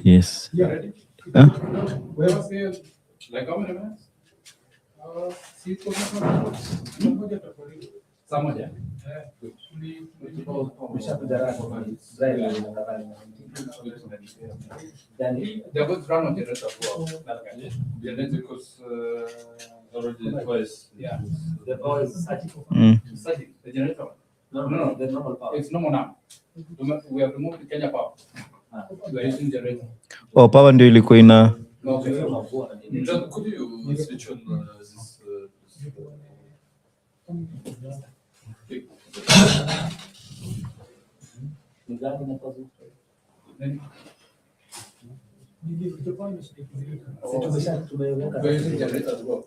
Yes. Huh? Like how many minutes? Mm. It's normal now. We have removed the Kenya power. We are using generator. Oh, power ndio ilikuwa ina. Could you switch on this? We're using generator as well.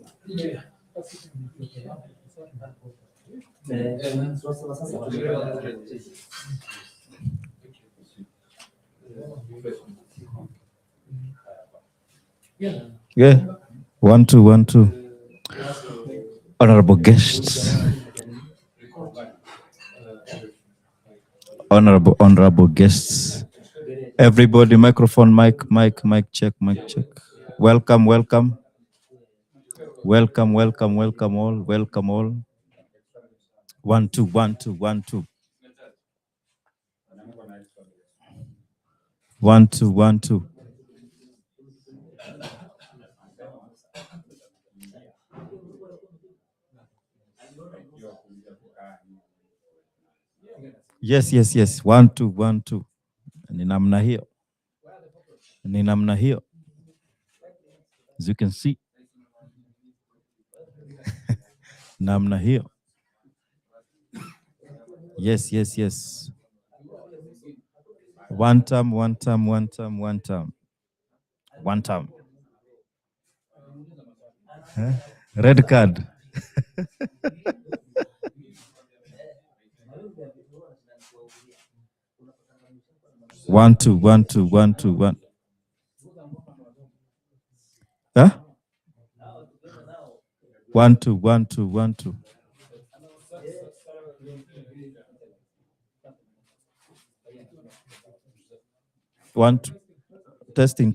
Yeah. 1 2 1 2. Honorable guests. Honorable guests. Everybody, microphone, mic check. Welcome all. Welcome all. 1 2 1 2 1 2. 1 2 1 2. Yes. 1 2 1 2. Ni namna hiyo. As you can see. Namna hiyo. Yes. One time. Huh? Red card. 1 2 1 2 1 2 1. Huh? 1 2 1 2 1 2. 1 2. Testing.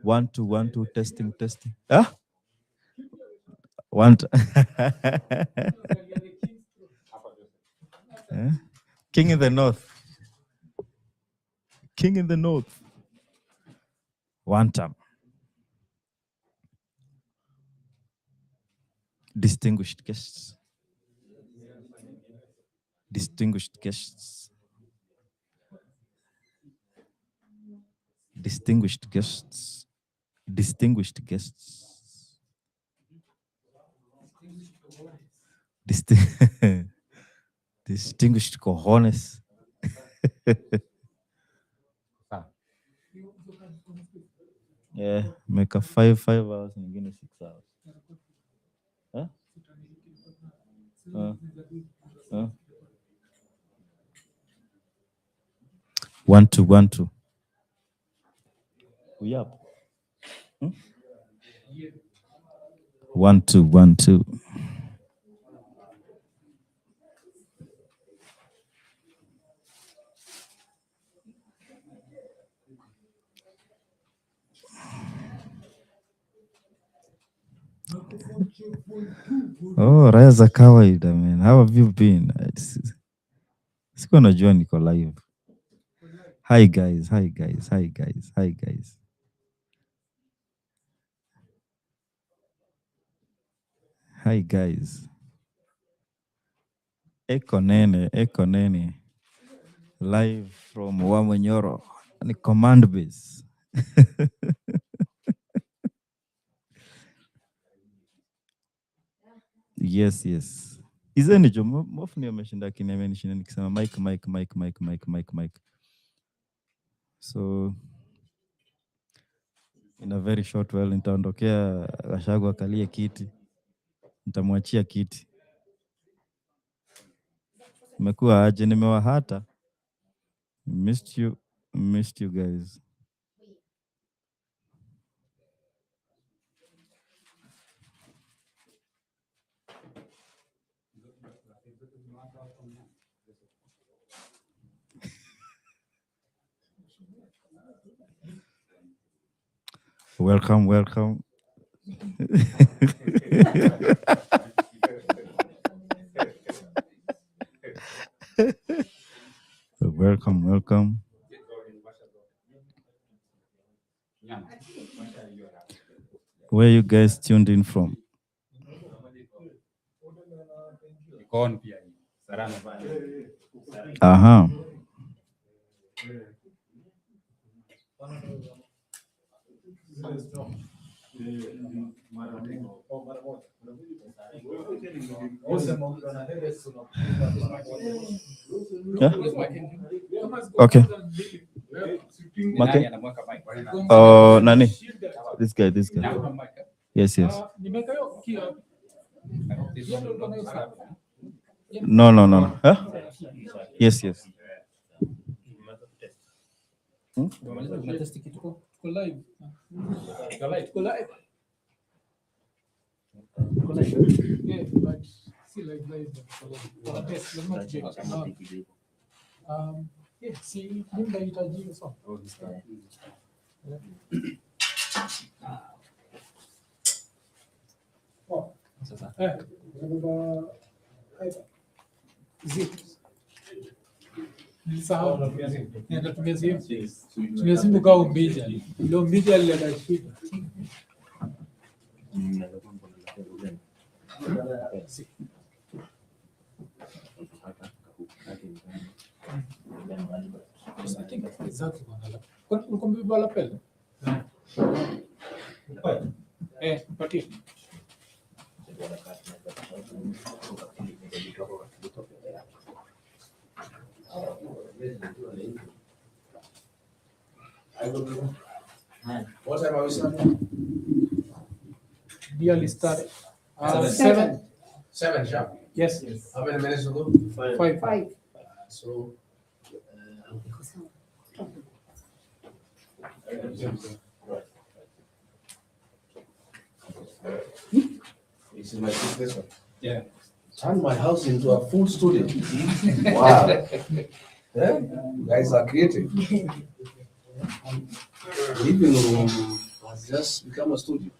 1 2 1 2 testing. Huh? 1 2. King in the north. One time. Distinguished guests. Distinguished guests. Distinguished cojones. Yeah, make a 5 hours nyingine 6 hours. Huh? 1 2 1 2. We up. 1 2 1 2. Oh, raya za kawaida, man. How have you been? Sikuwa najua niko live. Hi guys. Hi guys. Eko nene. Live from Wamonyoro. Ni command base. Yes. Izeni jo mofu ni ameshinda kinemenishinda nikisema mic. So in a very short while nitaondokea Gachagua akalie kiti. Nitamwachia kiti. Imekuwa aje, nimewahata. Missed you guys. Welcome, welcome. Welcome, welcome. Where you guys tuned in from? Uh-huh. Yeah? Okay. Make? Nani? This guy, this guy. Yes, yes. No, no, no. Huh? Yes, yes. Hmm? Tumesimbuka umbija ilo mbija lileta shida. I think exactly ukumbiba la pele. Patia. What time are we starting? Nearly started. 7. 7 sharp. Yes. How many minutes to go? 5. 5. So. This is my this one. Yeah. Turn my house into a full studio. Wow. Yeah? You guys are creative. Living room has just become a studio.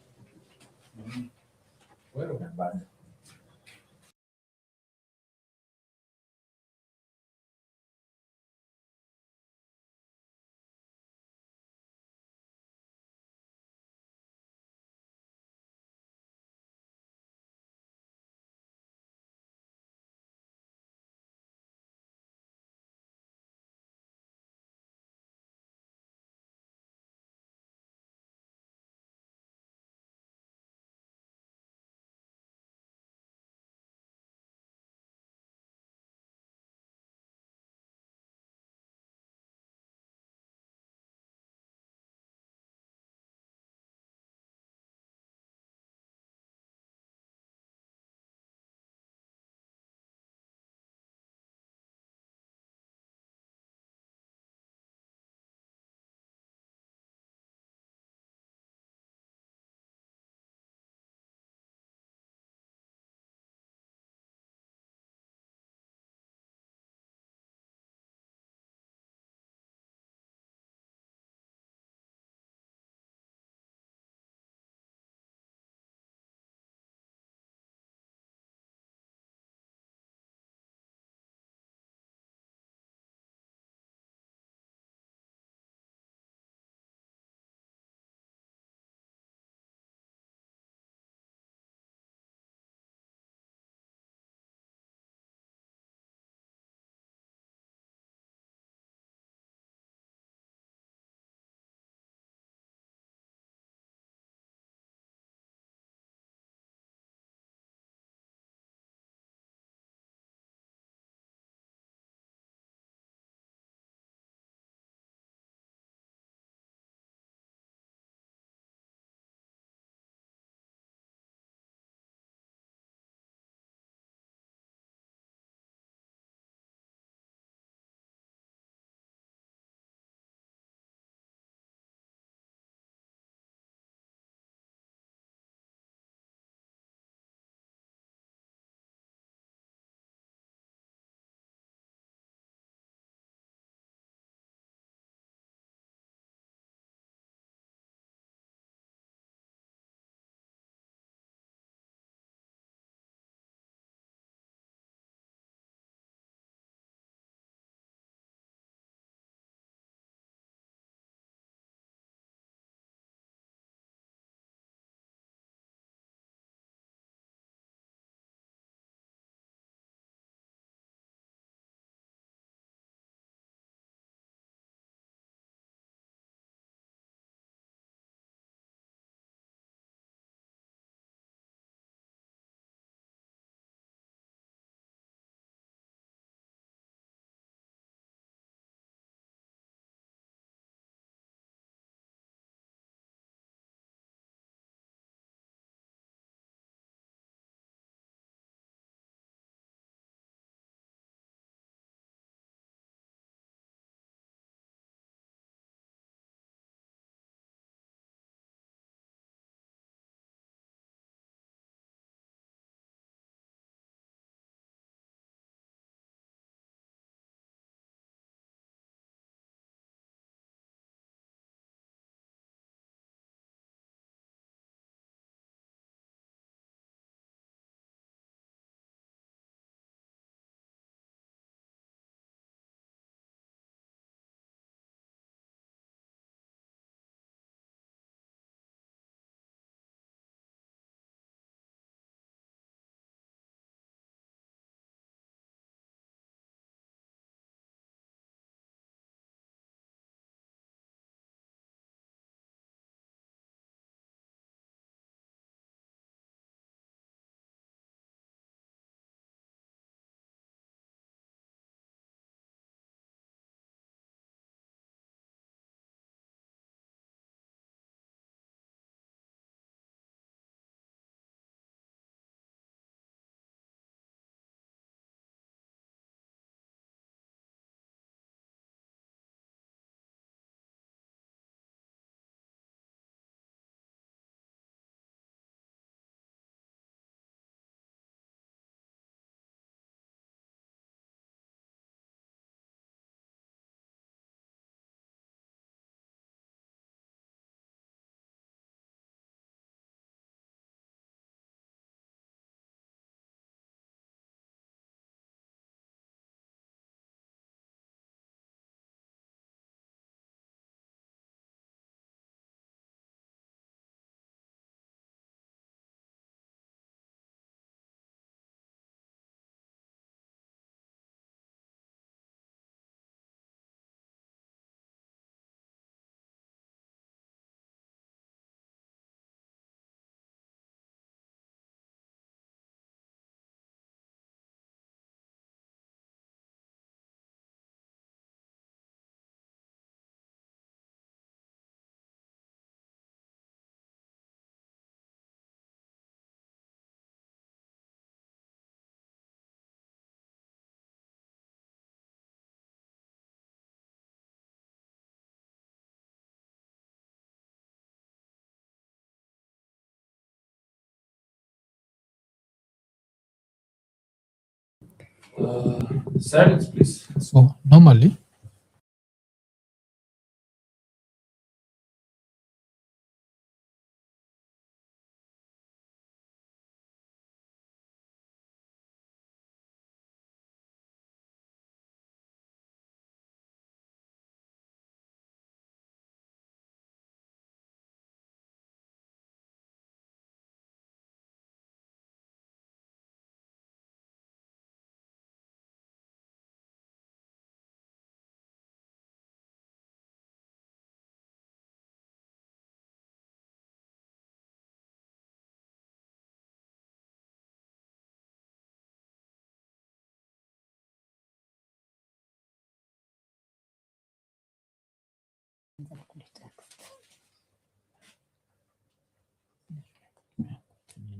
Silence, please. So normally,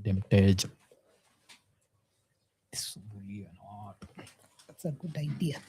the mteja isumbuliwe na watu. That's a good idea.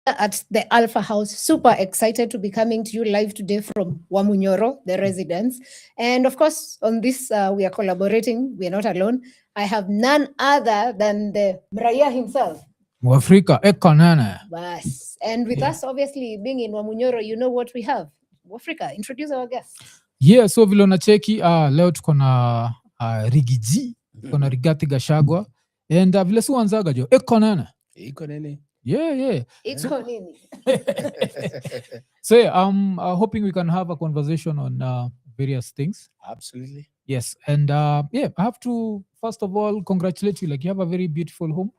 At the Alpha House, super excited to be coming to you live today from Wamunyoro, the residence. And of course, on this, we are collaborating. We are not alone. I have none other than the Mraya himself. Mwafrika eko nene. Bas. And with us, obviously, being in Wamunyoro, you know what we have. Africa, introduce our guest. Yeah, so vile unacheki leo tuko na Rigiji, tuko na Rigathi Gachagua. And vile si wanzaga jo, eko nene. Iko nini? Yeah. Iko nini? So I'm hoping we can have a conversation on various things. Absolutely. Yes, and I have to first of all congratulate you. Like you have a very beautiful home.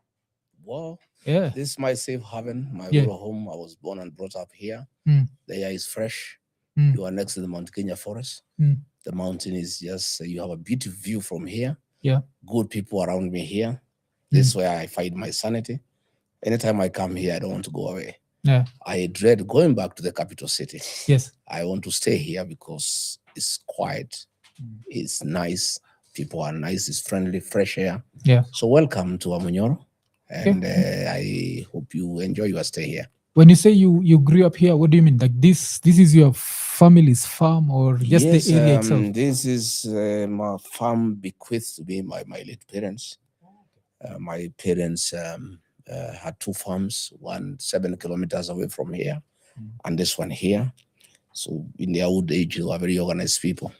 Well, Yeah. this is my safe haven, my Yeah. rural home. I was born and brought up here. Mm. The air is fresh. Mm. You are next to the Mount Kenya forest. Mm. The mountain is just, you have a beautiful view from here. Yeah. Good people around me here. This is where I find my sanity. Anytime I come here, I don't want to go away. Yeah. I dread going back to the capital city. Yes. I want to stay here because it's quiet. It's nice. People are nice. It's friendly, fresh air. Yeah. So welcome to Wamunyoro. And I hope you enjoy your stay here. When you say you grew up here, what do you mean? Like this is your family's farm or just Yes, the area itself? This is my farm bequeathed to me by my late parents. My parents had two farms, one 7 kilometers away from here, and this one here. So in their old age, they were very organized people.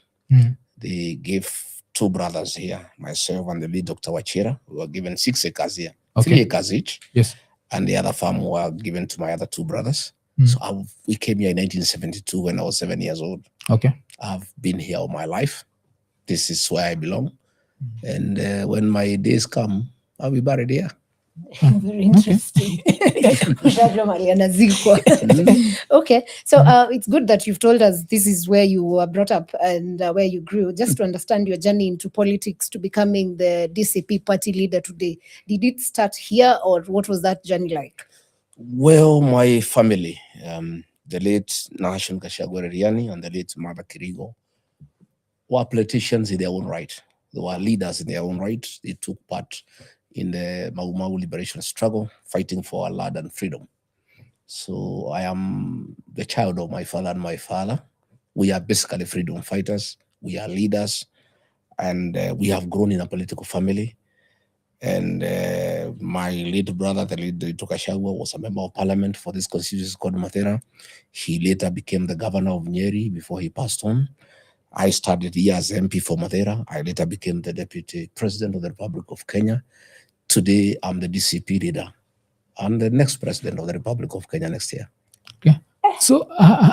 They gave two brothers here, myself and the lead Dr. Wachira. We were given 6 acres here, 3 acres each. Yes. And the other farm were given to my other two brothers. So we came here in 1972 when I was 7 years old. Okay. I've been here all my life. This is where I belong. And when my days come, I'll be buried here. Very interesting. Okay, so it's good that you've told us this is where you were brought up and where you grew. Just to understand your journey into politics to becoming the DCP party leader today. Did it start here or what was that journey like? Well, my family, the late Nation Gachagua and the late Mother Kirigo, were politicians in their own right. They were leaders in their own right. They took part in the Mau Mau liberation struggle, fighting for our land and freedom. So I am the child of my father and my father. We are basically freedom fighters. We are leaders, and we have grown in a political family. And my late brother, the late Ruto Gachagua, was a member of parliament for this constituency called Matera. He later became the governor of Nyeri before he passed on. I started here as MP for Matera. I later became the deputy president of the Republic of Kenya. Today, I'm the DCP leader and the next president of the Republic of Kenya next year. Okay. So I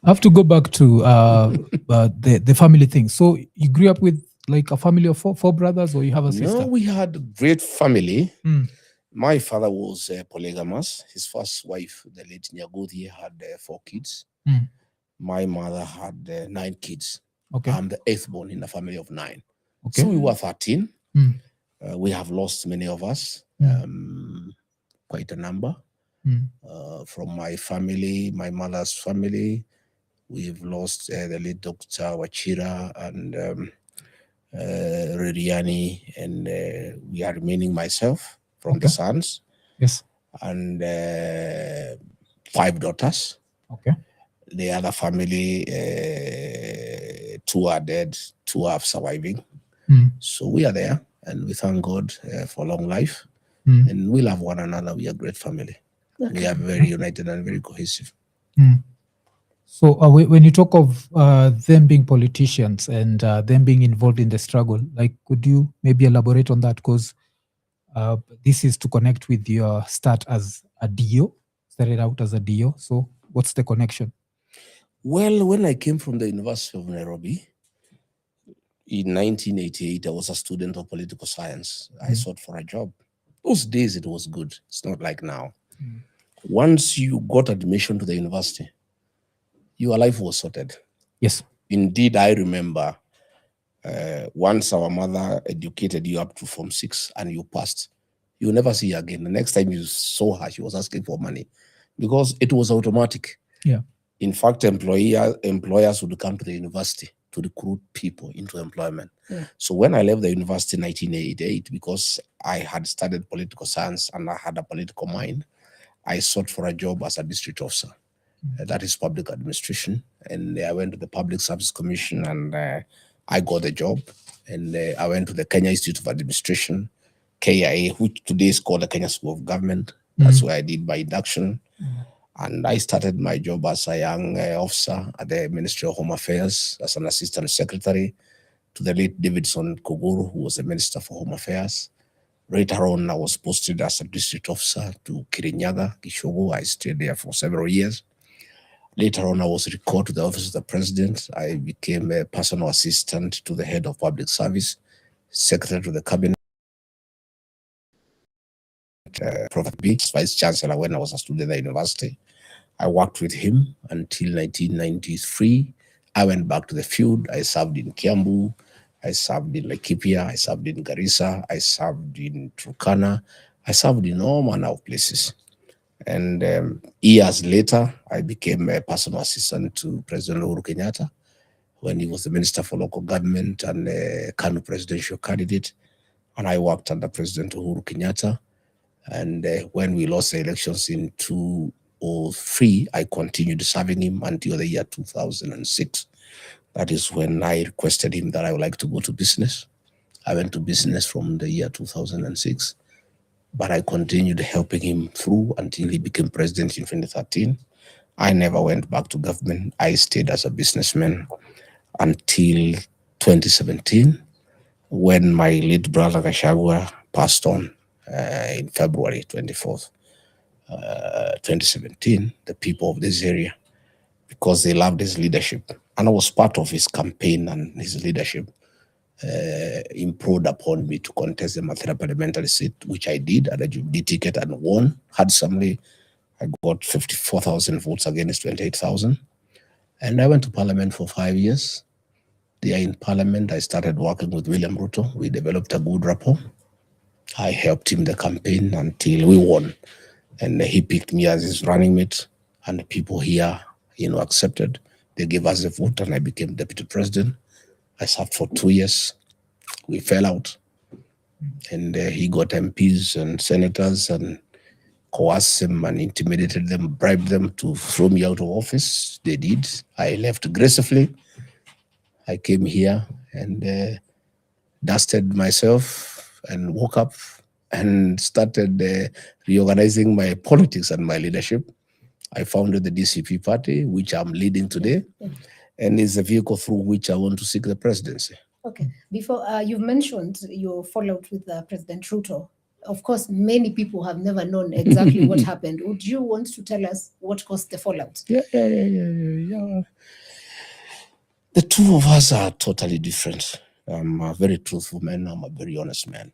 have to go back to the family thing. So you grew up with like a family of four brothers, or you have a sister? No, we had a great family. My father was polygamous. His first wife, the late Nyagodhi, had 4 kids. My mother had 9 kids. Okay. I'm the 8th born in a family of 9. Okay. So we were 13. We have lost many of us, quite a number. From my family, my mother's family, We've lost the late Dr. Wachira and Ririani, and we are remaining myself from the Okay. sons Yes. and 5 daughters. Okay. The other family, 2 are dead, 2 are surviving. So we are there, and we thank God for long life, and we love one another. We are a great family. Okay. We are very united and very cohesive. So when you talk of them being politicians and them being involved in the struggle, like, could you maybe elaborate on that? Because this is to connect with your start as a DO, started out as a DO. So what's the connection? Well, when I came from the University of Nairobi in 1988, I was a student of political science. I sought for a job. Those days it was good. It's not like now. Once you got admission to the university, your life was sorted. Yes. Indeed, I remember once our mother educated you up to Form 6 and you passed, you'll never see her again. The next time you saw her, she was asking for money because it was automatic. Yeah. In fact, employers would come to the university to recruit people into employment. Yeah. So when I left the university in 1988, because I had studied political science and I had a political mind, I sought for a job as a district officer. That is public administration. And I went to the Public Service Commission and I got the job. And I went to the Kenya Institute of Administration, KIA, which today is called the Kenya School of Government. That's where I did my induction. And I started my job as a young officer at the Ministry of Home Affairs as an assistant secretary to the late Davidson Koguru, who was the Minister for Home Affairs. Later on, I was posted as a district officer to Kirinyaga, Kishogo. I stayed there for several years. Later on, I was recalled to the office of the president. I became a personal assistant to the head of public service, secretary to the cabinet, Prophet Biggs, vice chancellor when I was a student at the university. I worked with him until 1993. I went back to the field. I served in Kiambu. I served in Laikipia. I served in Garissa. I served in Turkana. I served in all manner of places. And years later, I became a personal assistant to President Uhuru Kenyatta when he was the Minister for Local Government and Kanu presidential candidate. And I worked under President Uhuru Kenyatta. And when we lost the elections in 2003, I continued serving him until the year 2006. That is when I requested him that I would like to go to business. I went to business from the year 2006. But I continued helping him through until he became president in 2013. I never went back to government. I stayed as a businessman until 2017, when my late brother Gachagua passed on in February 24th, 2017, the people of this area, because they loved his leadership. And I was part of his campaign and his leadership. Improved upon me to contest the Mathira parliamentary seat, which I did at a Jubilee ticket and won. Handsomely, I got 54,000 votes against 28,000. And I went to parliament for 5 years. There in parliament, I started working with William Ruto. We developed a good rapport. I helped him the campaign until we won. And he picked me as his running mate. And the people here, accepted. They gave us the vote and I became deputy president. I served for 2 years. We fell out. And he got MPs and senators and coerced them and intimidated them, bribed them to throw me out of office. They did. I left gracefully. I came here and dusted myself and woke up and started reorganizing my politics and my leadership. I founded the DCP party, which I'm leading today. And is a vehicle through which I want to seek the presidency. Okay. Before you've mentioned your fallout with President Ruto. Of course, many people have never known exactly what happened. Would you want to tell us what caused the fallout? Yeah. The two of us are totally different. I'm a very truthful man. I'm a very honest man.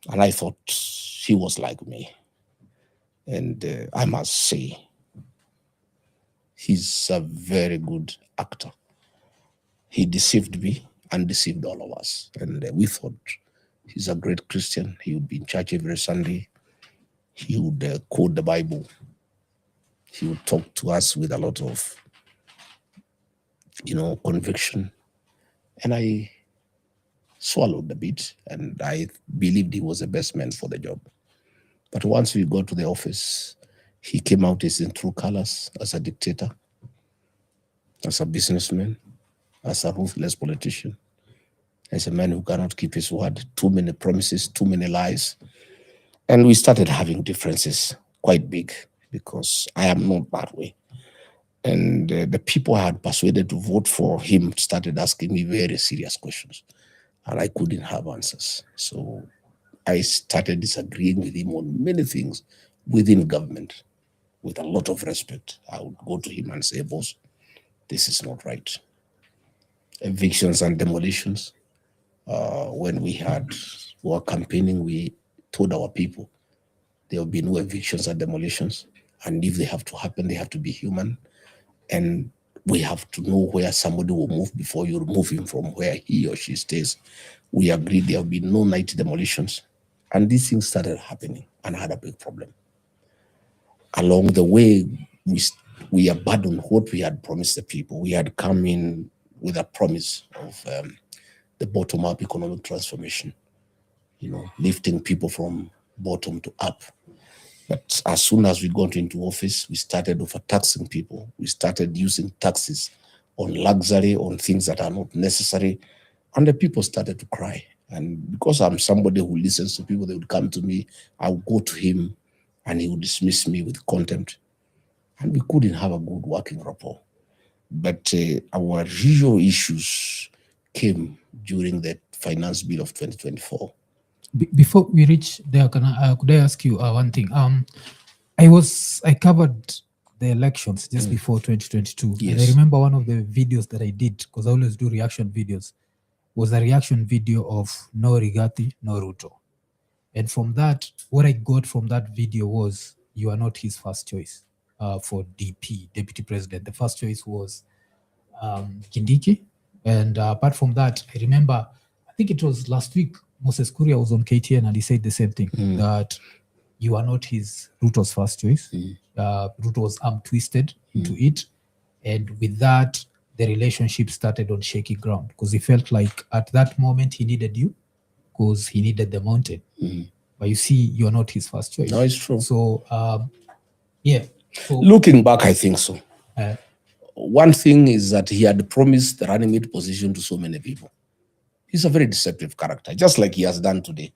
And I thought he was like me. And I must say, he's a very good actor. He deceived me and deceived all of us. And we thought he's a great Christian. He would be in church every Sunday. He would quote the Bible. He would talk to us with a lot of conviction. And I swallowed a bit, and I believed he was the best man for the job. But once we got to the office, he came out as in true colors, as a dictator, as a businessman, as a ruthless politician, as a man who cannot keep his word, too many promises, too many lies. And we started having differences quite big, because I am not that way. And the people I had persuaded to vote for him started asking me very serious questions, and I couldn't have answers. So I started disagreeing with him on many things within government. With a lot of respect, I would go to him and say, boss, this is not right. Evictions and demolitions. When we were campaigning, we told our people there will be no evictions and demolitions. And if they have to happen, they have to be human. And we have to know where somebody will move before you remove him from where he or she stays. We agreed there will be no night demolitions. And these things started happening, and I had a big problem. Along the way, we abandoned what we had promised the people. We had come in with a promise of the bottom-up economic transformation, lifting people from bottom to up. But as soon as we got into office, we started overtaxing people. We started using taxes on luxury, on things that are not necessary. And the people started to cry. And because I'm somebody who listens to people, they would come to me, I would go to him, and he would dismiss me with contempt. And we couldn't have a good working rapport. But our real issues came during the finance bill of 2024. Before we reach there, could I ask you one thing? I covered the elections just before 2022. Yes. And I remember one of the videos that I did, because I always do reaction videos, was a reaction video of no Rigathi, no Ruto. And from that, what I got from that video was, you are not his first choice for DP, Deputy President. The first choice was Kindiki. And apart from that, I remember, I think it was last week, Moses Kuria was on KTN and he said the same thing, that you are not Ruto's first choice. Ruto was twisted into it. And with that, the relationship started on shaky ground, because he felt like at that moment he needed you, because he needed the mountain. But you see, you're not his first choice. No, it's true. So, yeah. So, looking back, I think so. One thing is that he had promised the running mate position to so many people. He's a very deceptive character, just like he has done today.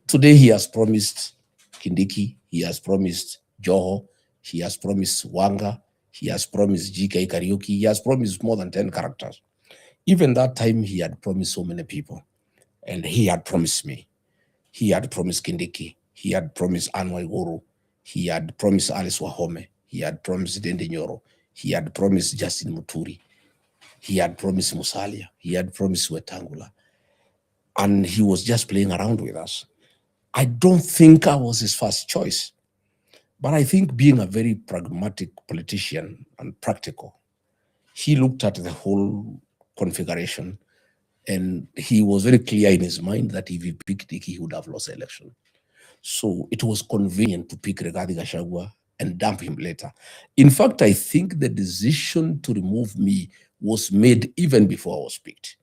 Today, he has promised Kindiki, he has promised Joho, he has promised Wanga, he has promised GK Karaoke, he has promised more than 10 characters. Even that time, he had promised so many people. And he had promised me. He had promised Kindiki, he had promised Anwar Guru, he had promised Alice Wahome, he had promised Dende Nyoro, he had promised Justin Muturi, he had promised Musalia, he had promised Wetangula. And he was just playing around with us. I don't think I was his first choice, but I think being a very pragmatic politician and practical, he looked at the whole configuration, and he was very clear in his mind that if he picked Diki, he would have lost the election. So it was convenient to pick Rigathi Gachagua and dump him later. In fact, I think the decision to remove me was made even before I was picked.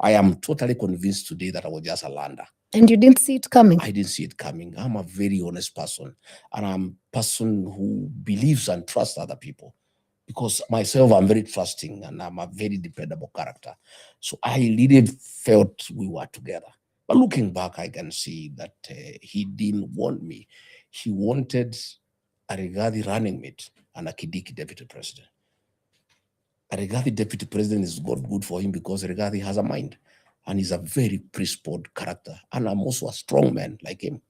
I am totally convinced today that I was just a lander. And you didn't see it coming? I didn't see it coming. I'm a very honest person, and I'm a person who believes and trusts other people. Because myself, I'm very trusting, and I'm a very dependable character. So I really felt we were together. But looking back, I can see that he didn't want me. He wanted a Rigathi running mate and a Kindiki deputy president. A Rigathi deputy president is good for him because Rigathi has a mind, and he's a very priest-pod character. And I'm also a strong man like him.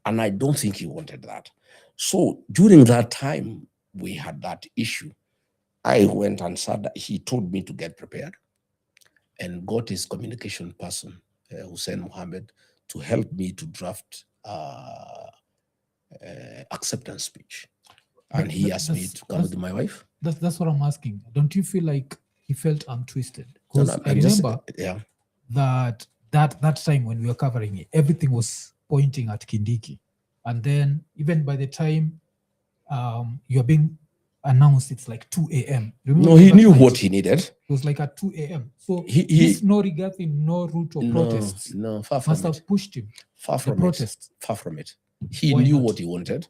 And I don't think he wanted that. So during that time, we had that issue. I went and said, he told me to get prepared, and got his communication person, Hussein Mohammed, to help me to draft acceptance speech. And he asked me to come with my wife. That's what I'm asking. Don't you feel like he felt twisted? No, Because I remember that time when we were covering it, everything was pointing at Kindiki. And then even by the time you're being announced it's like 2 a.m. No, he knew what he needed. It was like at 2 a.m. So He no Rigathi, no Ruto protests no, far from must it. have pushed him. Far from protests. it. Far from it. He Why knew not? what he wanted.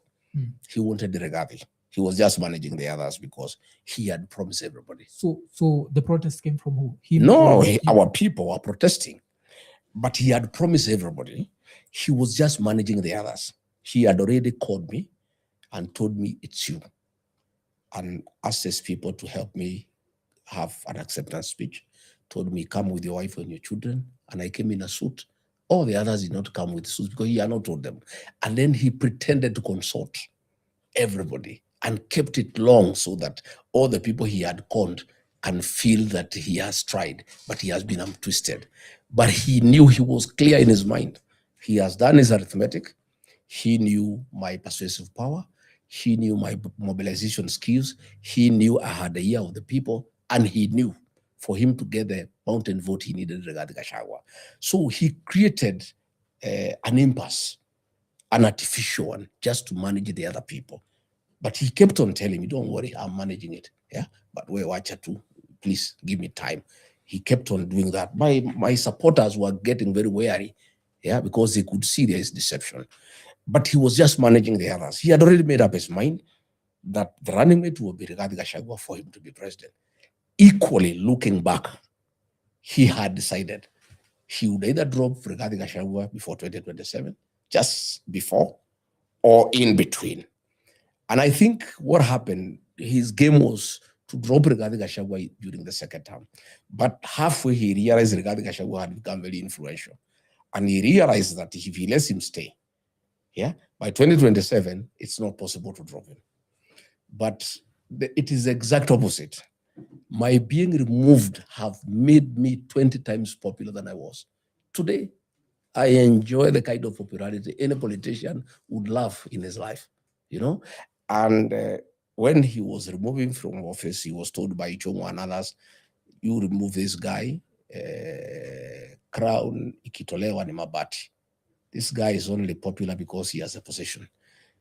He wanted the Rigathi. He was just managing the others because he had promised everybody. So the protests came from who? Him? No, our people were protesting, but he had promised everybody. He was just managing the others. He had already called me and told me it's you, and asked his people to help me have an acceptance speech. Told me, come with your wife and your children, and I came in a suit. All the others did not come with suits because he had not told them. And then he pretended to consult everybody and kept it long so that all the people he had conned can feel that he has tried, but he has been twisted. But he knew, he was clear in his mind. He has done his arithmetic. He knew my persuasive power. He knew my mobilization skills. He knew I had the ear of the people, and he knew for him to get the mountain vote he needed regarding Gachagua. So he created an impasse, an artificial one, just to manage the other people. But he kept on telling me, don't worry, I'm managing it. Yeah, but we watch it too. Please give me time. He kept on doing that. My supporters were getting very wary, yeah, because they could see there is deception. But he was just managing the others. He had already made up his mind that the running mate will be Rigathi Gachagua for him to be president. Equally, looking back, he had decided he would either drop Rigathi Gachagua before 2027, just before, or in between. And I think what happened, his game was to drop Rigathi Gachagua during the second term. But halfway, he realized Rigathi Gachagua had become very influential. And he realized that if he lets him stay, yeah, by 2027, it's not possible to drop him. But it is the exact opposite. My being removed have made me 20 times popular than I was. Today, I enjoy the kind of popularity any politician would love in his life, you know? And when he was removing from office, he was told by Chongo and others, you remove this guy, crown ikitolewa ni mabati. This guy is only popular because he has a position.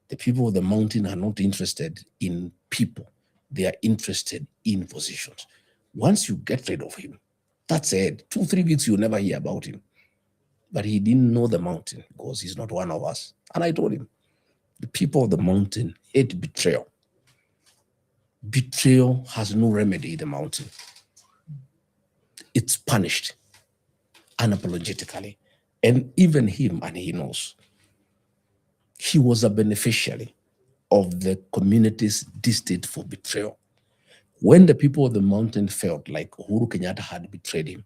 The people of the mountain are not interested in people. They are interested in positions. Once you get rid of him, that's it. 2-3 weeks, you'll never hear about him. But he didn't know the mountain because he's not one of us. And I told him, the people of the mountain hate betrayal. Betrayal has no remedy in the mountain. It's punished unapologetically. And even him, and he knows, he was a beneficiary of the community's distaste for betrayal. When the people of the mountain felt like Uhuru Kenyatta had betrayed him,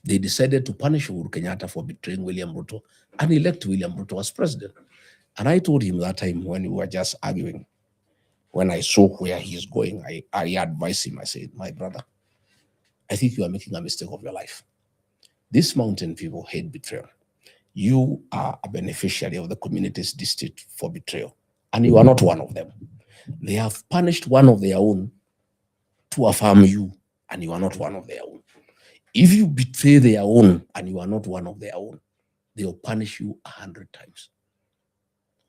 they decided to punish Uhuru Kenyatta for betraying William Ruto and elect William Ruto as president. And I told him that time when we were just arguing, when I saw where he's going, I advised him, I said, my brother, I think you are making a mistake of your life. These mountain people hate betrayal. You are a beneficiary of the community's distaste for betrayal, and you are not one of them. They have punished one of their own to affirm you, and you are not one of their own. If you betray their own and you are not one of their own, they will punish you 100 times.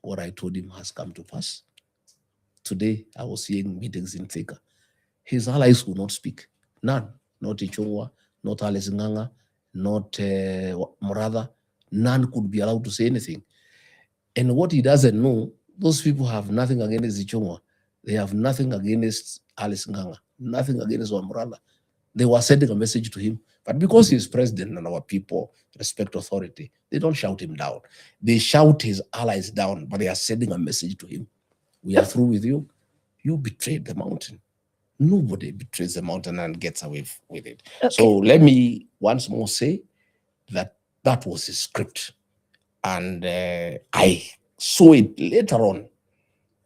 What I told him has come to pass. Today, I was seeing meetings in Thika. His allies will not speak. None. Not Ichungwa, not Alice Nganga, not Muratha. None could be allowed to say anything. And what he doesn't know, those people have nothing against Ichungwa. They have nothing against Alice Nganga, nothing against Muratha. They were sending a message to him. But because he's president and our people respect authority, they don't shout him down. They shout his allies down, but they are sending a message to him. We are through with you. You betrayed the mountain. Nobody betrays the mountain and gets away with it. Okay. So let me once more say that that was his script. And I saw it later on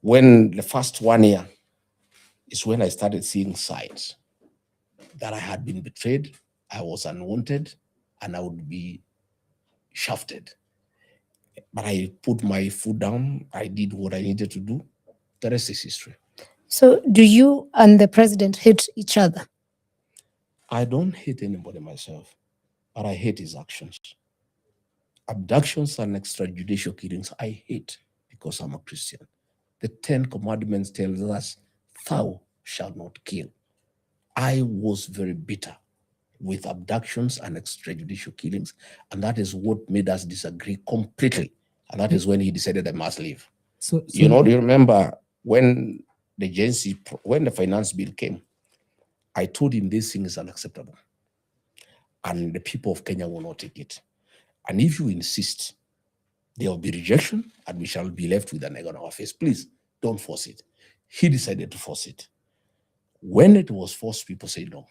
when the first 1 year is when I started seeing signs that I had been betrayed, I was unwanted, and I would be shafted. But I put my foot down. I did what I needed to do. The rest is history. So do you and the president hate each other? I don't hate anybody myself, but I hate his actions. Abductions and extrajudicial killings, I hate because I'm a Christian. The 10 Commandments tell us, thou shall not kill. I was very bitter with abductions and extrajudicial killings, and that is what made us disagree completely. And that is when he decided I must leave. So You know, do you remember when the agency, when the finance bill came, I told him this thing is unacceptable and the people of Kenya will not take it. And if you insist, there will be rejection and we shall be left with an egg on our face. Please don't force it. He decided to force it. When it was forced, people said no.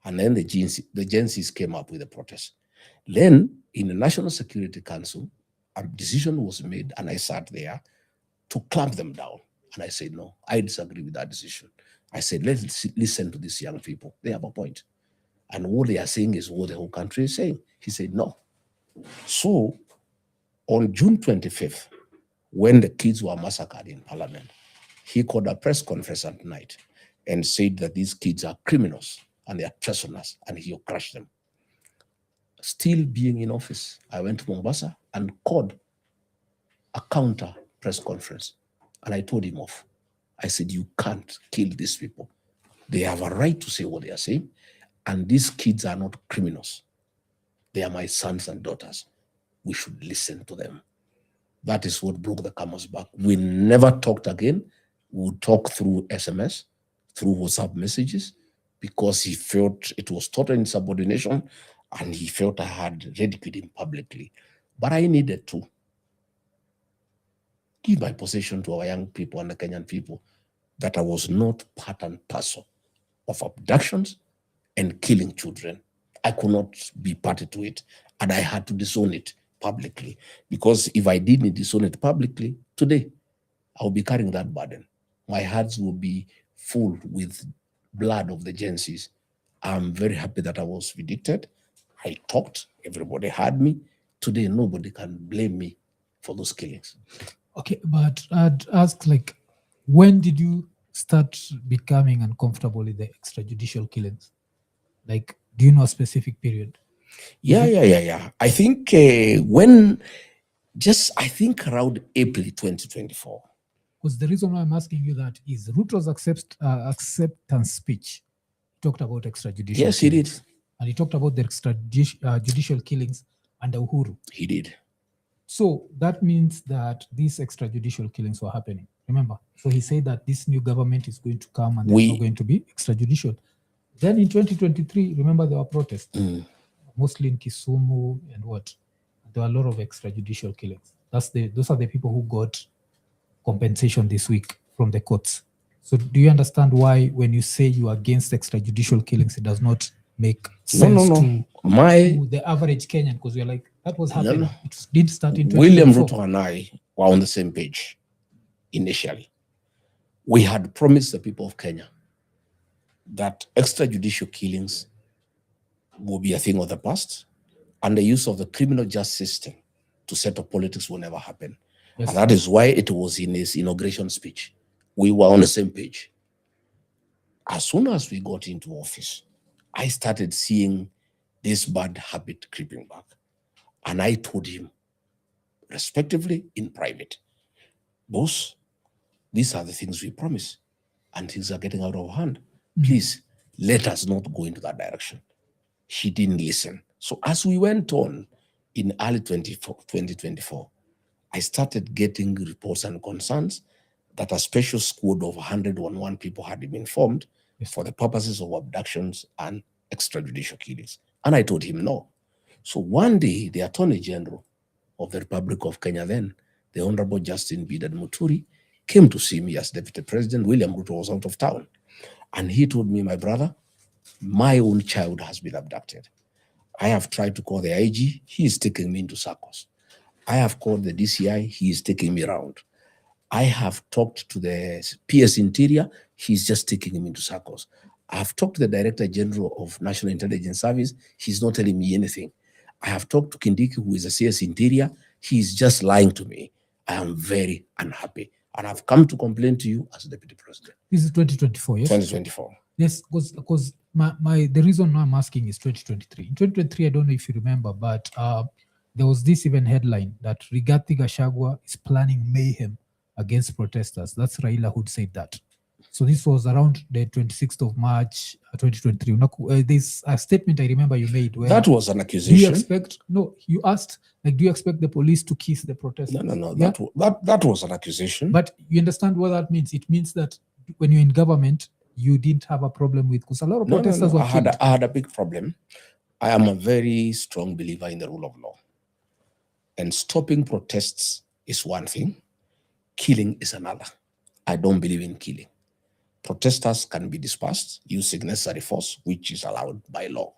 And then the agencies came up with a protest. Then in the National Security Council, a decision was made and I sat there to clamp them down. And I said, no, I disagree with that decision. I said, let's listen to these young people. They have a point. And what they are saying is what the whole country is saying. He said, no. So on June 25th, when the kids were massacred in Parliament, he called a press conference at night and said that these kids are criminals and they are treasoners and he'll crush them. Still being in office, I went to Mombasa and called a counter press conference and I told him off. I said, you can't kill these people. They have a right to say what they are saying, and these kids are not criminals. They are my sons and daughters. We should listen to them. That is what broke the camel's back. We never talked again. We would talk through SMS, through WhatsApp messages, because he felt it was total insubordination and he felt I had ridiculed him publicly. But I needed to give my position to our young people and the Kenyan people that I was not part and parcel of abductions and killing children. I could not be party to it, and I had to disown it publicly, because if I didn't disown it publicly, today I'll be carrying that burden. My hands will be full with blood of the agencies. I'm very happy that I was vindicated. I talked, everybody heard me. Today, nobody can blame me for those killings. Okay, but I'd ask, like, when did you start becoming uncomfortable with the extrajudicial killings? Like, do you know a specific period? Yeah. I think I think around April 2024. Because the reason why I'm asking you that is Ruto's acceptance speech talked about extrajudicial Yes, he killings. did. And he talked about the extrajudicial killings under Uhuru. He did. So that means that these extrajudicial killings were happening. Remember? So he said that this new government is going to come and there's not going to be extrajudicial. Then in 2023, remember there were protests, mostly in Kisumu and what? There were a lot of extrajudicial killings. Those are the people who got compensation this week from the courts. So do you understand why when you say you are against extrajudicial killings, it does not make sense to the average Kenyan? Because you're like, that was happening. No. It did start in 2024. William Ruto and I were on the same page initially. We had promised the people of Kenya that extrajudicial killings will be a thing of the past, and the use of the criminal justice system to settle politics will never happen. Yes. And that is why it was in his inauguration speech. We were on the same page. As soon as we got into office, I started seeing this bad habit creeping back. And I told him, respectively, in private, boss, these are the things we promise, and things are getting out of hand. Please, let us not go into that direction. He didn't listen. So as we went on in early 2024, I started getting reports and concerns that a special squad of 101 people had been formed for the purposes of abductions and extrajudicial killings. And I told him no. So one day, the Attorney General of the Republic of Kenya then, the Honorable Justin Bidan Muturi, came to see me as Deputy President. William Ruto was out of town. And he told me, my brother, my own child has been abducted. I have tried to call the IG. He is taking me into circles. I have called the DCI. He is taking me around. I have talked to the PS Interior. He's just taking him into circles. I have talked to the Director General of National Intelligence Service. He's not telling me anything. I have talked to Kindiki, who is a CS Interior. He's just lying to me. I am very unhappy. And I've come to complain to you as Deputy President. This is 2024, yes? 2024. Yes, because the reason I'm asking is 2023. In 2023, I don't know if you remember, but there was this even headline that Gachagua is planning mayhem against protesters. That's Raila who said that. So this was around the 26th of March, 2023. There's a statement I remember you made where That was an do you accusation. expect? No, you asked like, do you expect the police to kiss the protesters? No. Yeah? That was an accusation. But you understand what that means? It means that when you're in government, you didn't have a problem with, because a lot of protesters were killed. I had a big problem. I am a very strong believer in the rule of law. And stopping protests is one thing. Killing is another. I don't believe in killing. Protesters can be dispersed using necessary force, which is allowed by law.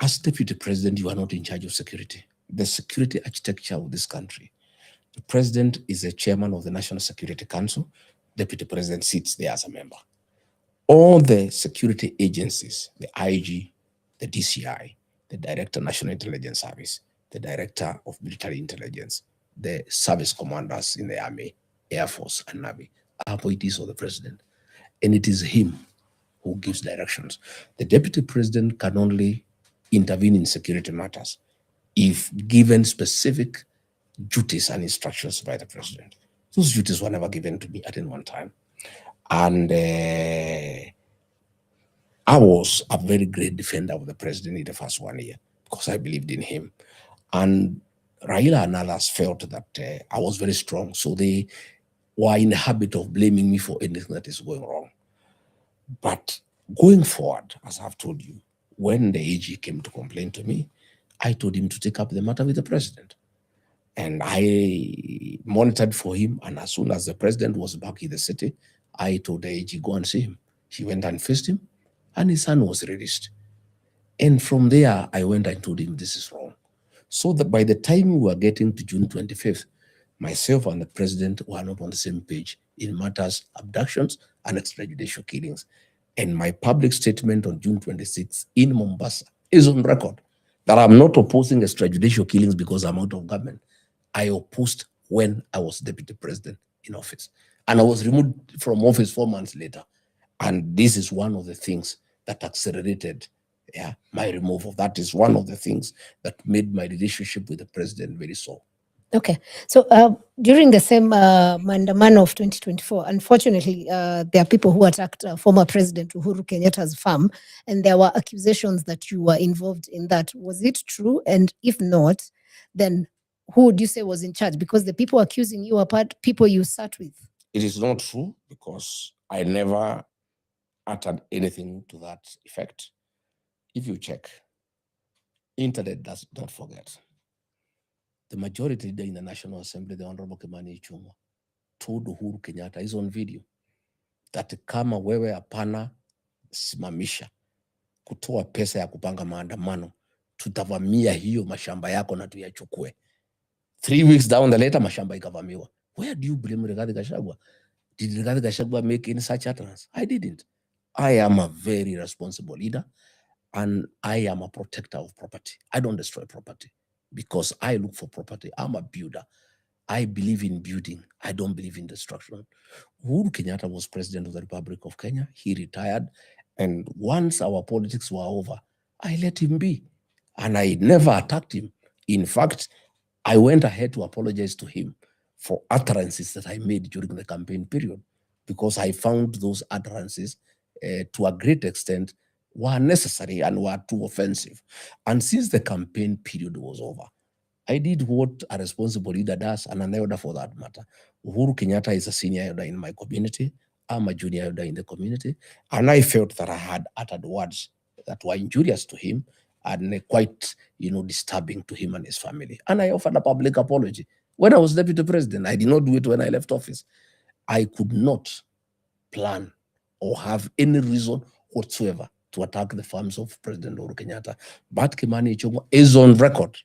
As deputy president, you are not in charge of security. The security architecture of this country. The president is the chairman of the National Security Council. Deputy president sits there as a member. All the security agencies, the IG, the DCI, the Director of National Intelligence Service, the Director of Military Intelligence, the service commanders in the Army, Air Force, and Navy are appointees of the president. And it is him who gives directions. The deputy president can only intervene in security matters if given specific duties and instructions by the president. Those duties were never given to me at any one time. And I was a very great defender of the president in the first 1 year because I believed in him. And Raila and others felt that I was very strong. So they were in the habit of blaming me for anything that is going wrong. But going forward, as I've told you, when the AG came to complain to me, I told him to take up the matter with the president. And I monitored for him. And as soon as the president was back in the city, I told the AG, go and see him. She went and faced him, and his son was released. And from there, I went and told him this is wrong. So that by the time we were getting to June 25th, myself and the president were not on the same page in matters abductions and extrajudicial killings. And my public statement on June 26th in Mombasa is on record that I'm not opposing extrajudicial killings because I'm out of government. I opposed when I was deputy president in office. And I was removed from office 4 months later. And this is one of the things that accelerated my removal. That is one of the things that made my relationship with the president very sore. Okay, so during the same Maandamano of 2024, unfortunately, there are people who attacked former President Uhuru Kenyatta's farm, and there were accusations that you were involved in that. Was it true? And if not, then who would you say was in charge? Because the people accusing you are people you sat with. It is not true because I never uttered anything to that effect. If you check, internet does not forget. The majority leader in the National Assembly, the Honorable Kimani Ichung'wah, told Uhuru Kenyatta, is on video, that kama wewe hapana simamisha kutoa pesa ya kupanga maandamano, tutavamia hiyo mashamba yako na tuyachukue. 3 weeks down the later, mashamba ikavamiwa. Where do you blame Rigathi Gachagua? Did Rigathi Gachagua make any such utterance? I didn't. I am a very responsible leader, and I am a protector of property. I don't destroy property because I look for property. I'm a builder. I believe in building. I don't believe in destruction. Uhuru Kenyatta was president of the Republic of Kenya. He retired. And once our politics were over, I let him be. And I never attacked him. In fact, I went ahead to apologize to him for utterances that I made during the campaign period, because I found those utterances to a great extent were necessary and were too offensive. And since the campaign period was over, I did what a responsible leader does, and an elder for that matter. Uhuru Kenyatta is a senior elder in my community. I'm a junior elder in the community. And I felt that I had uttered words that were injurious to him and quite, disturbing to him and his family. And I offered a public apology. When I was deputy president, I did not do it when I left office. I could not plan or have any reason whatsoever to attack the farms of President Uhuru Kenyatta. But Kimani Ichung'wah is on record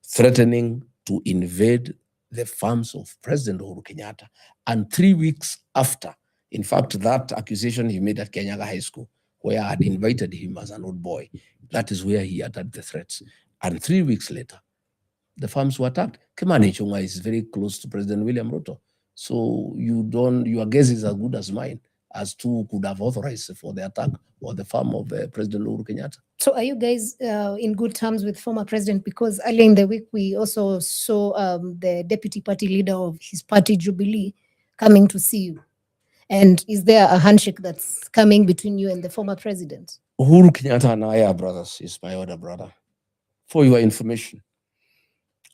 threatening to invade the farms of President Uhuru Kenyatta. And 3 weeks after, in fact, that accusation he made at Kenyaga High School, where I had invited him as an old boy, that is where he uttered the threats. And 3 weeks later, the farms were attacked. Kimani Ichung'wah is very close to President William Ruto. So your guess is as good as mine as to who could have authorized for the attack or the farm of President Uhuru Kenyatta. So are you guys in good terms with former president? Because earlier in the week, we also saw the deputy party leader of his party, Jubilee, coming to see you. And is there a handshake that's coming between you and the former president? Uhuru Kenyatta and I are brothers. He's my older brother. For your information,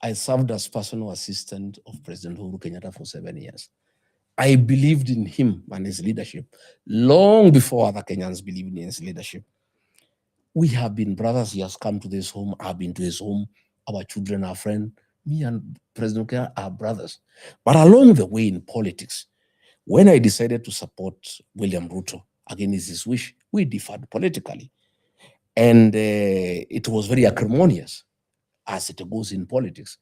I served as personal assistant of President Uhuru Kenyatta for 7 years. I believed in him and his leadership long before other Kenyans believed in his leadership. We have been brothers. He has come to this home. I've been to his home. Our children are friends. Me and President Kenyatta are brothers. But along the way in politics, when I decided to support William Ruto, against his wish, we differed politically. And it was very acrimonious, as it goes in politics.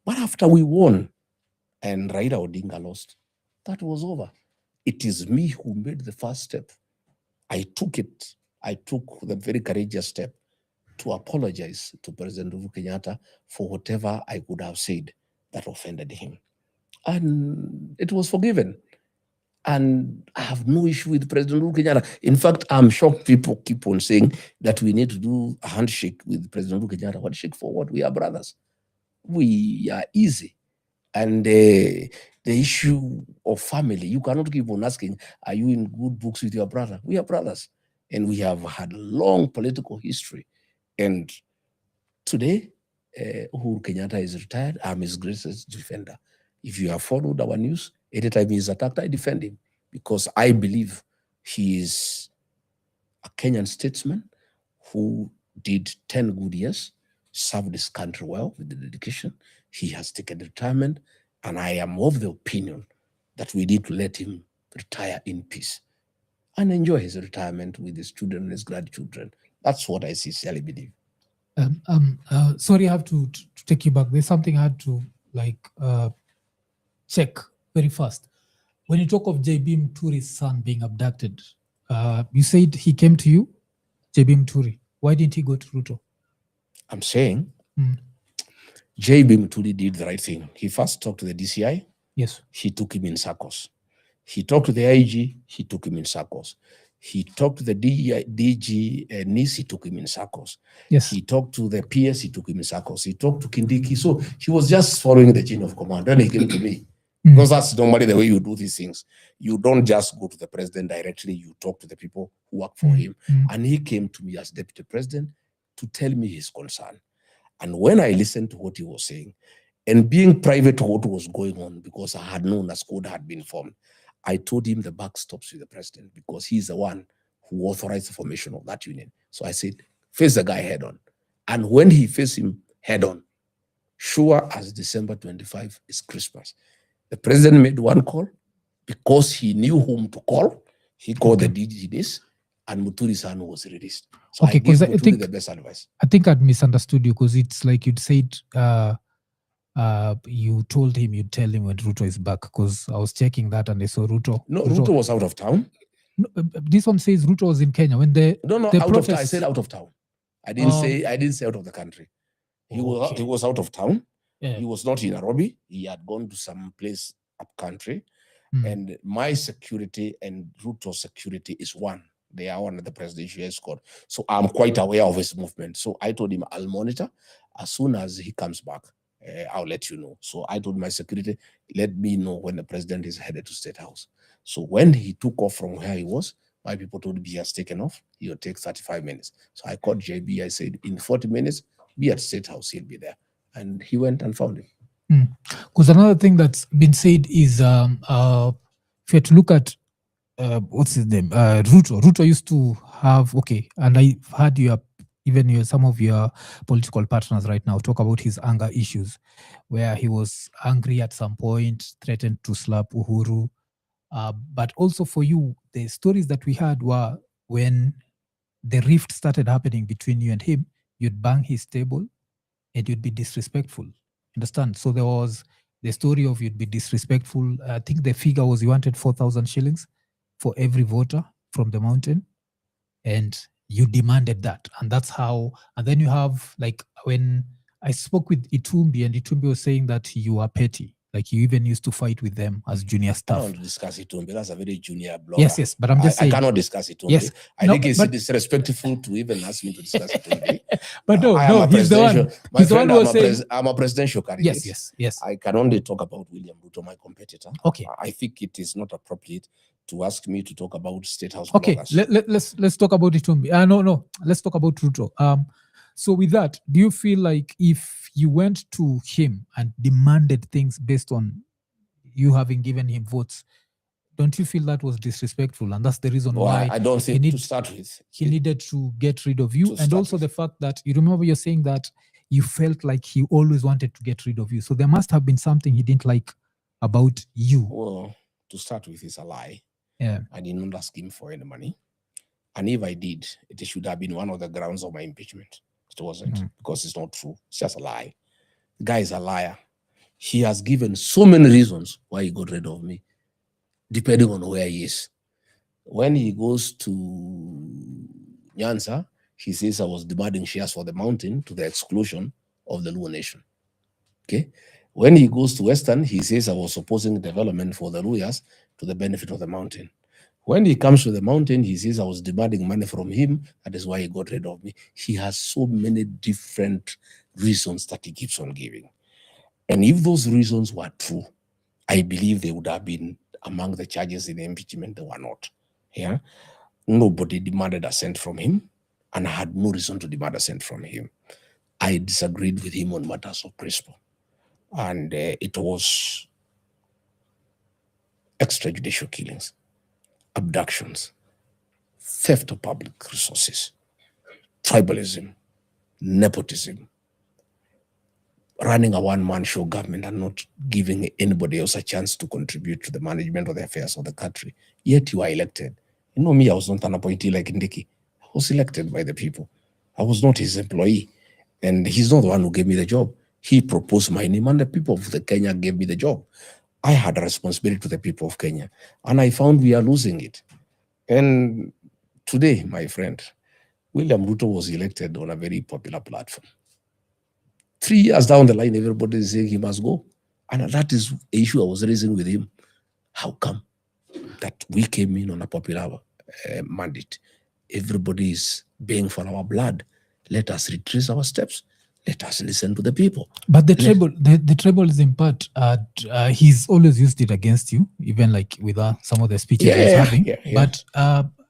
But after we won and Raila Odinga lost, that was over. It is me who made the first step. I took it. I took the very courageous step to apologize to President Uhuru Kenyatta for whatever I could have said that offended him. And it was forgiven. And I have no issue with President Uhuru Kenyatta. In fact, I'm shocked people keep on saying that we need to do a handshake with President Uhuru Kenyatta. Handshake for what? We are brothers. We are easy. And the issue of family, you cannot keep on asking, are you in good books with your brother? We are brothers. And we have had long political history. And today, Uhuru Kenyatta is retired. I'm his greatest defender. If you have followed our news, anytime he's attacked, I defend him because I believe he is a Kenyan statesman who did 10 good years, served his country well with the dedication. He has taken retirement, and I am of the opinion that we need to let him retire in peace and enjoy his retirement with his children and his grandchildren. That's what I sincerely believe. Sorry, I have to take you back. There's something I had to check very fast. When you talk of JB Mturi's son being abducted, you said he came to you, JB Mturi. Why didn't he go to Ruto? I'm saying JB Mturi did the right thing. He first talked to the DCI. Yes. He took him in circles. He talked to the IG. He took him in circles. He talked to the DG NIS. He took him in circles. Yes. He talked to the PS. He took him in circles. He talked to Kindiki. So he was just following the chain of command. Then he came to me. Because that's normally the way you do these things. You don't just go to the president directly. You talk to the people who work for him. And he came to me as deputy president to tell me his concern. And when I listened to what he was saying, and being private to what was going on, because I had known a squad had been formed, I told him the buck stops with the president because he's the one who authorized the formation of that union. So I said, face the guy head on. And when he faced him head on, sure as December 25 is Christmas, the president made one call because he knew whom to call. He called the DGDs, and Muturi's son was released. So okay, I gave I Muturi think the best advice. I think I'd misunderstood you because it's like you'd said you told him you'd tell him when Ruto is back, because I was checking that and I saw Ruto. No, Ruto was out of town. No, this one says Ruto was in Kenya when the No, the out protests. of town. I said out of town. I didn't say out of the country. He was out of town. Yeah. He was not in Nairobi. He had gone to some place up country. And my security and Ruto's security is one. They are one of the presidential escort. So I'm quite aware of his movement. So I told him I'll monitor. As soon as he comes back, I'll let you know. So I told my security, let me know when the president is headed to State House. So when he took off from where he was, my people told me he has taken off. He'll take 35 minutes. So I called JB. I said, in 40 minutes, be at State House. He'll be there. And he went and found him. Because another thing that's been said is, if you had to look at, what's his name? Ruto. Ruto used to have, and I've heard some of your political partners right now talk about his anger issues, where he was angry at some point, threatened to slap Uhuru. But also for you, the stories that we had were when the rift started happening between you and him, you'd bang his table and you'd be disrespectful. Understand? So there was the story of you'd be disrespectful. I think the figure was you wanted 4,000 shillings for every voter from the mountain. And you demanded that. And that's how, and then you have, like, when I spoke with Itumbi, and Itumbi was saying that you are petty. Like, you even used to fight with them as junior staff. I don't discuss Itumbi. That's a very junior blogger. Yes, but I'm just saying. I cannot discuss Itumbi. Yes. I think it's disrespectful to even ask me to discuss Itumbi. But no, he's the one. My friend, I'm a presidential candidate. Yes. I can only talk about William Ruto, my competitor. Okay. I think it is not appropriate to ask me to talk about State House Okay, bloggers. let's talk about Itumbi. No, let's talk about Ruto. So with that, do you feel like if you went to him and demanded things based on you having given him votes, don't you feel that was disrespectful? And that's the reason why I don't think to start with he needed to get rid of you. And also the fact that you remember you're saying that you felt like he always wanted to get rid of you. So there must have been something he didn't like about you. Well, to start with, is a lie. Yeah. I did not ask him for any money. And if I did, it should have been one of the grounds of my impeachment. It wasn't, because it's not true. It's just a lie. The guy is a liar. He has given so many reasons why he got rid of me, depending on where he is. When he goes to Nyanza, he says I was demanding shares for the mountain to the exclusion of the Luo nation. Okay. When he goes to Western, he says I was opposing development for the Luyas to the benefit of the mountain. When he comes to the mountain, he says I was demanding money from him. That is why he got rid of me. He has so many different reasons that he keeps on giving. And if those reasons were true, I believe they would have been among the charges in the impeachment. They were not. Yeah. Nobody demanded a cent from him, and I had no reason to demand a cent from him. I disagreed with him on matters of principle. And it was extrajudicial killings, abductions, theft of public resources, tribalism, nepotism, running a one-man show government and not giving anybody else a chance to contribute to the management of the affairs of the country. Yet you are elected. You know me, I was not an appointee like Ndiki. I was elected by the people. I was not his employee. And he's not the one who gave me the job. He proposed my name and the people of the Kenya gave me the job. I had a responsibility to the people of Kenya. And I found we are losing it. And today, my friend, William Ruto was elected on a very popular platform. 3 years down the line, everybody is saying he must go. And that is the issue I was raising with him. How come that we came in on a popular mandate? Everybody is baying for our blood. Let us retrace our steps. Let us listen to the people. But the tribalism part, he's always used it against you, even like with some of the speeches he's having. But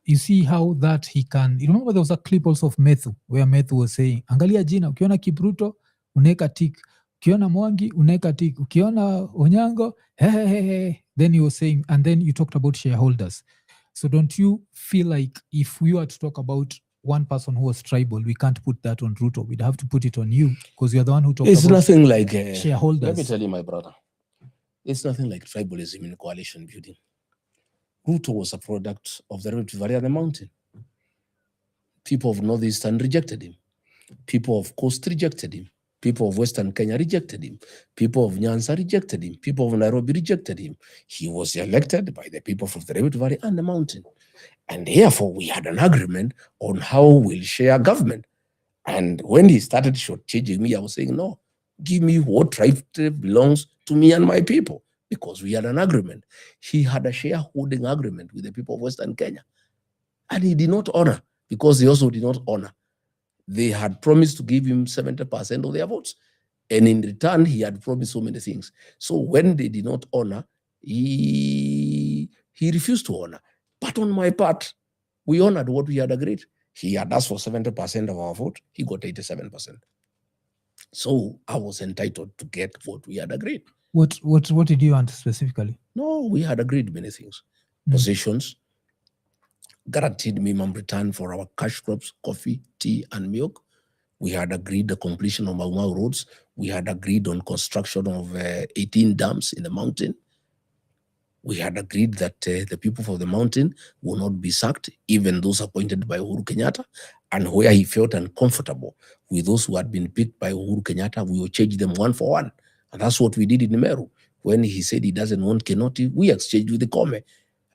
you see how that he can, you remember there was a clip also of Methu, where Methu was saying, angalia jina, ukiona Kipruto, uneka tik. Ukiona Mwangi, uneka tik. Ukiona Onyango, hey. Then he was saying, and then you talked about shareholders. So don't you feel like if we were to talk about one person who was tribal, we can't put that on Ruto. We'd have to put it on you because you're the one who talked about nothing like shareholders. Let me tell you, my brother, it's nothing like tribalism in coalition building. Ruto was a product of the Rift Valley and the mountain. People of Northeastern rejected him. People of Coast rejected him. People of Western Kenya rejected him. People of Nyanza rejected him. People of Nairobi rejected him. He was elected by the people of the Rift Valley and the mountain. And therefore, we had an agreement on how we'll share government. And when he started shortchanging me, I was saying, no, give me what tribe belongs to me and my people, because we had an agreement. He had a shareholding agreement with the people of Western Kenya. And he did not honor, because he also did not honor. They had promised to give him 70% of their votes. And in return, he had promised so many things. So when they did not honor, he refused to honor. But on my part, we honored what we had agreed. He had asked for 70% of our vote. He got 87%. So I was entitled to get what we had agreed. What did you want specifically? No, we had agreed many things. Positions, guaranteed minimum return for our cash crops, coffee, tea, and milk. We had agreed the completion of Mau roads. We had agreed on construction of 18 dams in the mountain. We had agreed that the people of the mountain will not be sacked, even those appointed by Uhuru Kenyatta. And where he felt uncomfortable with those who had been picked by Uhuru Kenyatta, we will change them one for one. And that's what we did in Meru. When he said he doesn't want Kinoti, we exchanged with the Conman.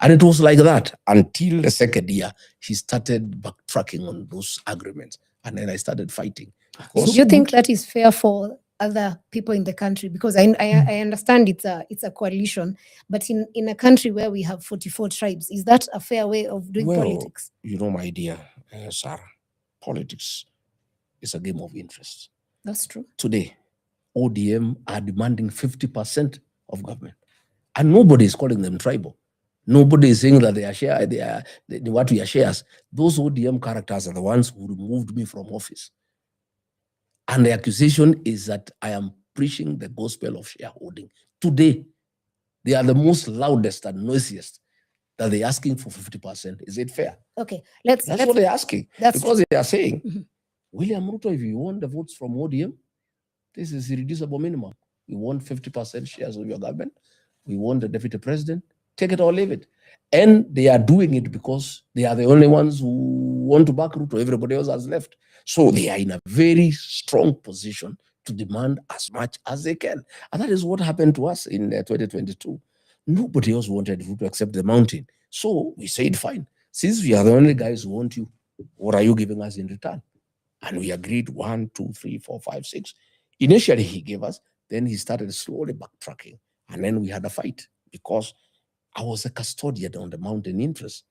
And it was like that until the second year, he started backtracking on those agreements. And then I started fighting. So do you think that is fair for other people in the country? Because I understand it's a coalition, but in a country where we have 44 tribes, is that a fair way of doing politics? You know, my dear Sarah, politics is a game of interest. That's true. Today, ODM are demanding 50% of government. And nobody is calling them tribal. Nobody is saying that they want to shares. Those ODM characters are the ones who removed me from office. And the accusation is that I am preaching the gospel of shareholding. Today, they are the most loudest and noisiest that they're asking for 50%. Is it fair? Okay, That's what they're asking. Because they are saying, Mhm. William Ruto, if you want the votes from ODM, this is irreducible minimum. We want 50% shares of your government. We want the deputy president. Take it or leave it. And they are doing it because they are the only ones who want to back Ruto. Everybody else has left. So they are in a very strong position to demand as much as they can. And that is what happened to us in 2022. Nobody else wanted Ruto except the mountain. So we said, fine, since we are the only guys who want you, what are you giving us in return? And we agreed 1, 2, 3, 4, 5, 6. Initially, he gave us, then he started slowly backtracking. And then we had a fight because I was a custodian on the mountain interest.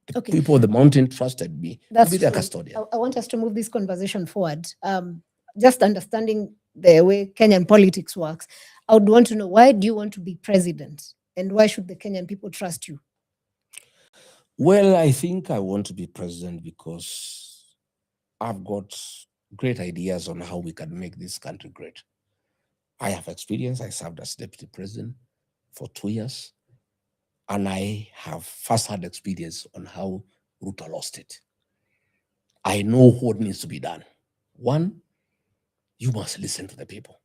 The people of the mountain trusted me to be their custodian. I want us to move this conversation forward. Just understanding the way Kenyan politics works, I would want to know, why do you want to be president? And why should the Kenyan people trust you? Well, I think I want to be president because I've got great ideas on how we can make this country great. I have experience. I served as deputy president for 2 years. And I have first-hand experience on how Ruto lost it. I know what needs to be done. One, you must listen to the people.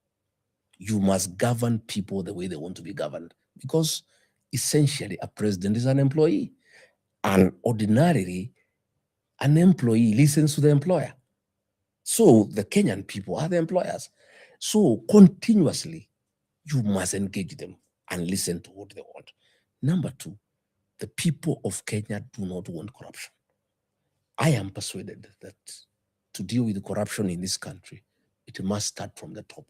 You must govern people the way they want to be governed, because essentially a president is an employee. And ordinarily, an employee listens to the employer. So the Kenyan people are the employers. So continuously, you must engage them and listen to what they want. Number two, the people of Kenya do not want corruption. I am persuaded that to deal with corruption in this country, it must start from the top.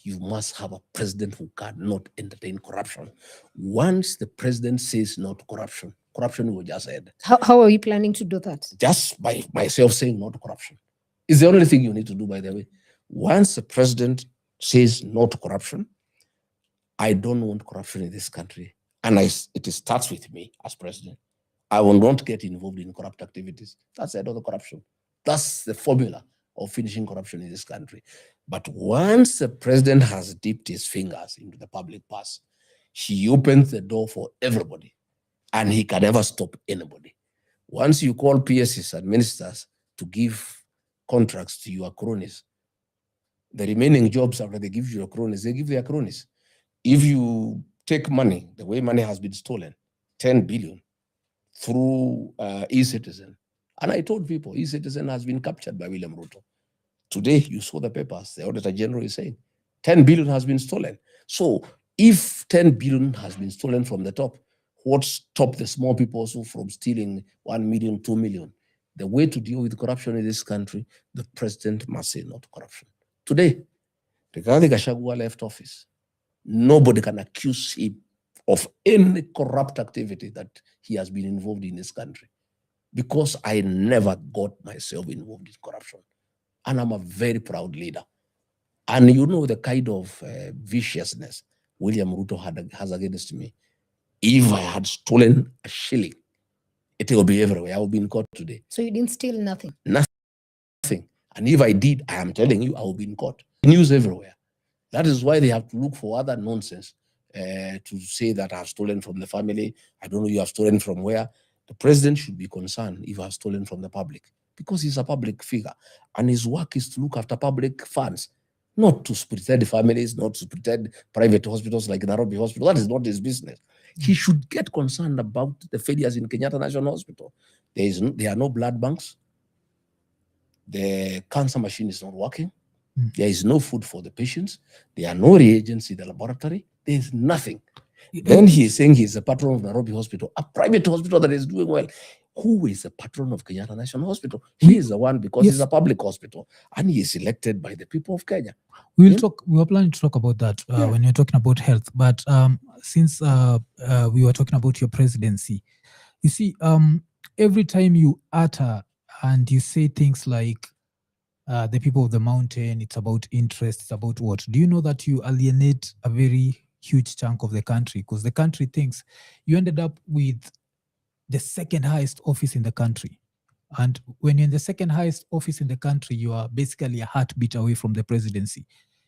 You must have a president who cannot entertain corruption. Once the president says no to corruption, corruption will just end. How are you planning to do that? Just by myself saying no to corruption. It's the only thing you need to do, by the way. Once the president says no to corruption, I don't want corruption in this country. And it starts with me as president. I will not get involved in corrupt activities. That's the end of the corruption. That's the formula of finishing corruption in this country. But once the president has dipped his fingers into the public purse, he opens the door for everybody, and he can never stop anybody. Once you call PSs and ministers to give contracts to your cronies, the remaining jobs after they give you your cronies, they give their cronies. If you take money, the way money has been stolen, 10 billion through e-citizen, and I told people, e-citizen has been captured by William Ruto. Today, you saw the papers, the Auditor General is saying 10 billion has been stolen. So if 10 billion has been stolen from the top, what stopped the small people also from stealing 1 million, 2 million? The way to deal with corruption in this country, the president must say no to corruption. Today, Rigathi Gachagua left office. Nobody can accuse him of any corrupt activity that he has been involved in this country, because I never got myself involved in corruption. And I'm a very proud leader. And you know the kind of viciousness William Ruto has against me. If I had stolen a shilling, it will be everywhere. I will be in court today. So you didn't steal nothing? Nothing. And if I did, I am telling you, I will be in court. News everywhere. That is why they have to look for other nonsense to say that I have stolen from the family. I don't know you have stolen from where. The president should be concerned if I have stolen from the public, because he's a public figure. And his work is to look after public funds, not to pretend families, not to pretend private hospitals like Nairobi Hospital. That is not his business. He should get concerned about the failures in Kenyatta National Hospital. There are no blood banks. The cancer machine is not working. There is no food for the patients. There are no reagents in the laboratory. There is nothing. Then he is saying he's a patron of Nairobi Hospital, a private hospital that is doing well. Who is a patron of Kenyatta National Hospital? He is the one, because it's a public hospital, and he is elected by the people of Kenya. We were planning to talk about that when you're talking about health. But since we were talking about your presidency, you see, every time you utter and you say things like the people of the mountain, it's about interest, it's about what? Do you know that you alienate a very huge chunk of the country, because the country thinks you ended up with the second highest office in the country. And when you're in the second highest office in the country, you are basically a heartbeat away from the presidency.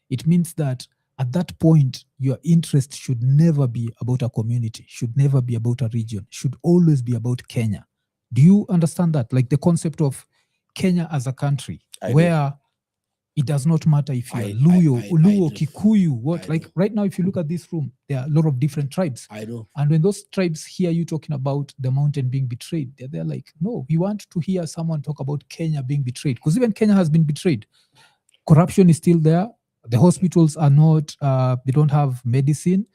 It means that at that point, your interest should never be about a community, should never be about a region, should always be about Kenya. Do you understand that? Like the concept of Kenya as a country, where it does not matter if you're Luo, Kikuyu, what? Like right now, if you look at this room, there are a lot of different tribes. I know. And when those tribes hear you talking about the mountain being betrayed, they're like, no, we want to hear someone talk about Kenya being betrayed. Because even Kenya has been betrayed. Corruption is still there. The hospitals are not, they don't have medicine.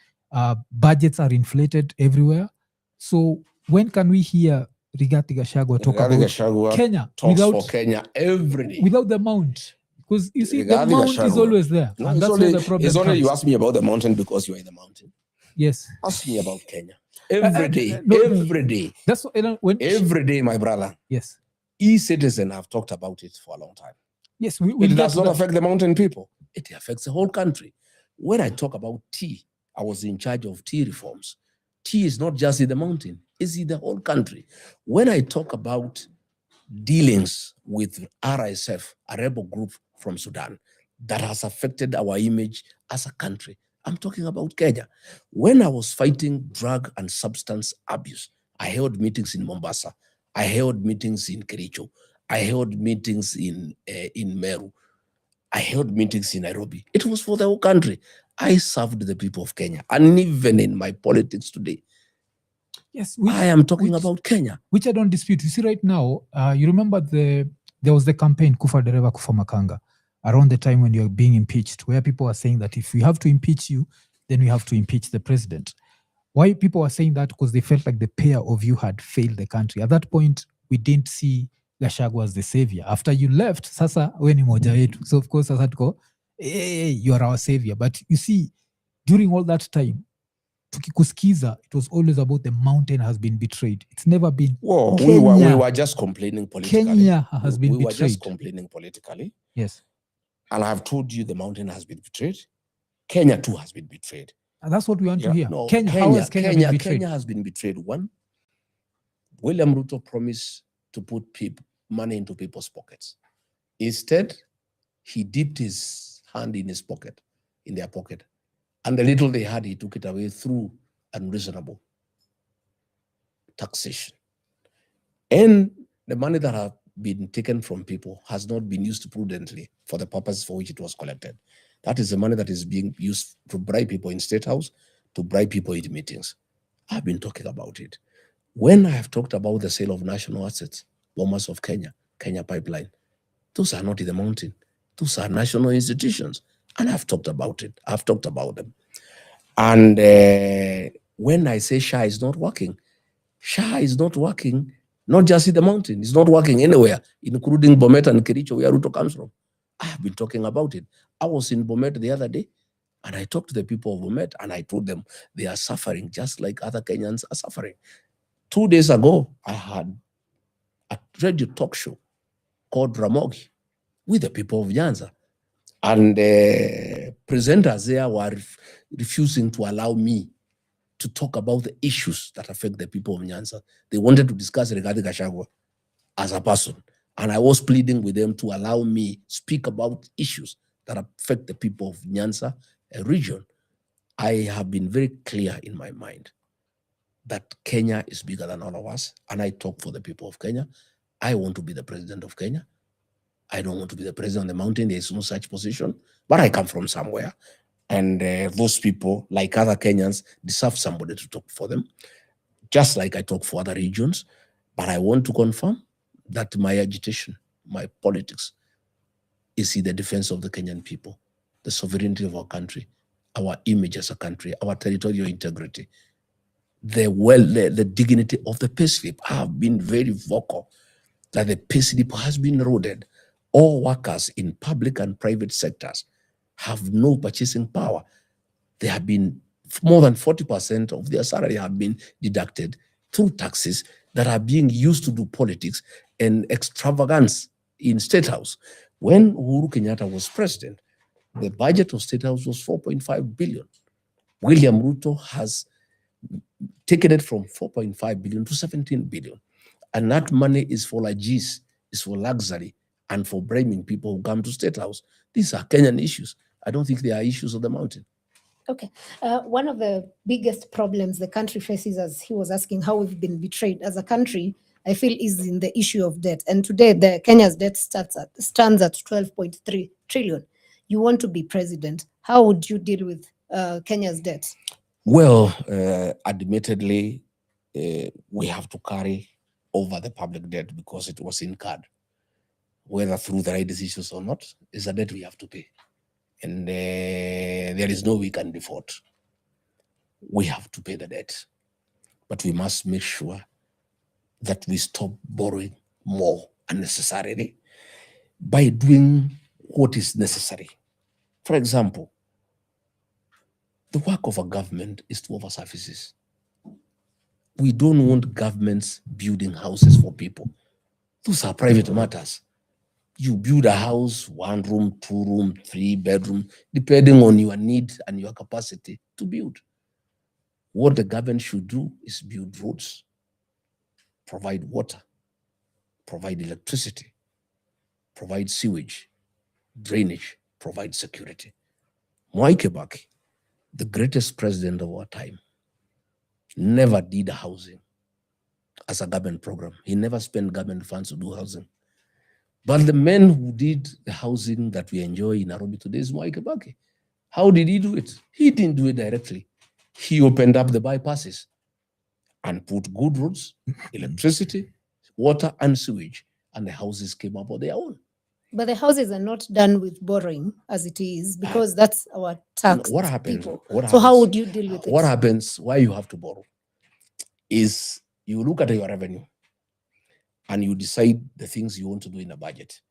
Budgets are inflated everywhere. So when can we hear Rigathi Gachagua talk about Kenya for Kenya every day without the mount? Because you see, the mount is always there. No, and that's where the problem it's only comes. You ask me about the mountain because you are in the mountain. Yes. Ask me about Kenya. Every day. Every day. That's when every day, my brother. Yes. E-citizen have talked about it for a long time. Yes, it does not affect the mountain people. It affects the whole country. When I talk about tea, I was in charge of tea reforms. Tea is not just in the mountain, it's in the whole country. When I talk about dealings with RSF, a rebel group from Sudan, that has affected our image as a country, I'm talking about Kenya. When I was fighting drug and substance abuse, I held meetings in Mombasa. I held meetings in Kericho. I held meetings in Meru. I held meetings in Nairobi. It was for the whole country. I served the people of Kenya. And even in my politics today, yes, I am talking about Kenya. Which I don't dispute. You see, right now, you remember there was the campaign, Kufa Dereva Kufa Makanga, around the time when you're being impeached, where people are saying that if we have to impeach you, then we have to impeach the president. Why people are saying that? Because they felt like the pair of you had failed the country. At that point, we didn't see Gachagua as the savior. After you left, sasa we ni moja yetu. So of course, sasa tuko, hey, you are our savior. But you see, during all that time, tukikusikiza, it was always about the mountain has been betrayed. It's never been Kenya. We were just complaining politically. Kenya has been betrayed. We were just complaining politically. Yes. And I have told you the mountain has been betrayed. Kenya too has been betrayed. And that's what we want to hear. No, Kenya, how has Kenya been betrayed? Kenya has been betrayed. One, William Ruto promised to put money into people's pockets. Instead, he dipped his hand in their pocket. And the little they had, he took it away through unreasonable taxation. And the money that have been taken from people has not been used prudently for the purpose for which it was collected. That is the money that is being used to bribe people in State House, to bribe people in meetings. I've been talking about it. When I have talked about the sale of national assets, Bomas of Kenya, Kenya Pipeline, those are not in the mountain. Those are national institutions. And I've talked about it. I've talked about them. And when I say SHA is not working, SHA is not working, not just in the mountain. It's not working anywhere, including Bomet and Kericho, where Ruto comes from. I have been talking about it. I was in Bomet the other day, and I talked to the people of Bomet, and I told them they are suffering just like other Kenyans are suffering. 2 days ago, I had a radio talk show called Ramogi with the people of Nyanza. And presenters there were refusing to allow me to talk about the issues that affect the people of Nyanza. They wanted to discuss Rigathi Gachagua as a person. And I was pleading with them to allow me speak about issues that affect the people of Nyanza region. I have been very clear in my mind that Kenya is bigger than all of us. And I talk for the people of Kenya. I want to be the president of Kenya. I don't want to be the president on the mountain. There is no such position. But I come from somewhere. And those people, like other Kenyans, deserve somebody to talk for them, just like I talk for other regions. But I want to confirm that my agitation, my politics, is in the defense of the Kenyan people, the sovereignty of our country, our image as a country, our territorial integrity, the dignity of the payslip. I have been very vocal that the payslip has been eroded. All workers in public and private sectors have no purchasing power. They have been, more than 40% of their salary have been deducted through taxes that are being used to do politics and extravagance in State House. When Uhuru Kenyatta was president, the budget of State House was 4.5 billion. William Ruto has taken it from 4.5 billion to 17 billion. And that money is for lagis, is for luxury, and for blaming people who come to State House. These are Kenyan issues. I don't think they are issues of the mountain. Okay. One of the biggest problems the country faces, as he was asking how we've been betrayed as a country, I feel is in the issue of debt. And today, Kenya's debt stands at 12.3 trillion. You want to be president. How would you deal with Kenya's debt? Well, admittedly, we have to carry over the public debt because it was incurred. Whether through the right decisions or not, is a debt we have to pay. And there is no we can default. We have to pay the debt. But we must make sure that we stop borrowing more unnecessarily by doing what is necessary. For example, the work of a government is to offer services. We don't want governments building houses for people. Those are private matters. You build a house, 1 room, 2 room, 3 bedroom, depending on your need and your capacity to build. What the government should do is build roads, provide water, provide electricity, provide sewage, drainage, provide security. Mwai Kibaki, the greatest president of our time, never did housing as a government program. He never spent government funds to do housing. But the man who did the housing that we enjoy in Nairobi today is Mwai Kibaki. How did he do it? He didn't do it directly. He opened up the bypasses and put good roads, electricity, water, and sewage, and the houses came up on their own. But the houses are not done with borrowing as it is, because that's our tax. What happens? People. What so happens? how would you deal with it? What happens, why you have to borrow, is you look at your revenue and you decide the things you want to do in a budget.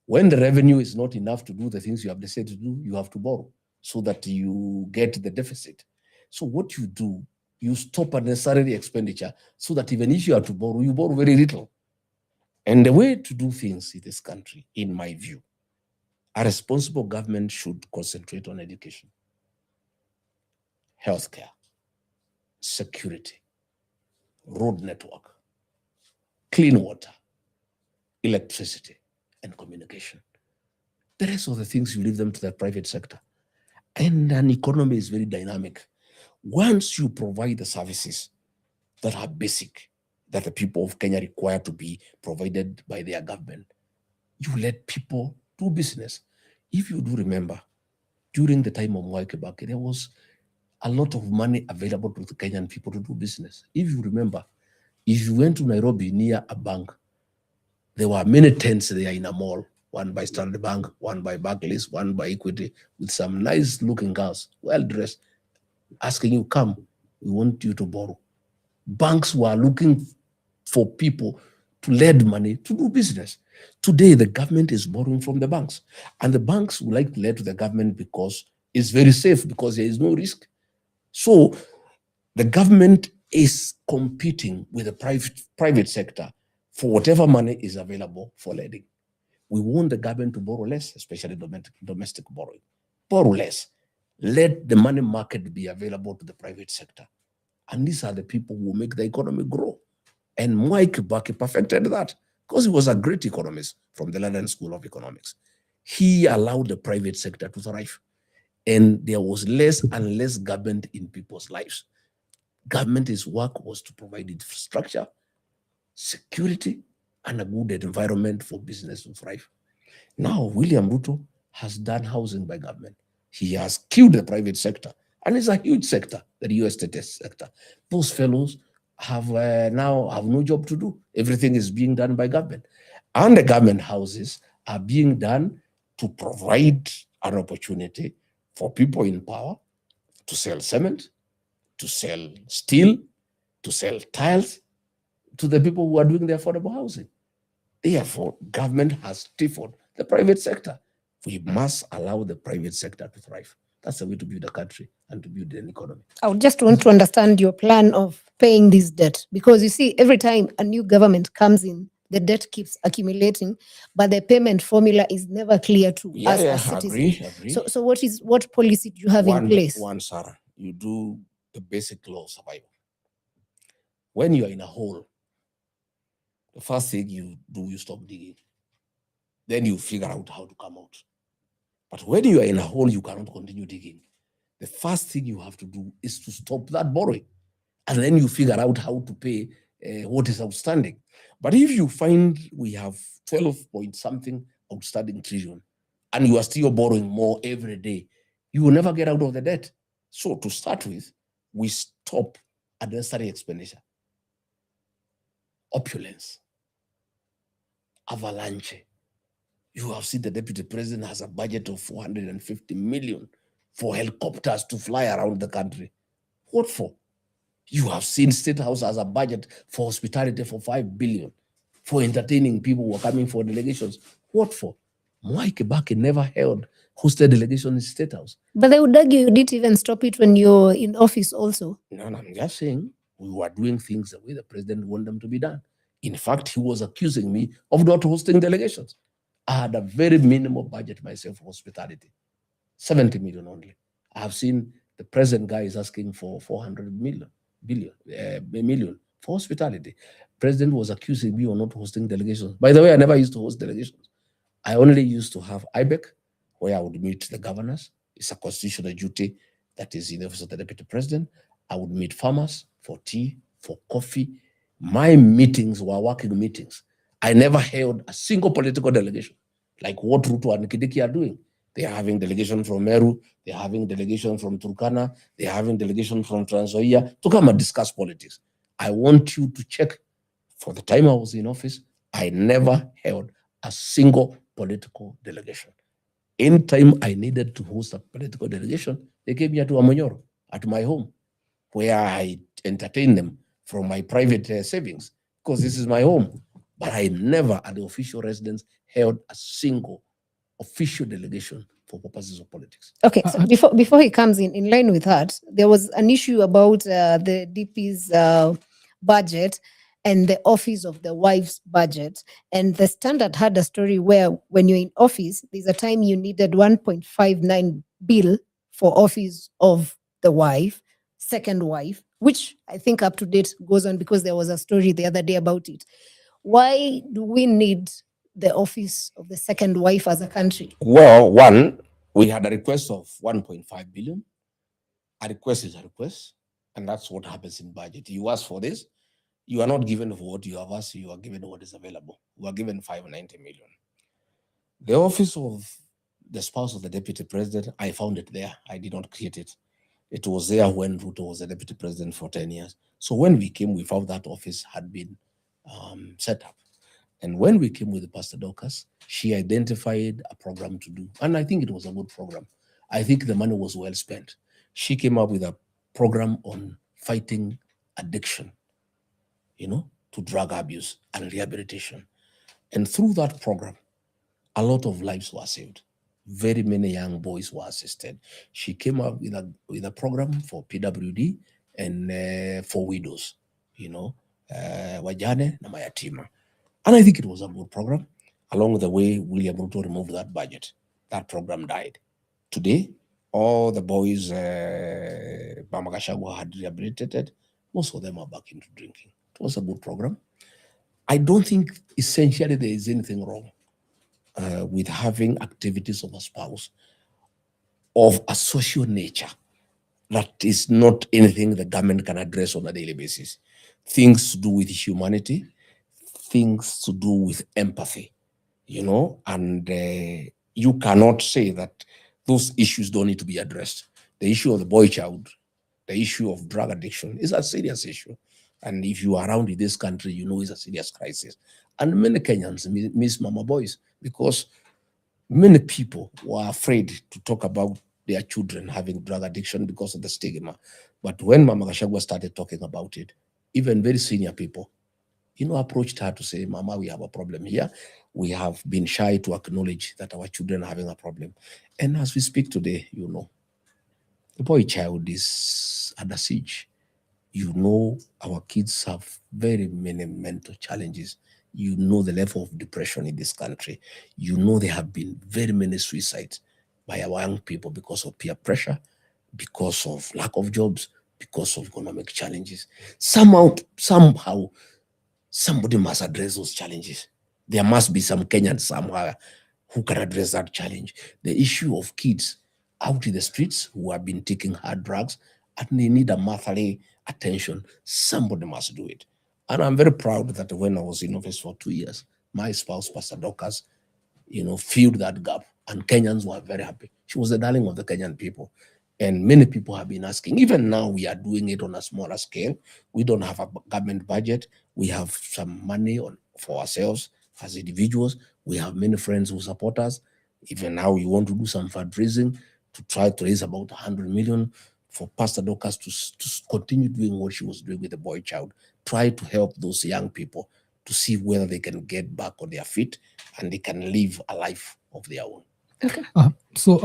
When the revenue is not enough to do the things you have decided to do, you have to borrow so that you get the deficit. So what you do, you stop unnecessary expenditure so that even if you have to borrow, you borrow very little. And the way to do things in this country, in my view, a responsible government should concentrate on education, healthcare, security, road network, clean water, electricity, and communication. The rest of the things, you leave them to the private sector. And an economy is very dynamic. Once you provide the services that are basic, that the people of Kenya require to be provided by their government, you let people do business. If you do remember, during the time of Mwai Kibaki, there was a lot of money available to the Kenyan people to do business. If you remember, if you went to Nairobi near a bank, there were many tents there in a mall, one by Standard Bank, one by Barclays, one by Equity, with some nice looking girls, well-dressed, asking you, come, we want you to borrow. Banks were looking for people to lend money to do business. Today, the government is borrowing from the banks, and the banks would like to lend to the government because it's very safe, because there is no risk. So the government is competing with the private sector for whatever money is available for lending. We want the government to borrow less, especially domestic borrowing. Borrow less. Let the money market be available to the private sector. And these are the people who make the economy grow. And Mwai Kibaki perfected that because he was a great economist from the London School of Economics. He allowed the private sector to thrive. And there was less and less government in people's lives. Government's work was to provide infrastructure, security, and a good environment for business to thrive. Now, William Ruto has done housing by government. He has killed the private sector, and it's a huge sector, the real estate sector. Those fellows have now have no job to do. Everything is being done by government. And the government houses are being done to provide an opportunity for people in power to sell cement, to sell steel, to sell tiles, to the people who are doing the affordable housing. Therefore, government has stifled the private sector. We must allow the private sector to thrive. That's the way to build a country and to build an economy. I would just want to understand your plan of paying this debt, because you see, every time a new government comes in, the debt keeps accumulating, but the payment formula is never clear to us as citizens. Agree. So what policy do you have in place? One, Sarah, you do the basic law of survival. When you are in a hole, the first thing you do, you stop digging. Then you figure out how to come out. But when you are in a hole, you cannot continue digging. The first thing you have to do is to stop that borrowing. And then you figure out how to pay what is outstanding. But if you find we have 12 point something outstanding trillion, and you are still borrowing more every day, you will never get out of the debt. So to start with, we stop unnecessary expenditure, opulence, avalanche. You have seen the deputy president has a budget of 450 million for helicopters to fly around the country. What for? You have seen State House as a budget for hospitality for 5 billion, for entertaining people who are coming for delegations. What for? Mwai Kibaki never held hosted delegation in State House. But they would argue you didn't even stop it when you're in office also. No, I'm just saying we were doing things the way the president wanted them to be done. In fact, he was accusing me of not hosting delegations. I had a very minimal budget myself for hospitality, 70 million only. I have seen the present guy is asking for 400 million for hospitality. President was accusing me of not hosting delegations. By the way, I never used to host delegations. I only used to have IBEC, where I would meet the governors. It's a constitutional duty that is in the office of the deputy president. I would meet farmers for tea, for coffee. My meetings were working meetings. I never held a single political delegation, like what Ruto and Kidiki are doing. They are having delegation from Meru, they are having delegation from Turkana, they are having delegation from Trans Nzoia to come and discuss politics. I want you to check, for the time I was in office, I never held a single political delegation. Anytime I needed to host a political delegation, they came here to Amonyoro, at my home, where I entertained them from my private savings, because this is my home. But I never, at the official residence, held a single official delegation for purposes of politics. Okay, so before he comes in line with that, there was an issue about the DP's budget and the office of the wife's budget. And the Standard had a story where when you're in office, there's a time you needed 1.59 bill for office of the wife, second wife, which I think up to date goes on because there was a story the other day about it. Why do we need the office of the second wife as a country? Well, one, we had a request of 1.5 billion. A request is a request, and that's what happens in budget. You ask for this, you are not given for what you have asked, you are given what is available. We are given 590 million. The office of the spouse of the deputy president, I found it there. I did not create it. It was there when Ruto was the deputy president for 10 years. So when we came, we found that office had been set up. And when we came with Pastor Dorcas, she identified a program to do. And I think it was a good program. I think the money was well spent. She came up with a program on fighting addiction, to drug abuse and rehabilitation. And through that program, a lot of lives were saved. Very many young boys were assisted. She came up with a program for PWD and for widows, wajane na mayatima. And I think it was a good program. Along the way, William Ruto removed that budget. That program died. Today, all the boys Mama Gachagua had rehabilitated, most of them are back into drinking. It was a good program. I don't think essentially there is anything wrong with having activities of a spouse of a social nature that is not anything the government can address on a daily basis. Things to do with humanity, things to do with empathy, and you cannot say that those issues don't need to be addressed. The issue of the boy child, the issue of drug addiction is a serious issue. And if you are around in this country, it's a serious crisis. And many Kenyans miss mama boys because many people were afraid to talk about their children having drug addiction because of the stigma. But when Mama Gachagua started talking about it, even very senior people, approached her to say, Mama, we have a problem here. We have been shy to acknowledge that our children are having a problem. And as we speak today, the boy child is under siege. Our kids have very many mental challenges. The level of depression in this country. There have been very many suicides by our young people because of peer pressure, because of lack of jobs, because of economic challenges. Somehow, somebody must address those challenges. There must be some Kenyans somewhere who can address that challenge. The issue of kids out in the streets who have been taking hard drugs and they need a motherly attention. Somebody must do it. And I'm very proud that when I was in office for 2 years, my spouse, Pastor Dorcas, filled that gap, and Kenyans were very happy. She was the darling of the Kenyan people. And many people have been asking. Even now, we are doing it on a smaller scale. We don't have a government budget. We have some money for ourselves as individuals. We have many friends who support us. Even now, we want to do some fundraising to try to raise about 100 million for Pastor Dorcas to continue doing what she was doing with the boy child. Try to help those young people to see whether they can get back on their feet and they can live a life of their own. Okay. So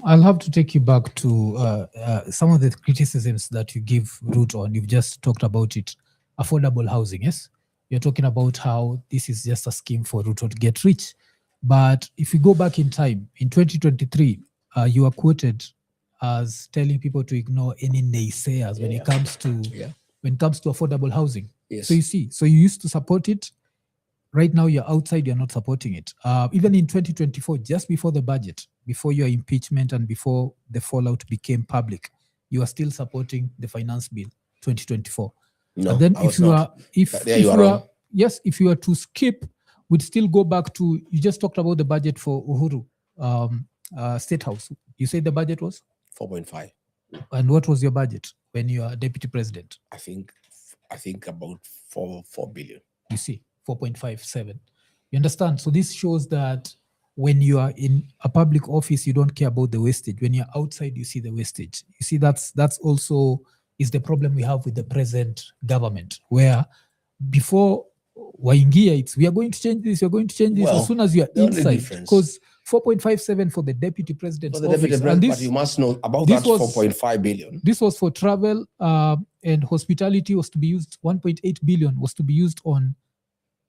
I'll have to take you back to some of the criticisms that you give Ruto, and you've just talked about it. Affordable housing, yes? You're talking about how this is just a scheme for Ruto to get rich. But if you go back in time, in 2023, you are quoted as telling people to ignore any naysayers when it comes to affordable housing. Yes. So you see, so you used to support it. Right now, you're outside, you're not supporting it. Even in 2024, just before the budget, before your impeachment and before the fallout became public, you are still supporting the finance bill 2024. No, And then I was not. if There you you are are wrong. yes, if you are to skip, we'd still go back to, you just talked about the budget for Uhuru State House. You said the budget was? 4.5. And what was your budget when you are deputy president? I think about 4 billion. You see, 4.57. You understand? So this shows that when you are in a public office, you don't care about the wastage. When you're outside, you see the wastage. You see, that's also is the problem we have with the present government, where before waingia, it's we are going to change this, you're going to change this. Well, As soon as you are the only inside, difference- because 4.57 for the deputy president's For the office. deputy And president, this, but you must know about this that was- 4.5 billion. this was for travel and hospitality was to be used, 1.8 billion was to be used on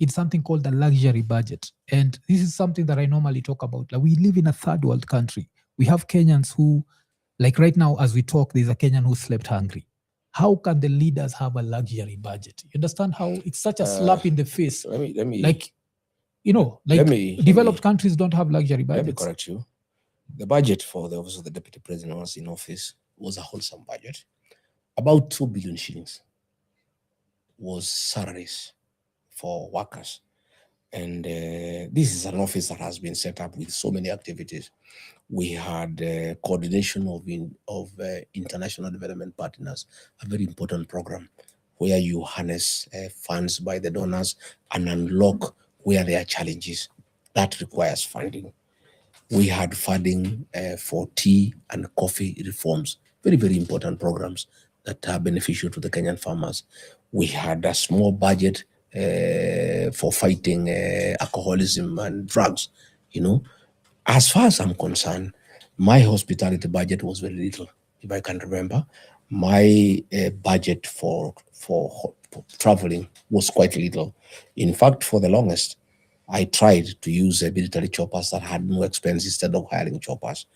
in something called the luxury budget. And this is something that I normally talk about. Like, we live in a third world country. We have Kenyans who, like right now as we talk, there's a Kenyan who slept hungry. How can the leaders have a luxury budget? You understand how it's such a slap in the face? Let me Like, developed countries don't have luxury let me budgets. correct you. The budget for the office of the deputy president was in office was a wholesome budget. About 2 billion shillings was salaries for workers. And this is an office that has been set up with so many activities. We had coordination of international development partners, a very important program where you harness funds by the donors and unlock where there are challenges. That requires funding. We had funding for tea and coffee reforms, very, very important programs that are beneficial to the Kenyan farmers. We had a small budget for fighting alcoholism and drugs. As far as I'm concerned, my hospitality budget was very little. If I can remember, my budget for traveling was quite little. In fact, for the longest, I tried to use military choppers that had no expense instead of hiring choppers.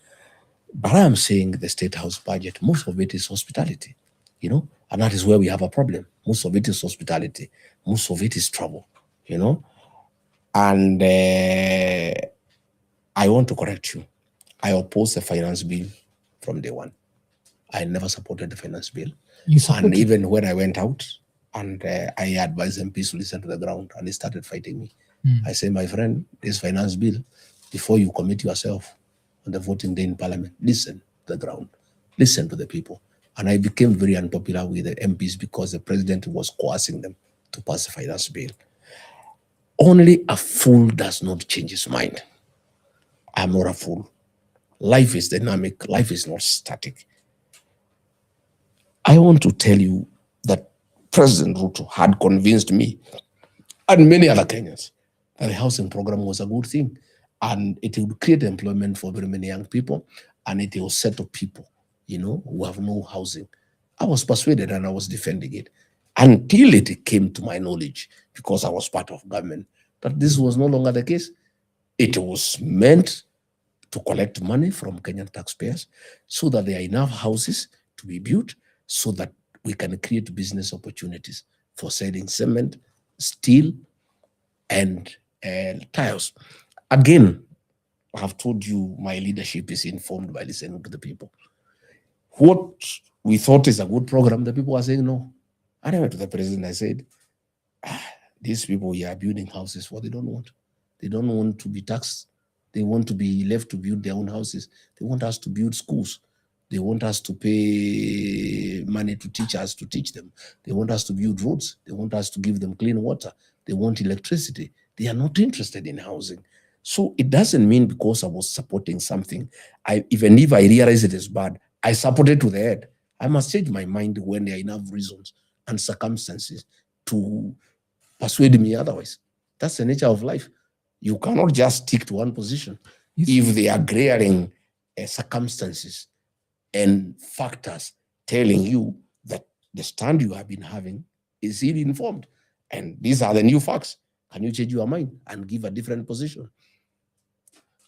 But I am saying the State House budget, most of it is hospitality, and that is where we have a problem. Most of it is hospitality. Most of it is travel, And I want to correct you. I opposed the finance bill from day one. I never supported the finance bill. And even when I went out and I advised MPs to listen to the ground, and they started fighting me. I say, my friend, this finance bill, before you commit yourself on the voting day in parliament, listen to the ground, listen to the people. And I became very unpopular with the MPs because the president was coercing them to pass the finance bill. Only a fool does not change his mind. I'm not a fool. Life is dynamic. Life is not static. I want to tell you that President Ruto had convinced me and many other Kenyans that the housing program was a good thing, and it would create employment for very many young people, and it will settle people, who have no housing. I was persuaded and I was defending it until it came to my knowledge, because I was part of government, that this was no longer the case. It was meant to collect money from Kenyan taxpayers so that there are enough houses to be built so that we can create business opportunities for selling cement, steel, and tiles. Again, I have told you my leadership is informed by listening to the people. What we thought is a good program, the people are saying no. I went to the president, I said, these people here are building houses, what they don't want. They don't want to be taxed. They want to be left to build their own houses. They want us to build schools. They want us to pay money to teach us to teach them. They want us to build roads. They want us to give them clean water. They want electricity. They are not interested in housing. So it doesn't mean because I was supporting something, even if I realize it is bad, I support it to the head. I must change my mind when there are enough reasons and circumstances to persuade me otherwise. That's the nature of life. You cannot just stick to one position. If they are glaring circumstances and factors telling you that the stand you have been having is ill-informed, and these are the new facts, can you change your mind and give a different position?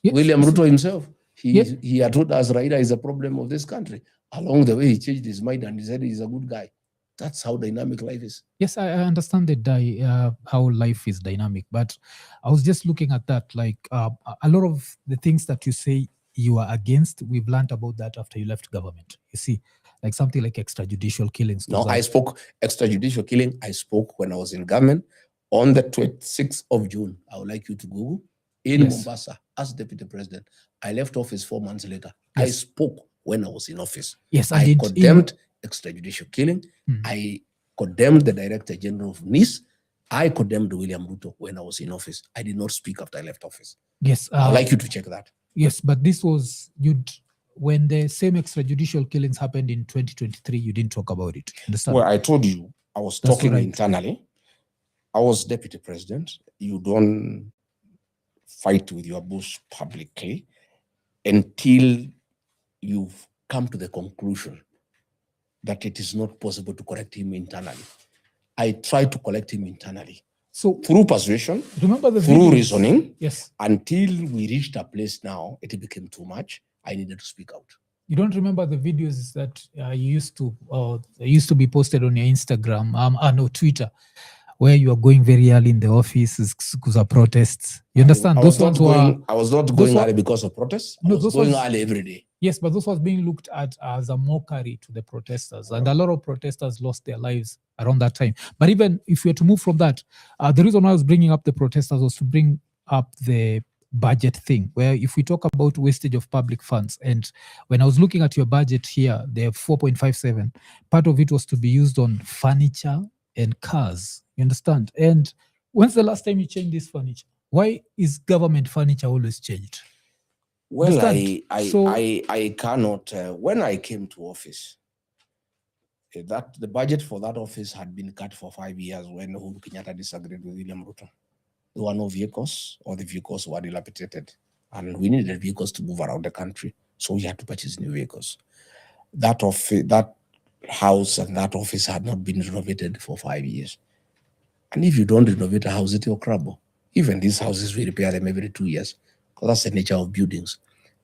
Yes. William Ruto himself, he had told us Raila is a problem of this country. Along the way, he changed his mind and he said he's a good guy. That's how dynamic life is. Yes, I understand that how life is dynamic, but I was just looking at that, like a lot of the things that you say you are against, we've learned about that after you left government. You see, like something like extrajudicial killings. No, I spoke extrajudicial killing. I spoke when I was in government on the 26th of June. I would like you to Google in Mombasa as deputy president. I left office 4 months later. Yes. I spoke when I was in office. Yes, I condemned extrajudicial killing. I condemned the Director General of NIS. I condemned William Ruto when I was in office. I did not speak after I left office. Yes. I'd like you to check that. Yes, but this was, when the same extrajudicial killings happened in 2023, you didn't talk about it. Understand? Well, I told you, I was talking internally. I was deputy president. You don't fight with your boss publicly until you've come to the conclusion that it is not possible to correct him internally. I tried to correct him internally. So through persuasion, through reasoning, yes, until we reached a place now, it became too much. I needed to speak out. You don't remember the videos that used to be posted on your Instagram, no, Twitter, where you are going very early in the office because of protests. You understand? I was not going early because of protests. I was going early every day. Yes, but this was being looked at as a mockery to the protesters. And a lot of protesters lost their lives around that time. But even if we were to move from that, the reason why I was bringing up the protesters was to bring up the budget thing, where if we talk about wastage of public funds, and when I was looking at your budget here, the 4.57, part of it was to be used on furniture and cars. You understand? And when's the last time you changed this furniture? Why is government furniture always changed? Well, I cannot. When I came to office, the budget for that office had been cut for 5 years when Uhuru Kenyatta disagreed with William Ruto. There were no vehicles, or the vehicles were dilapidated, and we needed vehicles to move around the country, so we had to purchase new vehicles. That house and that office had not been renovated for 5 years. And if you don't renovate a house, it will crumble. Even these houses, we repair them every 2 years, because that's the nature of buildings.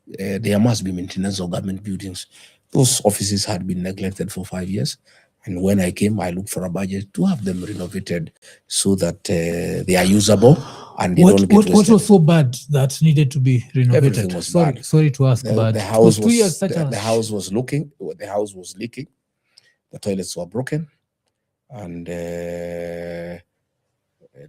There must be maintenance of government buildings. Those offices had been neglected for 5 years. And when I came, I looked for a budget to have them renovated so that they are usable and they don't get wasted. What was so bad that needed to be renovated? Everything was bad. Sorry to ask, but the house was leaking. The house was leaking. The toilets were broken, and there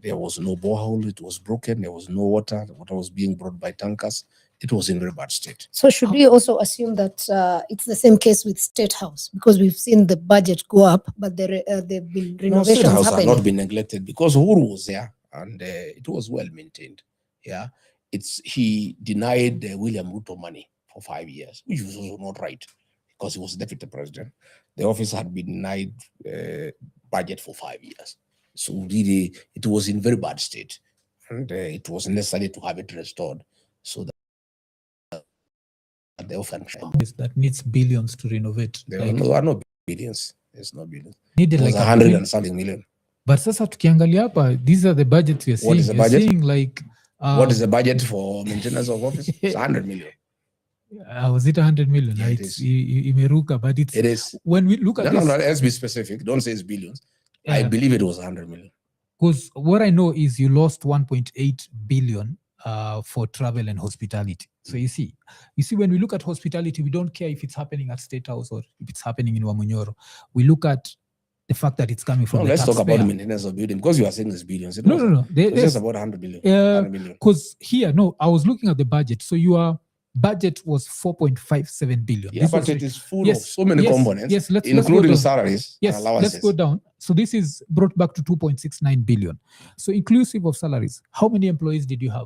was no borehole. It was broken. There was no water. The water was being brought by tankers. It was in very bad state. So should we also assume that it's the same case with State House, because we've seen the budget go up, but there have been renovations State House happening? Has not been neglected because Uhuru was there and it was well maintained. Yeah, he denied William Ruto money for 5 years, which was also not right because he was deputy president. The office had been denied budget for 5 years, so really it was in very bad state, and it was necessary to have it restored so that the function that needs billions to renovate. There are no billions. There's no billions. Needed like 100 and something million. But sasa tukiangalia hapa, these are the budgets we are seeing. What is the budget? Seeing like what is the budget for maintenance of office? It's 100 million. Was it 100 million? Yeah, it It's is. imeruka, but it's It is. when we look at No, this. let's be specific. Don't say it's billions. I believe it was 100 million. Because what I know is you lost 1.8 billion for travel and hospitality. So you see when we look at hospitality, we don't care if it's happening at State House or if it's happening in Wamunyoro. We look at the fact that it's coming from the let's talk taxpayer. about the maintenance of building, because you are saying it's billions. No. It's just about 100 billion. 100 million. Because here, no, I was looking at the budget. So your budget was 4.57 billion. Yeah, but it is full of so many components, including salaries and allowances. Let's go down. So this is brought back to 2.69 billion. So inclusive of salaries, how many employees did you have?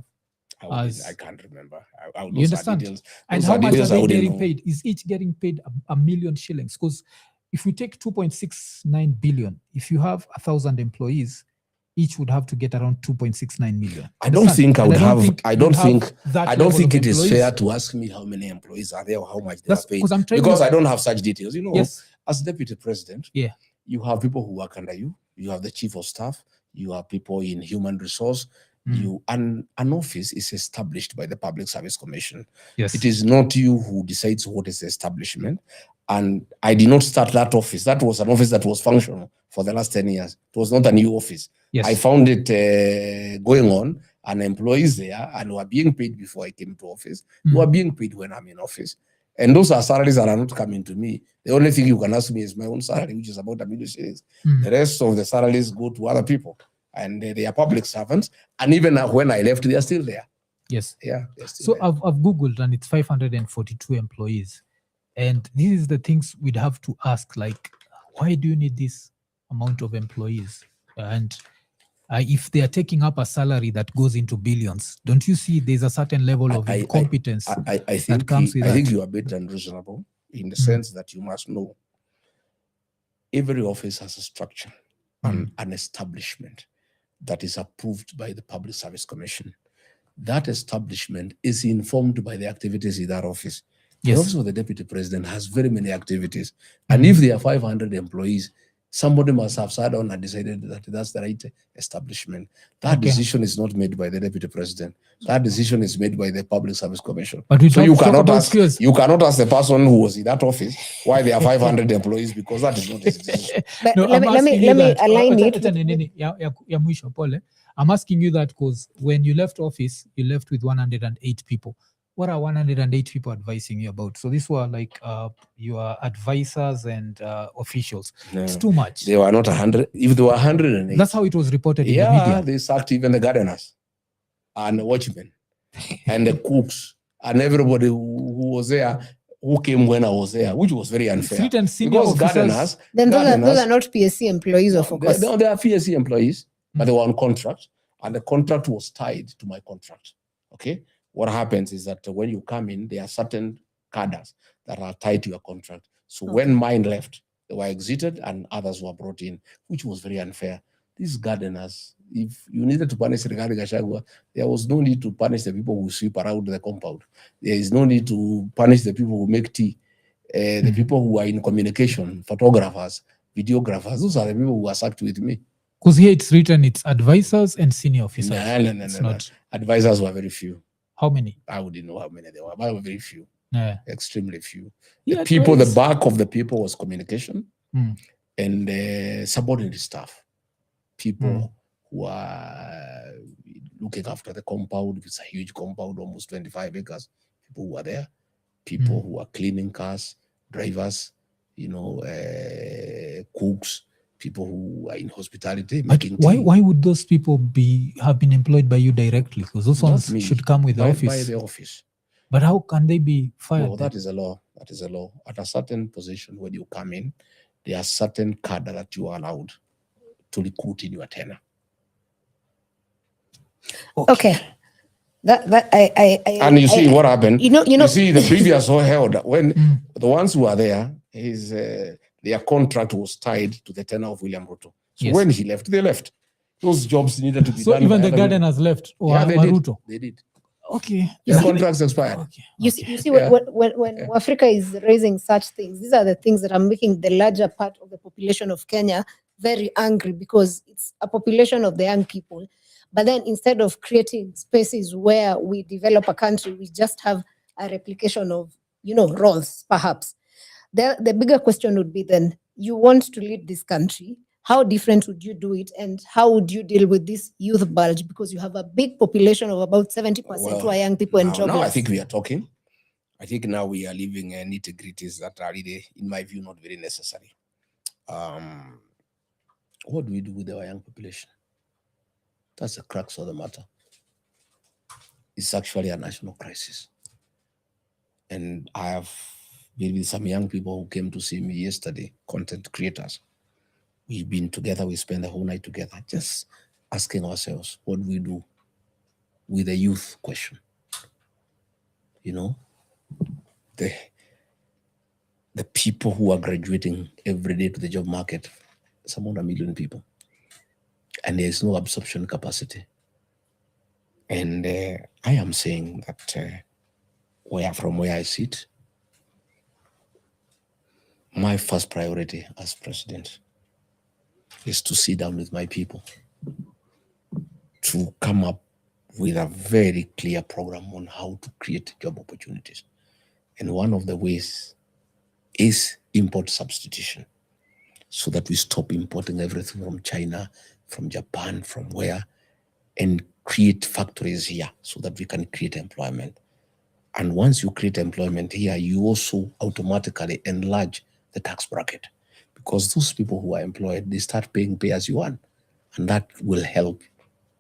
I can't remember. You understand? And how much are they getting paid? Is each getting paid a million shillings? Because if we take 2.69 billion, if you have 1,000 employees, each would have to get around 2.69 million. I don't think it is fair to ask me how many employees are there or how much they are paid, because I don't have such details. As deputy president, you have people who work under you. You have the chief of staff. You have people in human resource. An office is established by the Public Service Commission. Yes. It is not you who decides what is the establishment. And I did not start that office. That was an office that was functional for the last 10 years. It was not a new office. Yes. I found it going on, and employees there, and were being paid before I came to office, were being paid when I'm in office. And those are salaries that are not coming to me. The only thing you can ask me is my own salary, which is about 1 million shillings. The rest of the salaries go to other people, and they are public servants. And even when I left, they are still there. Yes. Yeah. So I've Googled, and it's 542 employees. And these are the things we'd have to ask, like, why do you need this amount of employees? And if they are taking up a salary that goes into billions, don't you see there's a certain level of incompetence that comes with that? I think you are a bit unreasonable in the sense that you must know every office has a structure and an establishment that is approved by the Public Service Commission. That establishment is informed by the activities in that office. The office of the deputy president has very many activities. And if there are 500 employees, somebody must have sat down and decided that that's the right establishment. That decision is not made by the deputy president. That decision is made by the Public Service Commission. But so you cannot ask the person who was in that office why there are 500 employees, because that is not his decision. No, let me align it. I'm asking you that because when you left office, you left with 108 people. What are 108 people advising you about? So these were like your advisors and officials. No, it's too much. They were not 100. If they were 108. That's how it was reported in the media. They sacked even the gardeners and the watchmen and the cooks and everybody who was there, who came when I was there, which was very unfair. Because gardeners... Then those are not PSC employees, of course. They are PSC employees, but they were on contract, and the contract was tied to my contract. Okay? What happens is that when you come in, there are certain cadres that are tied to your contract. So when mine left, they were exited and others were brought in, which was very unfair. These gardeners, if you needed to punish regarding Gachagua, there was no need to punish the people who sweep around the compound. There is no need to punish the people who make tea, the people who are in communication, photographers, videographers. Those are the people who are sacked with me. Because here it's written, it's advisors and senior officers. No. Advisors were very few. How many? I wouldn't know how many there were, but very few. Extremely few. Yeah, the back of the people was communication and subordinate staff. People who are looking after the compound. It's a huge compound, almost 25 acres. People who are there. People who are cleaning cars, drivers, cooks, people who are in hospitality. Why would those people have been employed by you directly? Because those ones should come with the office. By the office. But how can they be fired? No, that is a law. That is a law. At a certain position, when you come in, there are certain cadre that you are allowed to recruit in your tenure. Okay. And you see what happened. You see the previous held when the ones who are there their contract was tied to the tenure of William Ruto. So when he left, they left. Those jobs needed to be done. So even the gardeners left? Or they Ruto? Did. Okay. The contracts expired. Okay. You see when Africa is raising such things, these are the things that are making the larger part of the population of Kenya very angry, because it's a population of the young people. But then instead of creating spaces where we develop a country, we just have a replication of, roles, perhaps. The bigger question would be then, you want to lead this country. How different would you do it? And how would you deal with this youth bulge? Because you have a big population of about 70% who are young people and jobless. Now I think we are talking. I think now we are leaving nitty-gritties that are really, in my view, not very necessary. What do we do with our young population? That's the crux of the matter. It's actually a national crisis. And I have been with some young people who came to see me yesterday, content creators. We've been together, we spent the whole night together, just asking ourselves, what do we do with the youth question? The people who are graduating every day to the job market, some 1 million people, and there is no absorption capacity. And I am saying that from where I sit, my first priority as president is to sit down with my people to come up with a very clear program on how to create job opportunities. And one of the ways is import substitution, so that we stop importing everything from China, from Japan, from where, and create factories here so that we can create employment. And once you create employment here, you also automatically enlarge the tax bracket, because those people who are employed, they start paying pay as you earn, and that will help,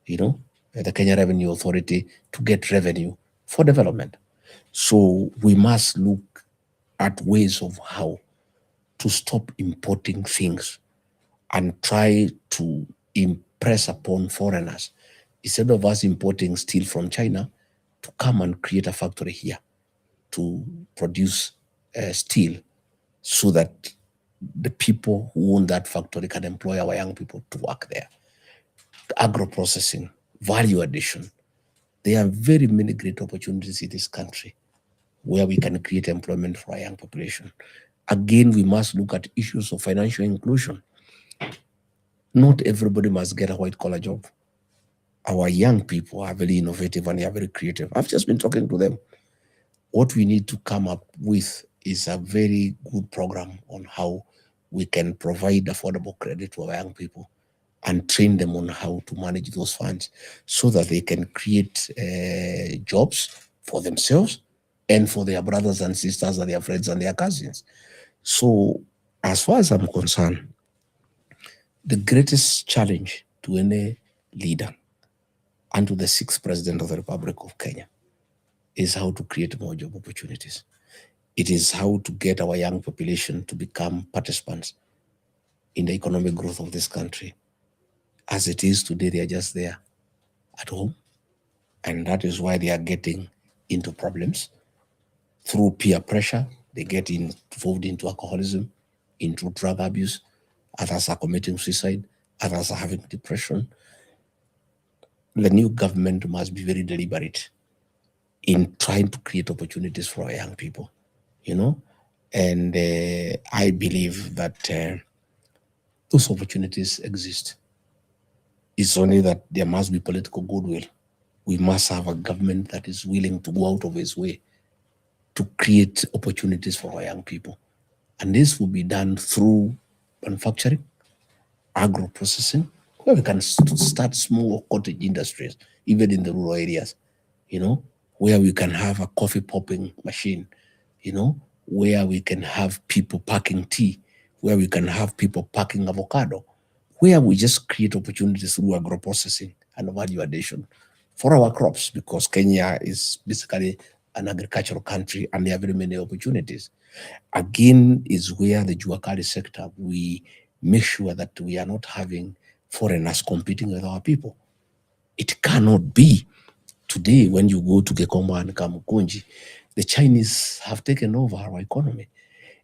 the Kenya Revenue Authority to get revenue for development. So we must look at ways of how to stop importing things and try to impress upon foreigners, instead of us importing steel from China, to come and create a factory here to produce steel, so that the people who own that factory can employ our young people to work there. Agro-processing, value addition. There are very many great opportunities in this country where we can create employment for our young population. Again, we must look at issues of financial inclusion. Not everybody must get a white-collar job. Our young people are very innovative and they are very creative. I've just been talking to them. What we need to come up with is a very good program on how we can provide affordable credit to our young people and train them on how to manage those funds, so that they can create jobs for themselves and for their brothers and sisters and their friends and their cousins. So as far as I'm concerned, the greatest challenge to any leader and to the 6th President of the Republic of Kenya is how to create more job opportunities. It is how to get our young population to become participants in the economic growth of this country. As it is today, they are just there at home, and that is why they are getting into problems through peer pressure. They get involved into alcoholism, into drug abuse. Others are committing suicide. Others are having depression. The new government must be very deliberate in trying to create opportunities for our young people, and I believe that those opportunities exist. It's only that there must be political goodwill. We must have a government that is willing to go out of its way to create opportunities for our young people. And this will be done through manufacturing, agro-processing, where we can start small cottage industries, even in the rural areas, where we can have a coffee popping machine, where we can have people packing tea, where we can have people packing avocado, where we just create opportunities through agro-processing and value addition for our crops, because Kenya is basically an agricultural country and there are very many opportunities. Again, is where the Juakali sector, we make sure that we are not having foreigners competing with our people. It cannot be. Today, when you go to Gekomba and Kamukunji, the Chinese have taken over our economy.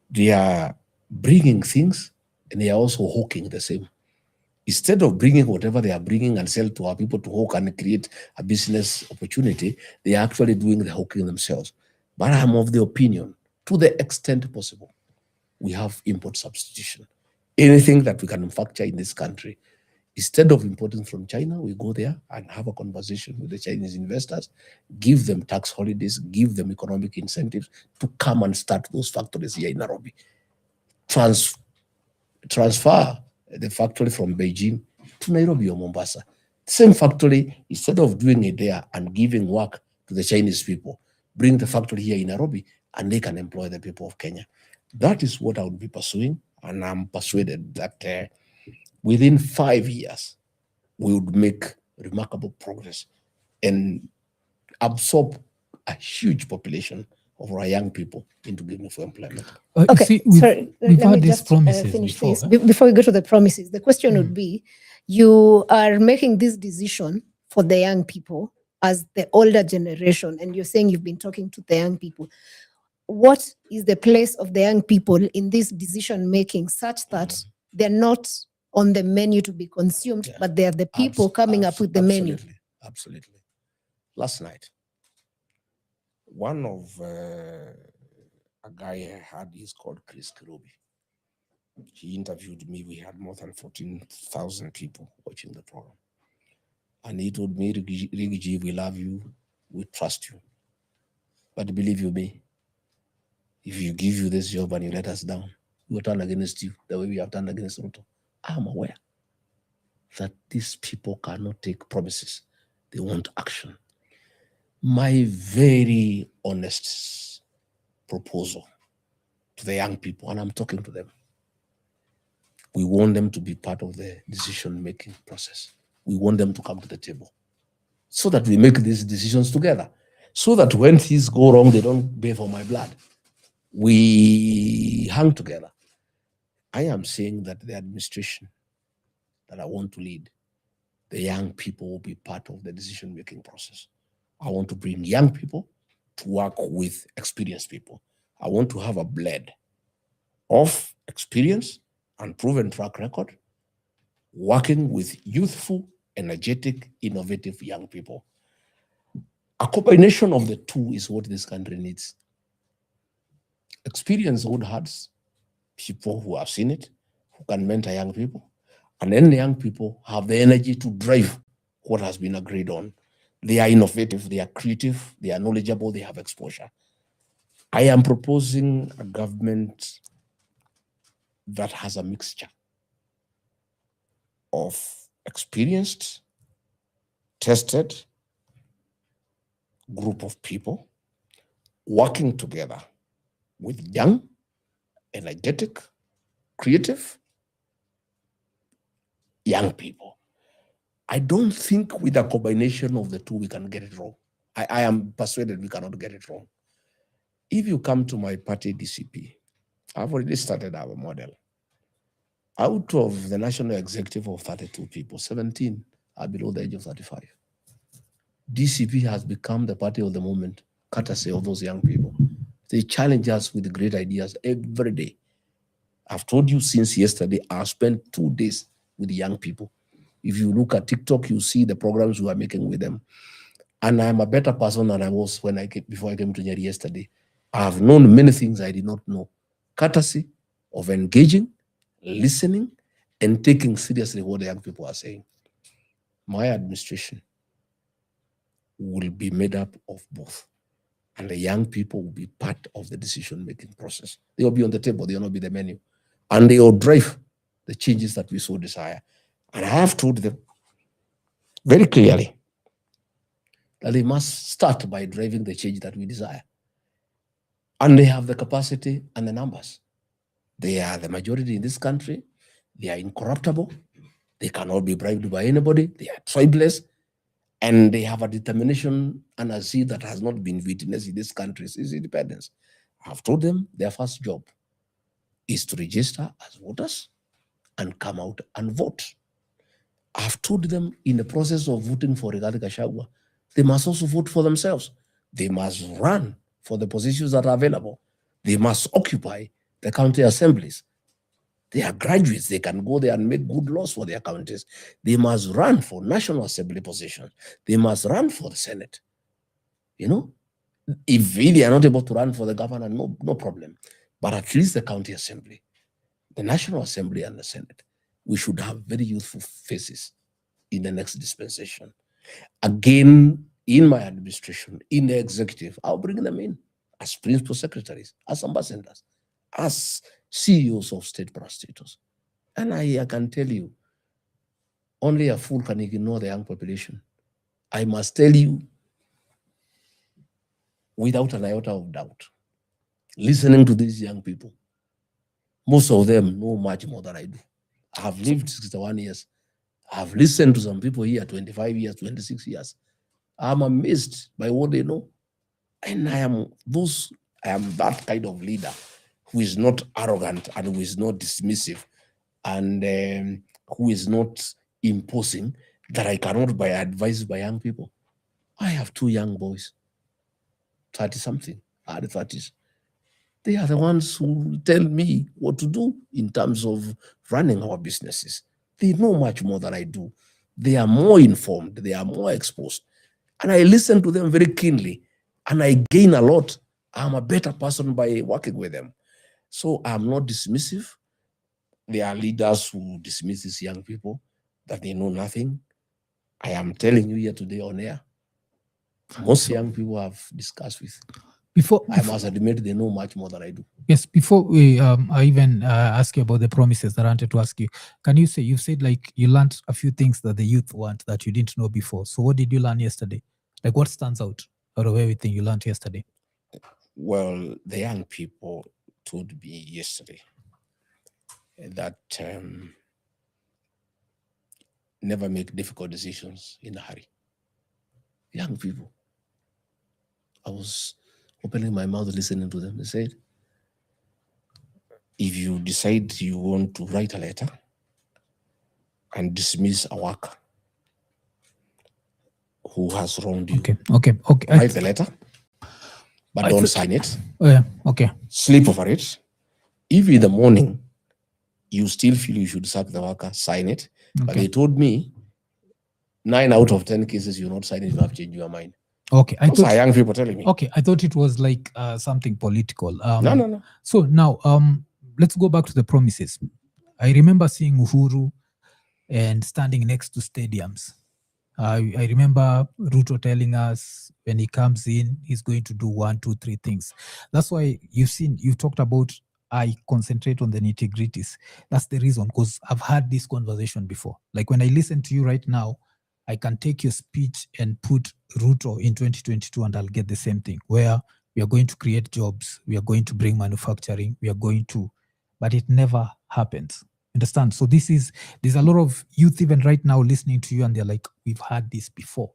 They are bringing things and they are also hawking the same. Instead of bringing whatever they are bringing and sell to our people to hawk and create a business opportunity, they are actually doing the hawking themselves. But I'm of the opinion, to the extent possible, we have import substitution. Anything that we can manufacture in this country, Instead of importing from China, we go there and have a conversation with the Chinese investors, give them tax holidays, give them economic incentives to come and start those factories here in Nairobi. Transfer the factory from Beijing to Nairobi or Mombasa. Same factory, instead of doing it there and giving work to the Chinese people, bring the factory here in Nairobi and they can employ the people of Kenya. That is what I would be pursuing, and I'm persuaded that within 5 years, we would make remarkable progress and absorb a huge population of our young people into gainful employment. Okay, see, sorry, we've let me had these just promises finish before. this. Before we go to the promises, the question would be, you are making this decision for the young people as the older generation, and you're saying you've been talking to the young people. What is the place of the young people in this decision making such that they're not on the menu to be consumed, but they are the people coming up with the menu? Absolutely. Last night, one of a guy I had, he's called Chris Kirubi. He interviewed me. We had more than 14,000 people watching the program. And he told me, Rigiji, we love you, we trust you. But believe you me, if you give you this job and you let us down, we will turn against you the way we have turned against Ruto. I'm aware that these people cannot take promises. They want action. My very honest proposal to the young people, and I'm talking to them, we want them to be part of the decision-making process. We want them to come to the table so that we make these decisions together, so that when things go wrong, they don't pay for my blood. We hang together. I am saying that the administration that I want to lead, the young people will be part of the decision-making process. I want to bring young people to work with experienced people. I want to have a blend of experience and proven track record, working with youthful, energetic, innovative young people. A combination of the two is what this country needs. Experienced old hearts, people who have seen it, who can mentor young people, and then the young people have the energy to drive what has been agreed on. They are innovative, they are creative, they are knowledgeable, they have exposure. I am proposing a government that has a mixture of experienced, tested group of people working together with young, energetic, creative, young people. I don't think with a combination of the two we can get it wrong. I am persuaded we cannot get it wrong. If you come to my party, DCP, I've already started our model. Out of the national executive of 32 people, 17 are below the age of 35. DCP has become the party of the moment, courtesy of those young people. They challenge us with great ideas every day. I've told you since yesterday, I've spent 2 days with the young people. If you look at TikTok, you see the programs we are making with them. And I'm a better person than I was before I came to Nyeri yesterday. I have known many things I did not know. Courtesy of engaging, listening, and taking seriously what the young people are saying. My administration will be made up of both. And the young people will be part of the decision-making process. They will be on the table, they will not be the menu. And they will drive the changes that we so desire. And I have told them very clearly that they must start by driving the change that we desire. And they have the capacity and the numbers. They are the majority in this country. They are incorruptible. They cannot be bribed by anybody. They are tribeless. And they have a determination and a zeal that has not been witnessed in this country since independence. I've told them their first job is to register as voters and come out and vote. I've told them in the process of voting for Gachagua, they must also vote for themselves. They must run for the positions that are available. They must occupy the county assemblies. They are graduates. They can go there and make good laws for their counties. They must run for National Assembly positions. They must run for the Senate. You know, if they are not able to run for the governor, no problem. But at least the county assembly, the National Assembly and the Senate. we should have very youthful faces in the next dispensation. Again, in my administration, in the executive, I'll bring them in as principal secretaries, as ambassadors, as CEOs of state parastatals. And I can tell you, only a fool can ignore the young population. I must tell you, without an iota of doubt, listening to these young people, most of them know much more than I do. I have lived 61 years. I have listened to some people here 25 years, 26 years. I'm amazed by what they know. And I am that kind of leader who is not arrogant and who is not dismissive and who is not imposing, that I cannot be advised by young people. I have 2 young boys, 30-something, early 30s. They are the ones who tell me what to do in terms of running our businesses. They know much more than I do. They are more informed. They are more exposed. And I listen to them very keenly. And I gain a lot. I'm a better person by working with them. So I'm not dismissive. There are leaders who dismiss these young people, that they know nothing. I am telling you here today on air, most young people I've discussed with, I must admit they know much more than I do. Yes, before we I even ask you about the promises that I wanted to ask you, can you say, you've said like you learned a few things that the youth want that you didn't know before. So what did you learn yesterday? Like what stands out of everything you learned yesterday? Well, the young people told me yesterday that never make difficult decisions in a hurry. Young people. I was opening my mouth listening to them. They said, if you decide you want to write a letter and dismiss a worker who has wronged you, okay. Write the letter, but don't sign it. Okay. Sleep over it. If in the morning you still feel you should sack the worker, sign it. But they told me 9 out of 10 cases you not sign it, you have changed your mind. Okay, Those are young people telling me. Okay, I thought it was like something political. No. So now, let's go back to the promises. I remember seeing Uhuru and standing next to stadiums. I remember Ruto telling us when he comes in, he's going to do 1, 2, 3 things. That's why you talked about, I concentrate on the nitty-gritties. That's the reason, because I've had this conversation before. Like when I listen to you right now, I can take your speech and put Ruto in 2022 and I'll get the same thing, where we are going to create jobs, we are going to bring manufacturing, but it never happens. Understand? So there's a lot of youth even right now listening to you and they're like, we've had this before.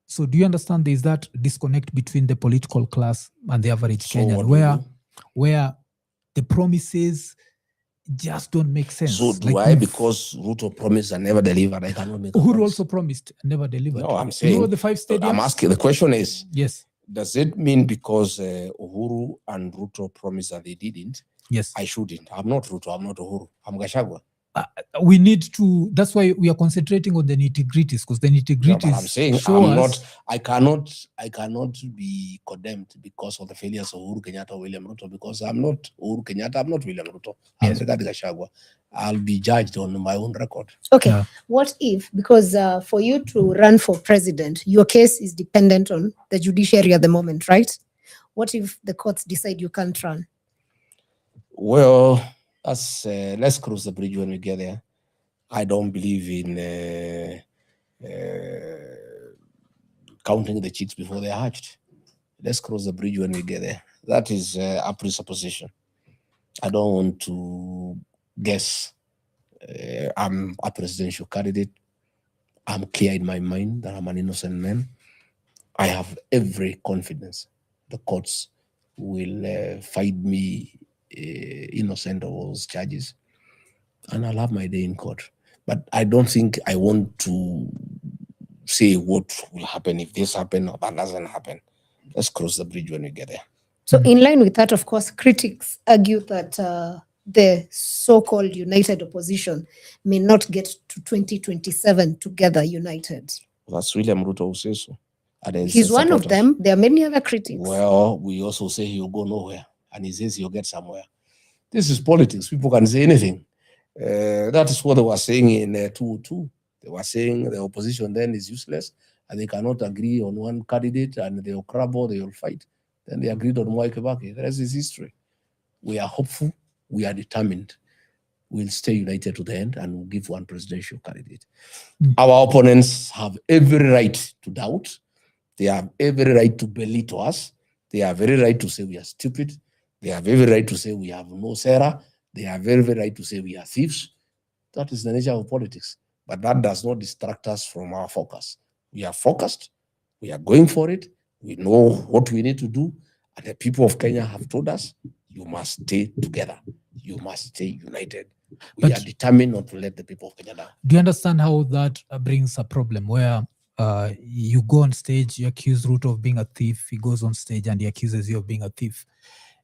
So do you understand there's that disconnect between the political class and the average Kenyan, where the promises just don't make sense? So do I, because Ruto promised and never delivered, I cannot make Uhuru also promised and never delivered. No, I'm saying, the 5 stadiums? I'm asking, the question is, yes, does it mean because Uhuru and Ruto promised and they didn't, yes, I shouldn't? I'm not Ruto, I'm not Uhuru, I'm Gachagua. We need to, that's why we are concentrating on the nitty-gritties, because the nitty-gritties I'm saying I cannot be condemned because of the failures of Uhuru Kenyatta or William Ruto, because I'm not Uhuru Kenyatta, I'm not William Ruto, I'm Rigathi Gachagua. I'll be judged on my own record. Okay, what if, because for you to run for president, your case is dependent on the judiciary at the moment, right? What if the courts decide you can't run? Well, let's cross the bridge when we get there. I don't believe in counting the chicks before they're hatched. Let's cross the bridge when we get there. That is a presupposition. I don't want to guess. I'm a presidential candidate. I'm clear in my mind that I'm an innocent man. I have every confidence the courts will find me innocent of those charges, and I'll have my day in court. But I don't think I want to say what will happen if this happens or that doesn't happen. Let's cross the bridge when we get there. So in line with that, of course, critics argue that the so-called united opposition may not get to 2027 together united. That's William Ruto who says so. He's one of them. There are many other critics. Well, we also say he'll go nowhere, and he says he'll get somewhere. This is politics. People can say anything. That is what they were saying in 2002. They were saying the opposition then is useless and they cannot agree on one candidate and they will crumble, they will fight. Then they agreed on Mwai Kibaki. The rest is history. We are hopeful. We are determined. We'll stay united to the end and we'll give one presidential candidate. Our opponents have every right to doubt. They have every right to belittle us. They have every right to say we are stupid. They have every right to say we have no Sarah. They have every right to say we are thieves. That is the nature of politics. But that does not distract us from our focus. We are focused. We are going for it. We know what we need to do. And the people of Kenya have told us, you must stay together. You must stay united. We are determined not to let the people of Kenya down. Do you understand how that brings a problem where you go on stage, you accuse Ruto of being a thief, he goes on stage and he accuses you of being a thief.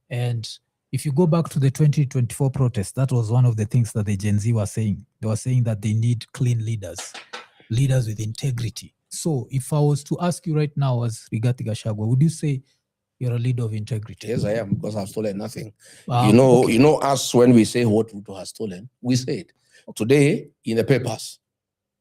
And if you go back to the 2024 protest, that was one of the things that the Gen Z were saying. They were saying that they need clean leaders, leaders with integrity. So if I was to ask you right now as Rigathi Gachagua, would you say you're a leader of integrity? Yes, I am, because I've stolen nothing. You know us, when we say what Ruto has stolen, we say it. Today, in the papers,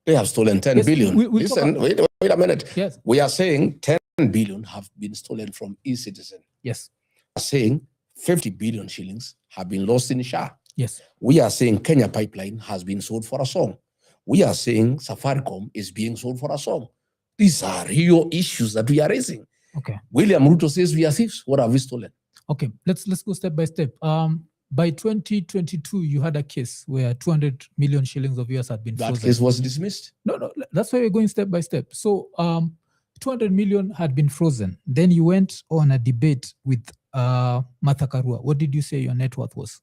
they have stolen 10 billion. Listen, wait a minute. Yes. We are saying 10 billion have been stolen from e-citizen. Yes. We are saying 50 billion shillings have been lost in SHA. Yes. We are saying Kenya Pipeline has been sold for a song. We are saying Safaricom is being sold for a song. These are real issues that we are raising. Okay. William Ruto says we are thieves. What have we stolen? Okay, let's go step by step. By 2022, you had a case where 200 million shillings of yours had been frozen. That case was dismissed. No, that's why we're going step by step. So 200 million had been frozen. Then you went on a debate with Martha Karua. What did you say your net worth was?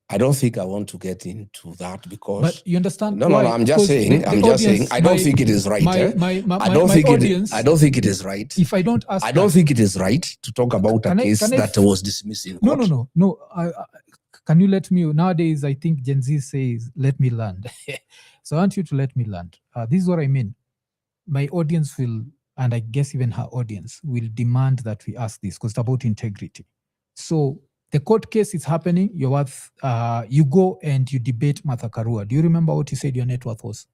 I don't think I want to get into that because. But you understand? No, I'm just saying. I don't think it is right. I don't think it is right. If I don't ask, I don't think it is right to talk about a case that was dismissed in court. No. Can you let me? Nowadays, I think Gen Z says, "Let me land." So I want you to let me land. This is what I mean. My audience will, and I guess even her audience will demand that we ask this because it's about integrity. So the court case is happening. You're worth. You go and you debate Martha Karua. Do you remember what you said your net worth was?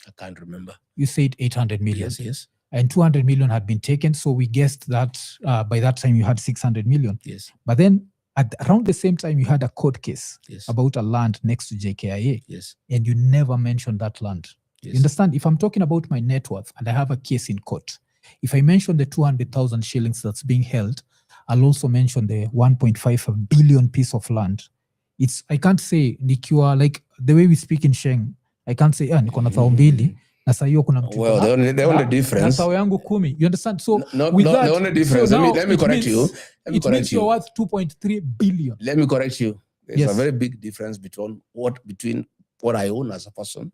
I can't remember. You said 800 million. Yes. And 200 million had been taken. So we guessed that by that time you had 600 million. Yes. But then around the same time, you had a court case Yes. about a land next to JKIA. Yes. And you never mentioned that land. Yes. You understand? If I'm talking about my net worth and I have a case in court, if I mention the 200,000 shillings that's being held, I'll also mention the 1.5 billion piece of land. I can't say nikiwa, like the way we speak in Sheng, I can't say niko na thao mbili na saa hiyo kuna mtu. Well, the only difference. Na thao yangu 10. You understand? So the only difference. So let me correct you. It means you're worth 2.3 billion. Let me correct you. There's a very big difference between what I own as a person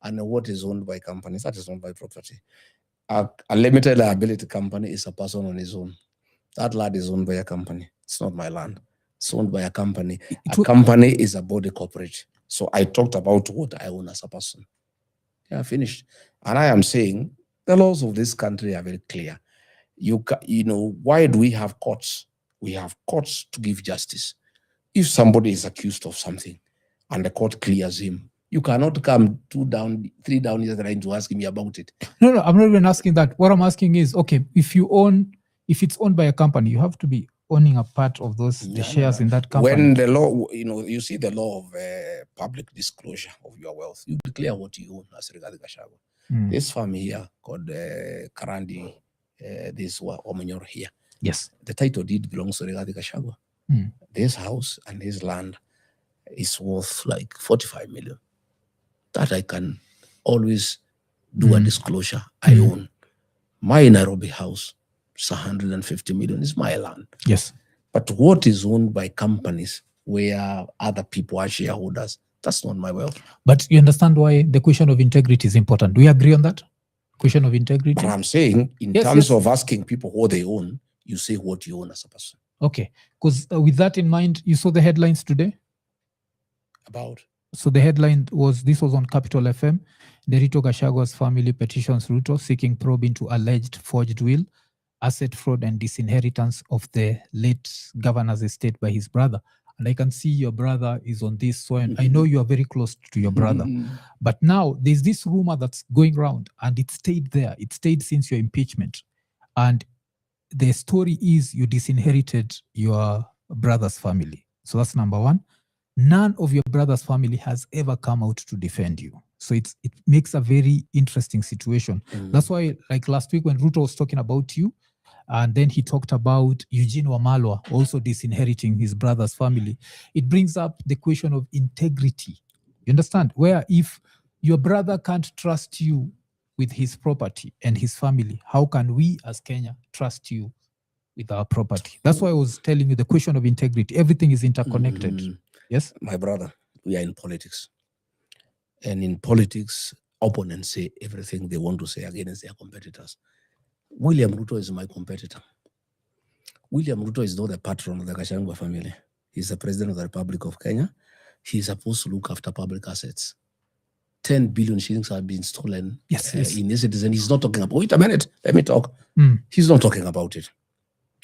and what is owned by companies. That is owned by property. A limited liability company is a person on his own. That land is owned by a company. It's not my land. It's owned by a company. A company is a body corporate. So I talked about what I own as a person. Yeah, finished. And I am saying the laws of this country are very clear. You know, why do we have courts? We have courts to give justice. If somebody is accused of something and the court clears him, you cannot come 3 down the line to ask me about it. No, I'm not even asking that. What I'm asking is, okay, if it's owned by a company, you have to be owning a part of the shares in that company. When the law, you see the law of public disclosure of your wealth, you declare what you own as Rigathi Gachagua. This farm here called Karandi, this Omonyor here. Yes. The title deed belongs to Rigathi Gachagua. This house and this land is worth like 45 million. That I can always do a disclosure. I own. My Nairobi house, it's 150 million, is my land. Yes. But what is owned by companies where other people are shareholders, that's not my wealth. But you understand why the question of integrity is important. Do we agree on that? Question of integrity? But I'm saying, in terms of asking people what they own, you say what you own as a person. Okay. Because with that in mind, you saw the headlines today? About? So the headline was, this was on Capital FM, Ruto Gachagua's family petitions Ruto seeking probe into alleged forged will, asset fraud and disinheritance of the late governor's estate by his brother. and I can see your brother is on this. So I know you are very close to your brother. But now there's this rumor that's going around, and it stayed there. It stayed since your impeachment. And the story is you disinherited your brother's family. So that's number one. None of your brother's family has ever come out to defend you. So it makes a very interesting situation. That's why, like last week when Ruto was talking about you, and then he talked about Eugene Wamalwa also disinheriting his brother's family, it brings up the question of integrity. You understand? Where if your brother can't trust you with his property and his family, how can we as Kenya trust you with our property? That's why I was telling you the question of integrity. Everything is interconnected. Yes? My brother, we are in politics. And in politics, opponents say everything they want to say against their competitors. William Ruto is my competitor. William Ruto is not the patron of the Gachagua family. He's the president of the Republic of Kenya. He's supposed to look after public assets. 10 billion shillings have been stolen in his citizen. He's not talking about, wait a minute, let me talk. He's not talking about it.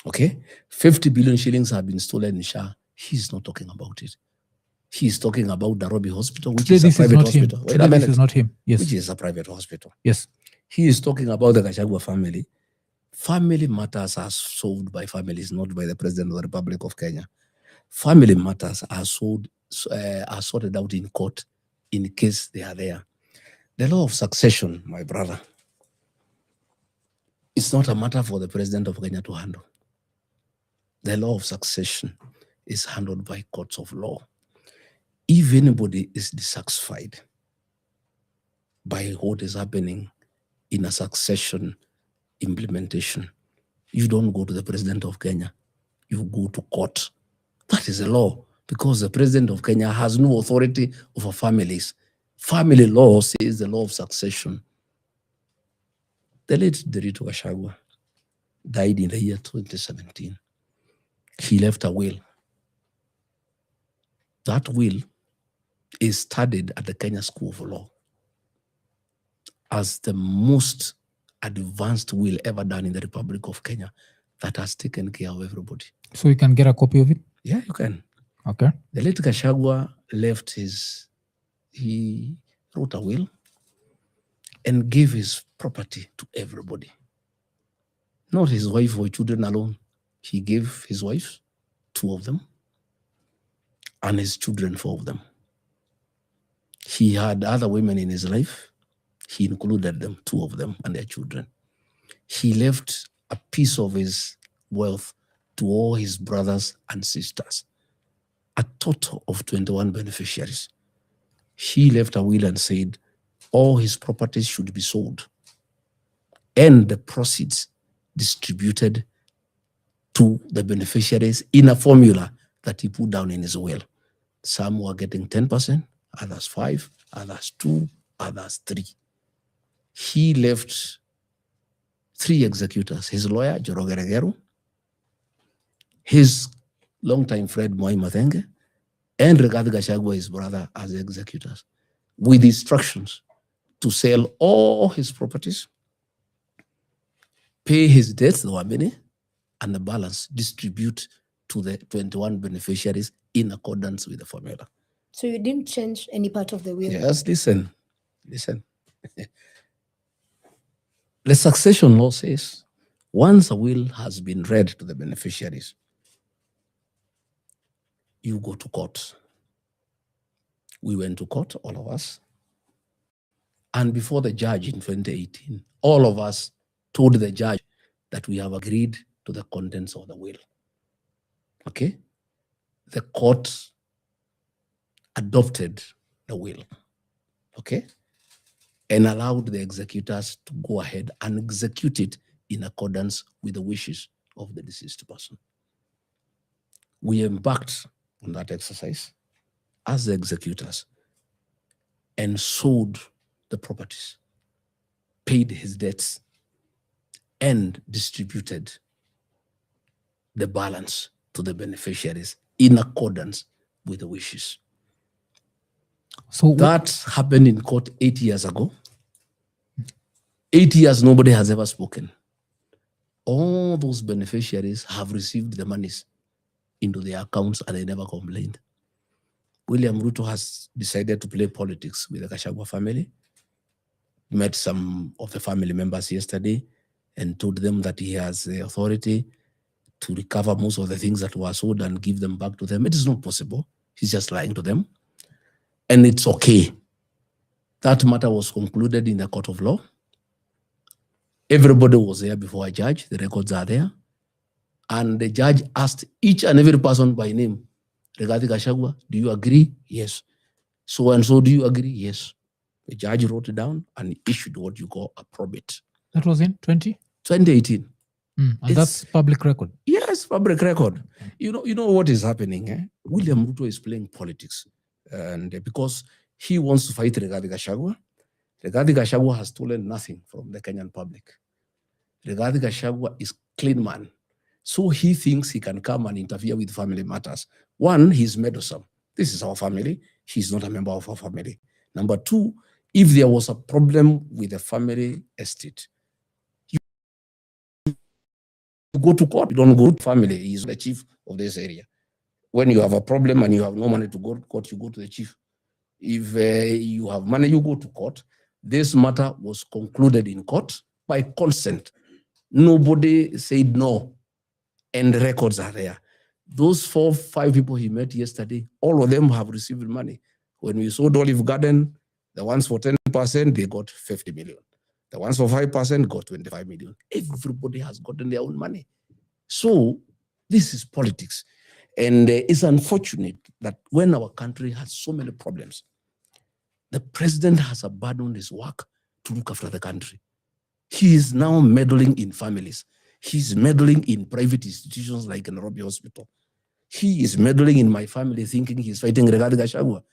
Okay? 50 billion shillings have been stolen in SHA. He's not talking about it. He's talking about Nairobi Hospital, which is a private hospital. Wait a minute. This is not him. Yes. Which is a private hospital. Yes. He is talking about the Gachagua family. Family matters are solved by families, not by the President of the Republic of Kenya. Family matters are sorted out in court in case they are there. The law of succession, my brother, it's not a matter for the President of Kenya to handle. The law of succession is handled by courts of law. If anybody is dissatisfied by what is happening in a succession implementation, you don't go to the President of Kenya, you go to court. That is the law, because the President of Kenya has no authority over families. Family law says the law of succession. The late Ruto Gachagua died in the year 2017. He left a will. That will is studied at the Kenya School of Law as the most advanced will ever done in the Republic of Kenya that has taken care of everybody. So you can get a copy of it? Yeah, you can. Okay. The late Gachagua left he wrote a will and gave his property to everybody. Not his wife or children alone. He gave his wife, 2 of them, and his children, 4 of them. He had other women in his life. He included them, 2 of them, and their children. He left a piece of his wealth to all his brothers and sisters, a total of 21 beneficiaries. He left a will and said all his properties should be sold and the proceeds distributed to the beneficiaries in a formula that he put down in his will. Some were getting 10%, others 5%, others 2%, others 3%. He left 3 executors, his lawyer, Joroge Regeru, his longtime friend, Moi Mathenge, and Rigathi Gachagua, his brother, as executors, with instructions to sell all his properties, pay his debts, there were many, and the balance distribute to the 21 beneficiaries in accordance with the formula. So you didn't change any part of the will? Yes, listen. The succession law says once a will has been read to the beneficiaries, you go to court. We went to court, all of us. And before the judge in 2018, all of us told the judge that we have agreed to the contents of the will. Okay? The court adopted the will. Okay? And allowed the executors to go ahead and execute it in accordance with the wishes of the deceased person. We embarked on that exercise as the executors and sold the properties, paid his debts, and distributed the balance to the beneficiaries in accordance with the wishes. So that happened in court 8 years ago. 8 years, nobody has ever spoken. All those beneficiaries have received the monies into their accounts and they never complained. William Ruto has decided to play politics with the Gachagua family. Met some of the family members yesterday and told them that he has the authority to recover most of the things that were sold and give them back to them. It is not possible. He's just lying to them. And it's okay. That matter was concluded in the court of law. Everybody was there before a judge. The records are there. And the judge asked each and every person by name, Rigathi Gachagua, do you agree? Yes. So and so, do you agree? Yes. The judge wrote it down and issued what you call a probate. That was in 2018. And that's public record. Yes, public record. You know what is happening. Eh? William Ruto is playing politics, and because he wants to fight Rigathi Gachagua. Rigathi Gachagua has stolen nothing from the Kenyan public. Rigathi Gachagua is clean man, so he thinks he can come and interfere with family matters. One, he's meddlesome. This is our family. He's not a member of our family. Number two, if there was a problem with the family estate, you go to court. You don't go to family. He's the chief of this area. When you have a problem and you have no money to go to court, you go to the chief. If you have money, you go to court. This matter was concluded in court by consent. Nobody said no, and the records are there. Those 4 or 5 people he met yesterday, all of them have received money. When we sold Olive Garden, the ones for 10%, they got 50 million. The ones for 5% got 25 million. Everybody has gotten their own money. So this is politics. And it's unfortunate that when our country has so many problems, the president has abandoned his work to look after the country. He is now meddling in families. He's meddling in private institutions like Nairobi Hospital. He is meddling in my family thinking he's fighting Rigathi Gachagua.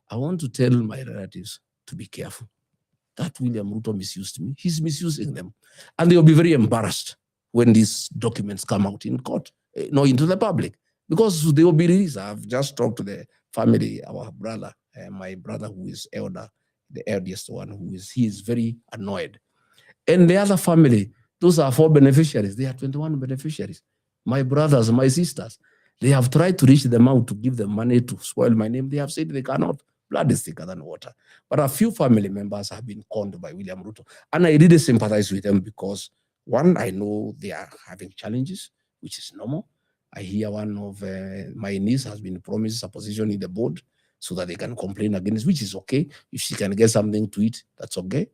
I want to tell my relatives to be careful. That William Ruto misused me. He's misusing them. And they'll be very embarrassed when these documents come out in court, into the public, because they will be released. I've just talked to the family, our brother, my brother who is elder, the eldest one, he is very annoyed. And the other family, those are 4 beneficiaries. They are 21 beneficiaries. My brothers, my sisters, they have tried to reach them out to give them money to spoil my name. They have said they cannot. Blood is thicker than water. But a few family members have been conned by William Ruto. And I really sympathize with them because, one, I know they are having challenges, which is normal. I hear one of my niece has been promised a position in the board so that they can complain against, which is okay. If she can get something to eat, that's okay.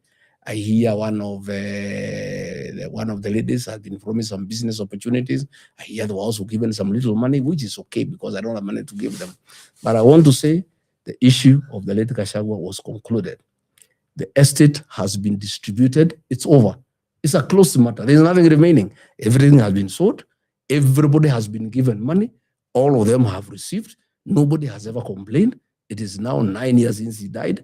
I hear one of the ladies has been promised some business opportunities. I hear they were also given some little money, which is okay because I don't have money to give them. But I want to say the issue of the late Gachagua was concluded. The estate has been distributed. It's over. It's a closed matter. There's nothing remaining. Everything has been sold. Everybody has been given money. All of them have received. Nobody has ever complained. It is now 9 years since he died.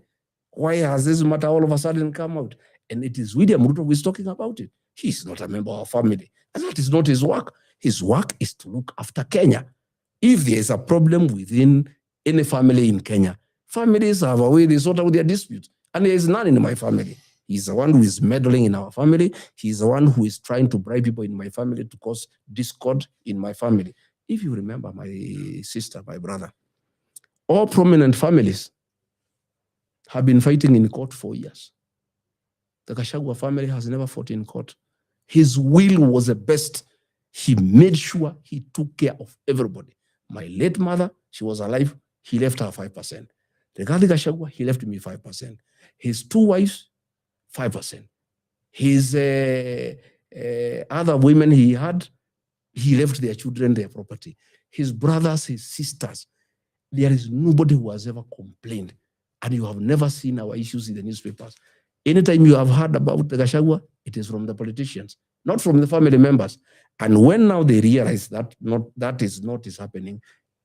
Why has this matter all of a sudden come out? And it is William Ruto who is talking about it. He's not a member of our family. And that is not his work. His work is to look after Kenya. If there is a problem within any family in Kenya, families have a way they sort out their disputes. And there is none in my family. He's the one who is meddling in our family. He's the one who is trying to bribe people in my family to cause discord in my family. If you remember my sister, my brother, all prominent families have been fighting in court for years. The Gachagua family has never fought in court. His will was the best. He made sure he took care of everybody. My late mother, she was alive. He left her 5%. Rigathi Gachagua, he left me 5%. His 2 wives, 5%. His other women he had, he left their children their property. His brothers, his sisters, there is nobody who has ever complained. And you have never seen our issues in the newspapers. Anytime you have heard about the Gachagua, it is from the politicians, not from the family members. And when now they realize that that is not happening,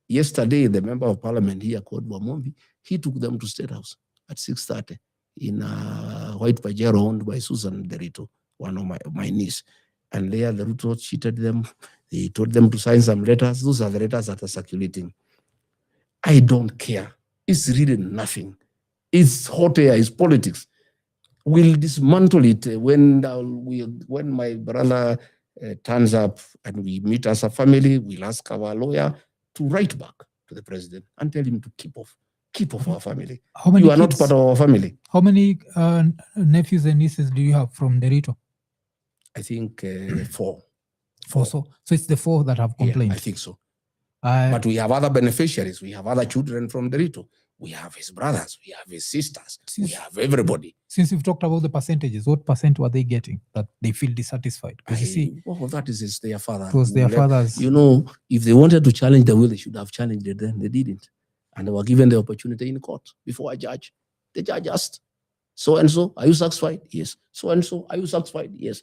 yesterday the member of parliament here called Wamombi, he took them to State House at 6:30 in a white Pajero owned by Susan Derito, one of my niece. And there the Ruto cheated them. They told them to sign some letters. Those are the letters that are circulating. I don't care. It's really nothing. It's hot air, it's politics. We'll dismantle it when my brother turns up and we meet as a family. We'll ask our lawyer to write back to the president and tell him to keep off our family. How many You are not kids- part of our family. How many nephews and nieces do you have from Derito? I think 4. So it's the 4 that have complained. Yeah, I think so. But But we have other beneficiaries. We have other children from Derito. We have his brothers. We have his sisters. We have everybody. Since you've talked about the percentages, what percent were they getting that they feel dissatisfied? Because you see, Well, that is their father. it was their fathers. You know, if they wanted to challenge the will, they should have challenged it then. They didn't. And they were given the opportunity in court before a judge. The judge asked, so-and-so, are you satisfied? Yes. So-and-so, are you satisfied? Yes.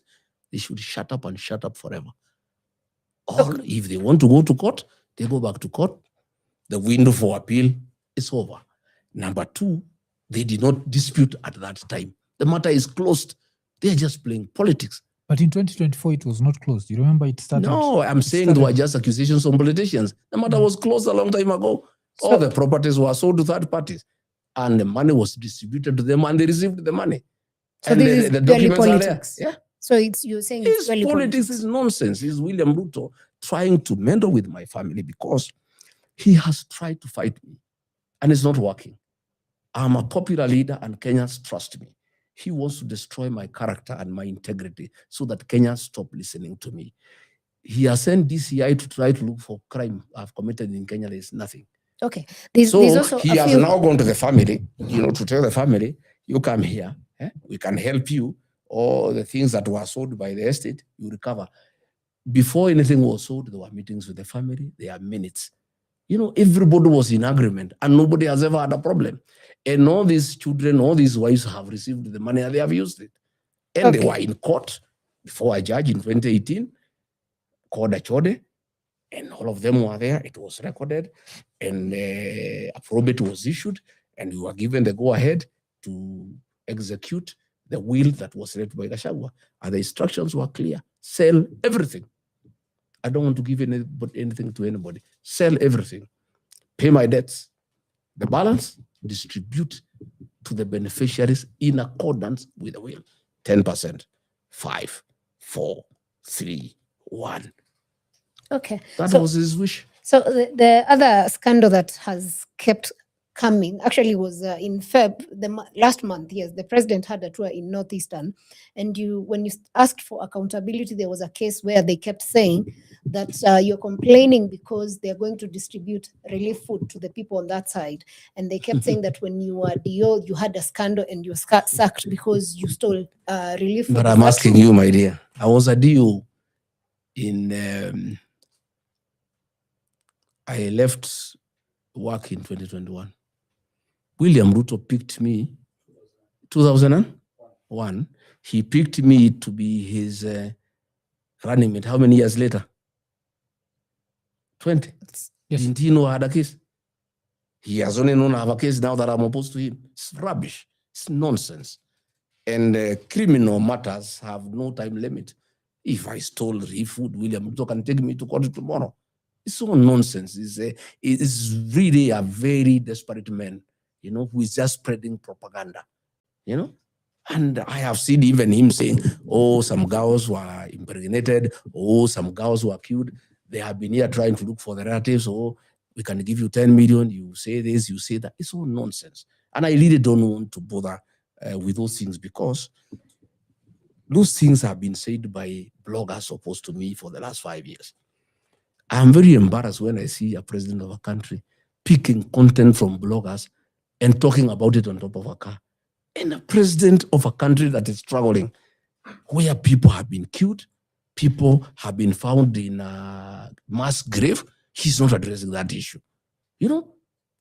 They should shut up and shut up forever. Or if they want to go to court, they go back to court. The window for appeal is over. Number 2, they did not dispute at that time. The matter is closed. They are just playing politics. But in 2024, it was not closed. You remember it started? No, I'm saying there were just accusations on politicians. The matter was closed a long time ago. All the properties were sold to third parties. And the money was distributed to them and they received the money. So and this is the purely documents are there. politics. Yeah. So you're saying it's His purely politics is nonsense. It's William Ruto trying to meddle with my family because he has tried to fight me and it's not working. I'm a popular leader and Kenyans trust me. He wants to destroy my character and my integrity so that Kenyans stop listening to me. He has sent DCI to try to look for crime I've committed in Kenya. There is nothing. Okay. There's So also he has now gone to the family, to tell the family, you come here, we can help you. All the things that were sold by the estate, you recover. Before anything was sold, there were meetings with the family, there are minutes. Everybody was in agreement and nobody has ever had a problem. And all these children, all these wives have received the money and they have used it. And they were in court before a judge in 2018, called Achode, and all of them were there. It was recorded and a probate was issued and we were given the go-ahead to execute the will that was left by Gachagua. And the instructions were clear. Sell everything. I don't want to give anything to anybody. Sell everything. Pay my debts. The balance, distribute to the beneficiaries in accordance with the will. 10%. 5, 4, 3, 1. Okay. That was his wish. So the other scandal that has kept coming actually was in last month. Yes, the president had a tour in Northeastern, and when you asked for accountability, there was a case where they kept saying that you're complaining because they're going to distribute relief food to the people on that side, and they kept saying that when you were DO, you had a scandal and you were sacked because you stole relief food. But I'm asking you, my dear, I was a DO in. I left work in 2021. William Ruto picked me 2001. He picked me to be his running mate. How many years later? 20. Yes. Didn't he know I had a case? He has only known I have a case now that I'm opposed to him. It's rubbish. It's nonsense. And criminal matters have no time limit. If I stole food, William Ruto can take me to court tomorrow. It's all nonsense. It's really a very desperate man, who is just spreading propaganda, And I have seen even him saying, oh, some girls were impregnated, oh, some girls were killed. They have been here trying to look for the relatives, oh, we can give you 10 million, you say this, you say that. It's all nonsense. And I really don't want to bother with those things because those things have been said by bloggers opposed to me for the last 5 years. I'm very embarrassed when I see a president of a country picking content from bloggers and talking about it on top of a car. And a president of a country that is struggling, where people have been killed, people have been found in a mass grave, he's not addressing that issue.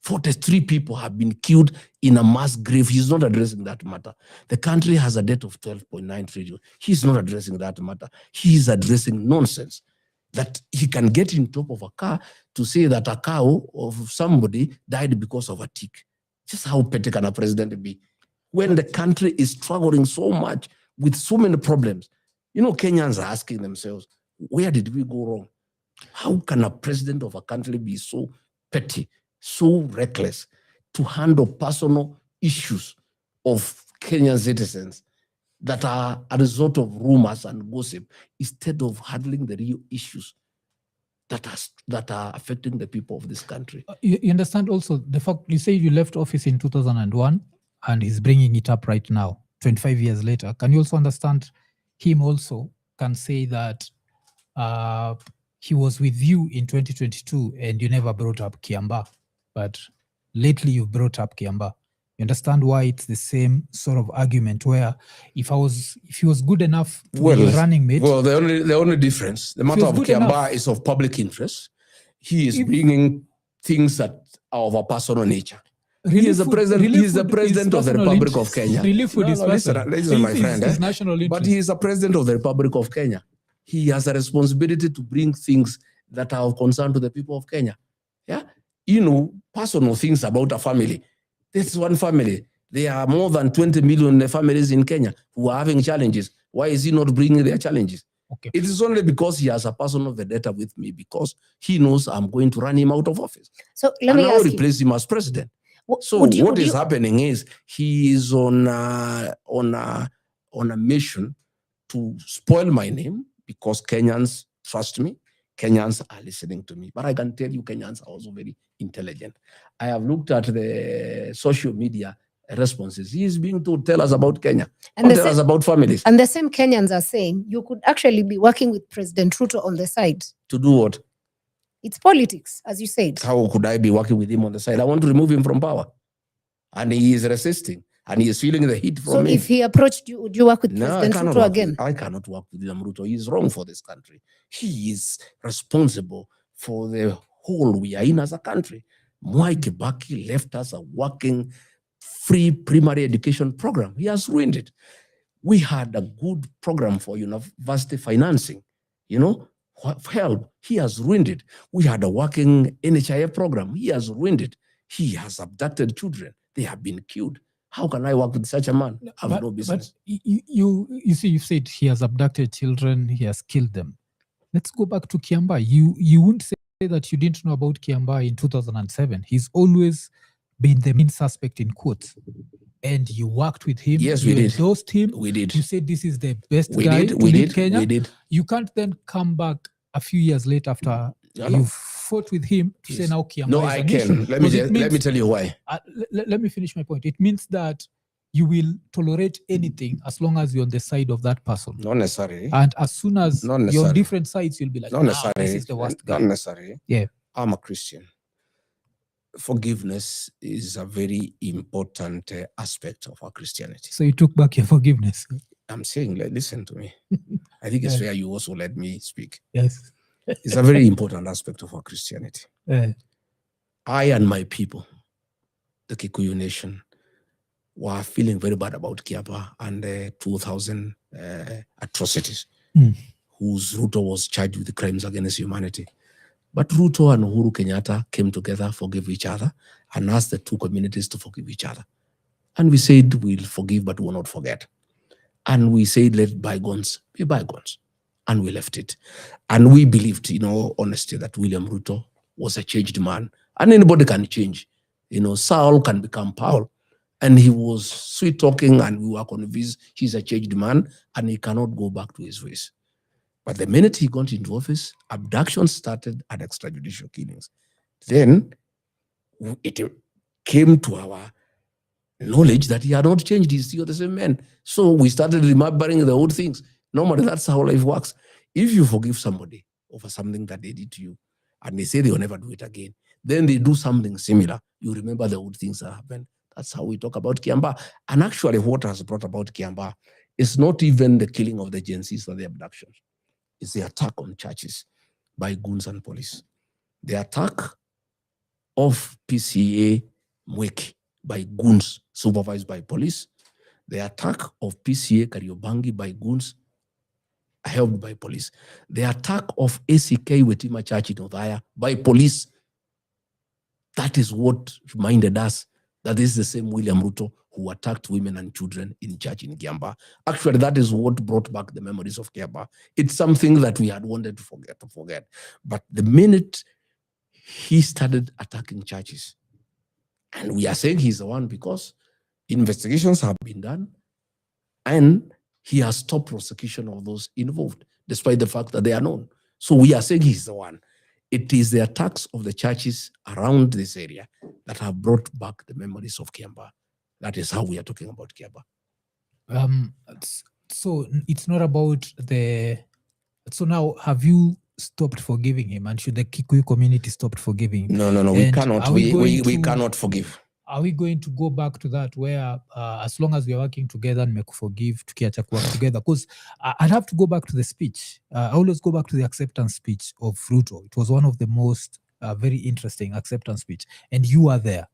43 people have been killed in a mass grave. He's not addressing that matter. The country has a debt of 12.9 trillion. He's not addressing that matter. He's addressing nonsense. That he can get in top of a car to say that a cow of somebody died because of a tick. Just how petty can a president be? When the country is struggling so much with so many problems. Kenyans are asking themselves, where did we go wrong? How can a president of a country be so petty, so reckless to handle personal issues of Kenyan citizens that are a result of rumors and gossip instead of handling the real issues? that are affecting the people of this country. You understand also the fact you say you left office in 2001 and he's bringing it up right now, 25 years later. Can you also understand him also can say that he was with you in 2022 and you never brought up Kiambaa, but lately you've brought up Kiambaa. You understand why it's the same sort of argument where if he was good enough to be your running mate. Well, the only difference, the matter of Kiambaa is of public interest. He is bringing things that are of a personal nature. He is the president of the Republic of Kenya. Listen, my friend. But he is the president of the Republic of Kenya. He has a responsibility to bring things that are of concern to the people of Kenya. Yeah, personal things about a family. This is one family. There are more than 20 million families in Kenya who are having challenges. Why is he not bringing their challenges? Okay. It is only because he has a personal vendetta with me, because he knows I'm going to run him out of office. So let me ask you. Replace him as president. What is happening is he is on a mission to spoil my name, because Kenyans trust me. Kenyans are listening to me. But I can tell you Kenyans are also very intelligent. I have looked at the social media responses. He is being to tell us about Kenya, and tell us about families. And the same Kenyans are saying you could actually be working with President Ruto on the side. To do what? It's politics, as you said. How could I be working with him on the side? I want to remove him from power. And he is resisting. And he is feeling the heat from me. So if he approached you, would you work with President Ruto again? I cannot work with Ruto. He is wrong for this country. He is responsible for the hole we are in as a country. Mwai Kibaki left us a working free primary education program. He has ruined it. We had a good program for university financing, help. He has ruined it. We had a working NHIF program. He has ruined it. He has abducted children. They have been killed. How can I work with such a man? I have no business. But you see, you said he has abducted children, he has killed them. Let's go back to Kiambaa. You wouldn't say that you didn't know about Kiambaa in 2007. He's always been the main suspect in quotes. And you worked with him. Yes, we did. You endorsed him. We did. You said this is the best guy to lead Kenya. We did. You can't then come back a few years later after you fought with him to say now Kiambaa No, is I an can. issue. Let me tell you why. Let me finish my point. It means that you will tolerate anything as long as you're on the side of that person. Not necessarily. And as soon as you're on different sides, you'll be like, this is the worst guy. Not necessarily. Yeah. I'm a Christian. Forgiveness is a very important aspect of our Christianity. So you took back your forgiveness? I'm saying, listen to me. I think it's fair you also let me speak. Yes. It's a very important aspect of our Christianity. I and my people, the Kikuyu nation, were feeling very bad about Kiambaa and the 2000 atrocities, whose Ruto was charged with the crimes against humanity. But Ruto and Uhuru Kenyatta came together, forgave each other, and asked the two communities to forgive each other. And we said, we'll forgive, but we'll not forget. And we said, let bygones be bygones. And we left it. And we believed, honestly, that William Ruto was a changed man. And anybody can change. Saul can become Paul. And he was sweet talking, and we were convinced he's a changed man, and he cannot go back to his ways. But the minute he got into office, abductions started and extrajudicial killings. Then it came to our knowledge that he had not changed. He's still the same man. So we started remembering the old things. Normally, that's how life works. If you forgive somebody over something that they did to you, and they say they'll never do it again, then they do something similar, you remember the old things that happened. That's how we talk about Kiambaa. And actually, what has brought about Kiambaa is not even the killing of the Gen Zs or the abductions. It's the attack on churches by goons and police. The attack of PCA Mweki by goons supervised by police. The attack of PCA Kariobangi by goons helped by police. The attack of ACK Wetima Church in Othaya by police. That is what reminded us that this is the same William Ruto who attacked women and children in church in Kiambaa. Actually, that is what brought back the memories of Kiambaa. It's something that we had wanted to forget. But the minute he started attacking churches, and we are saying he's the one because investigations have been done, and he has stopped prosecution of those involved, despite the fact that they are known. So we are saying he's the one. It is the attacks of the churches around this area that have brought back the memories of Kiambaa. That is how we are talking about Kiambaa. So it's not about the. So now, have you stopped forgiving him, and should the Kikuyu community stop forgiving him? No, we And cannot. are We cannot forgive. Are we going to go back to that where as long as we are working together and make forgive tukiacha work together? Because I'd have to go back to the speech. I always go back to the acceptance speech of Ruto. It was one of the most very interesting acceptance speech, and you were there.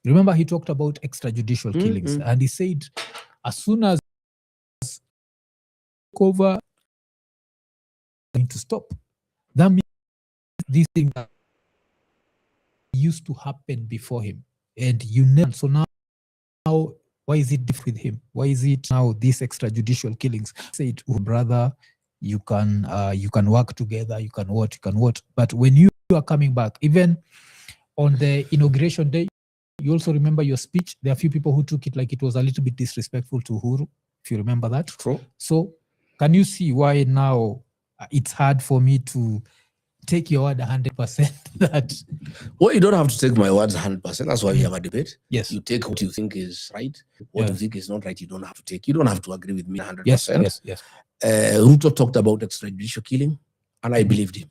Remember, he talked about extrajudicial killings, and he said, as soon as over going to stop, that means these things that used to happen before him, and you never. So now, why is it different with him? Why is it now these extrajudicial killings? Say, oh brother, you can work together, you can what. But when you are coming back, even on the inauguration day, you also remember your speech. There are a few people who took it like it was a little bit disrespectful to Uhuru, if you remember that. True. So can you see why now it's hard for me to take your word 100% that? Well, you don't have to take my words 100%. That's why we have a debate. Yes. You take what you think is right. What you think is not right, you don't have to take. You don't have to agree with me 100%. Yes. Ruto talked about extrajudicial killing, and I believed him.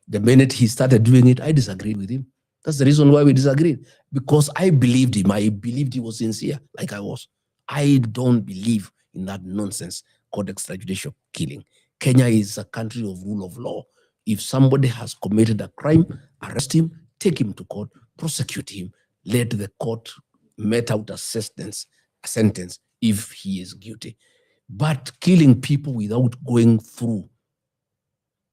The minute he started doing it, I disagreed with him. That's the reason why we disagreed. Because I believed him. I believed he was sincere, like I was. I don't believe in that nonsense called extrajudicial killing. Kenya is a country of rule of law. If somebody has committed a crime, arrest him, take him to court, prosecute him, let the court mete out a sentence if he is guilty. But killing people without going through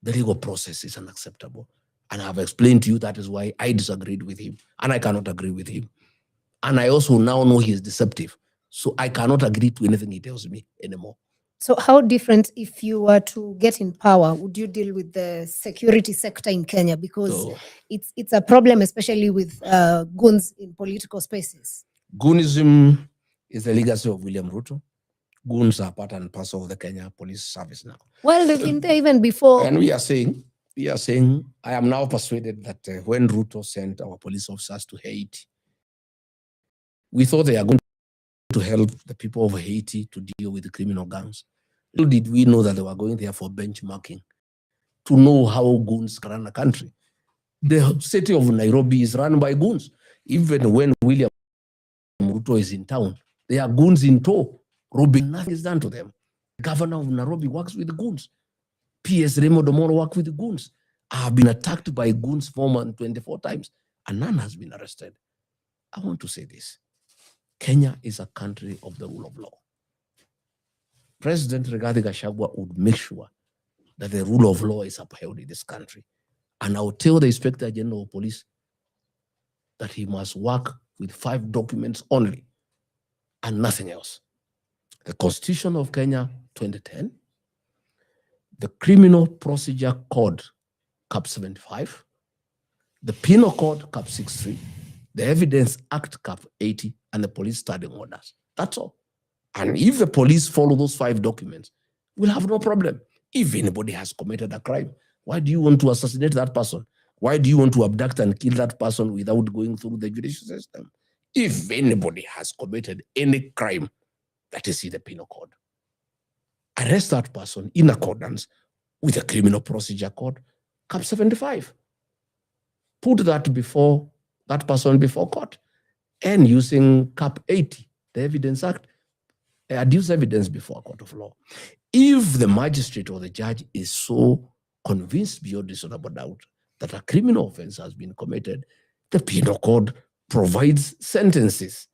the legal process is unacceptable. And I've explained to you that is why I disagreed with him, and I cannot agree with him. And I also now know he is deceptive. So I cannot agree to anything he tells me anymore. So how different, if you were to get in power, would you deal with the security sector in Kenya? Because it's a problem, especially with goons in political spaces. Goonism is the legacy of William Ruto. Goons are part and parcel of the Kenya Police Service now. Well, they've been there even before. And we are saying, I am now persuaded that when Ruto sent our police officers to Haiti, we thought they are going to help the people of Haiti to deal with the criminal gangs. Little did we know that they were going there for benchmarking, to know how goons run a country. The city of Nairobi is run by goons. Even when William Ruto is in town, there are goons in tow. Robbing, nothing is done to them. The governor of Nairobi works with the goons. PS Raymond Omoro works with the goons. I have been attacked by goons more than 24 times, and none has been arrested. I want to say this. Kenya is a country of the rule of law. President Rigathi Gachagua would make sure that the rule of law is upheld in this country. And I will tell the Inspector General of Police that he must work with 5 documents only and nothing else. The Constitution of Kenya, 2010, the Criminal Procedure Code, Cap 75, the Penal Code, Cap 63, the Evidence Act, Cap 80, and the Police Standing Orders. That's all. And if the police follow those 5 documents, we'll have no problem. If anybody has committed a crime, why do you want to assassinate that person? Why do you want to abduct and kill that person without going through the judicial system? If anybody has committed any crime, that is in the Penal Code, arrest that person in accordance with the Criminal Procedure Code, Cap 75. Put that person before court. And using Cap 80, the Evidence Act, adduce evidence before a court of law. If the magistrate or the judge is so convinced beyond reasonable doubt that a criminal offense has been committed, the Penal Code provides sentences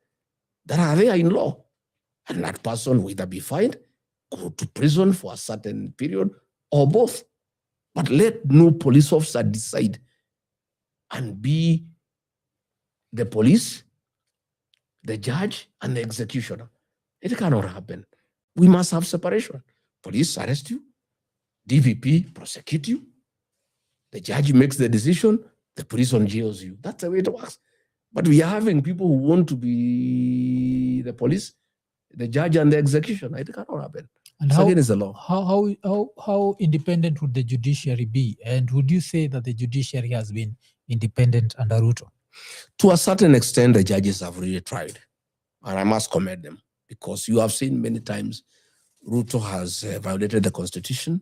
that are there in law. And that person will either be fined, go to prison for a certain period, or both. But let no police officer decide and be the police, the judge, and the executioner. It cannot happen. We must have separation. Police arrest you, DPP prosecute you, the judge makes the decision, the prison jails you. That's the way it works. But we are having people who want to be the police, the judge and the execution. It cannot happen. And It's against the law. how independent would the judiciary be? And would you say that the judiciary has been independent under Ruto? To a certain extent, the judges have really tried. And I must commend them, because you have seen many times Ruto has violated the constitution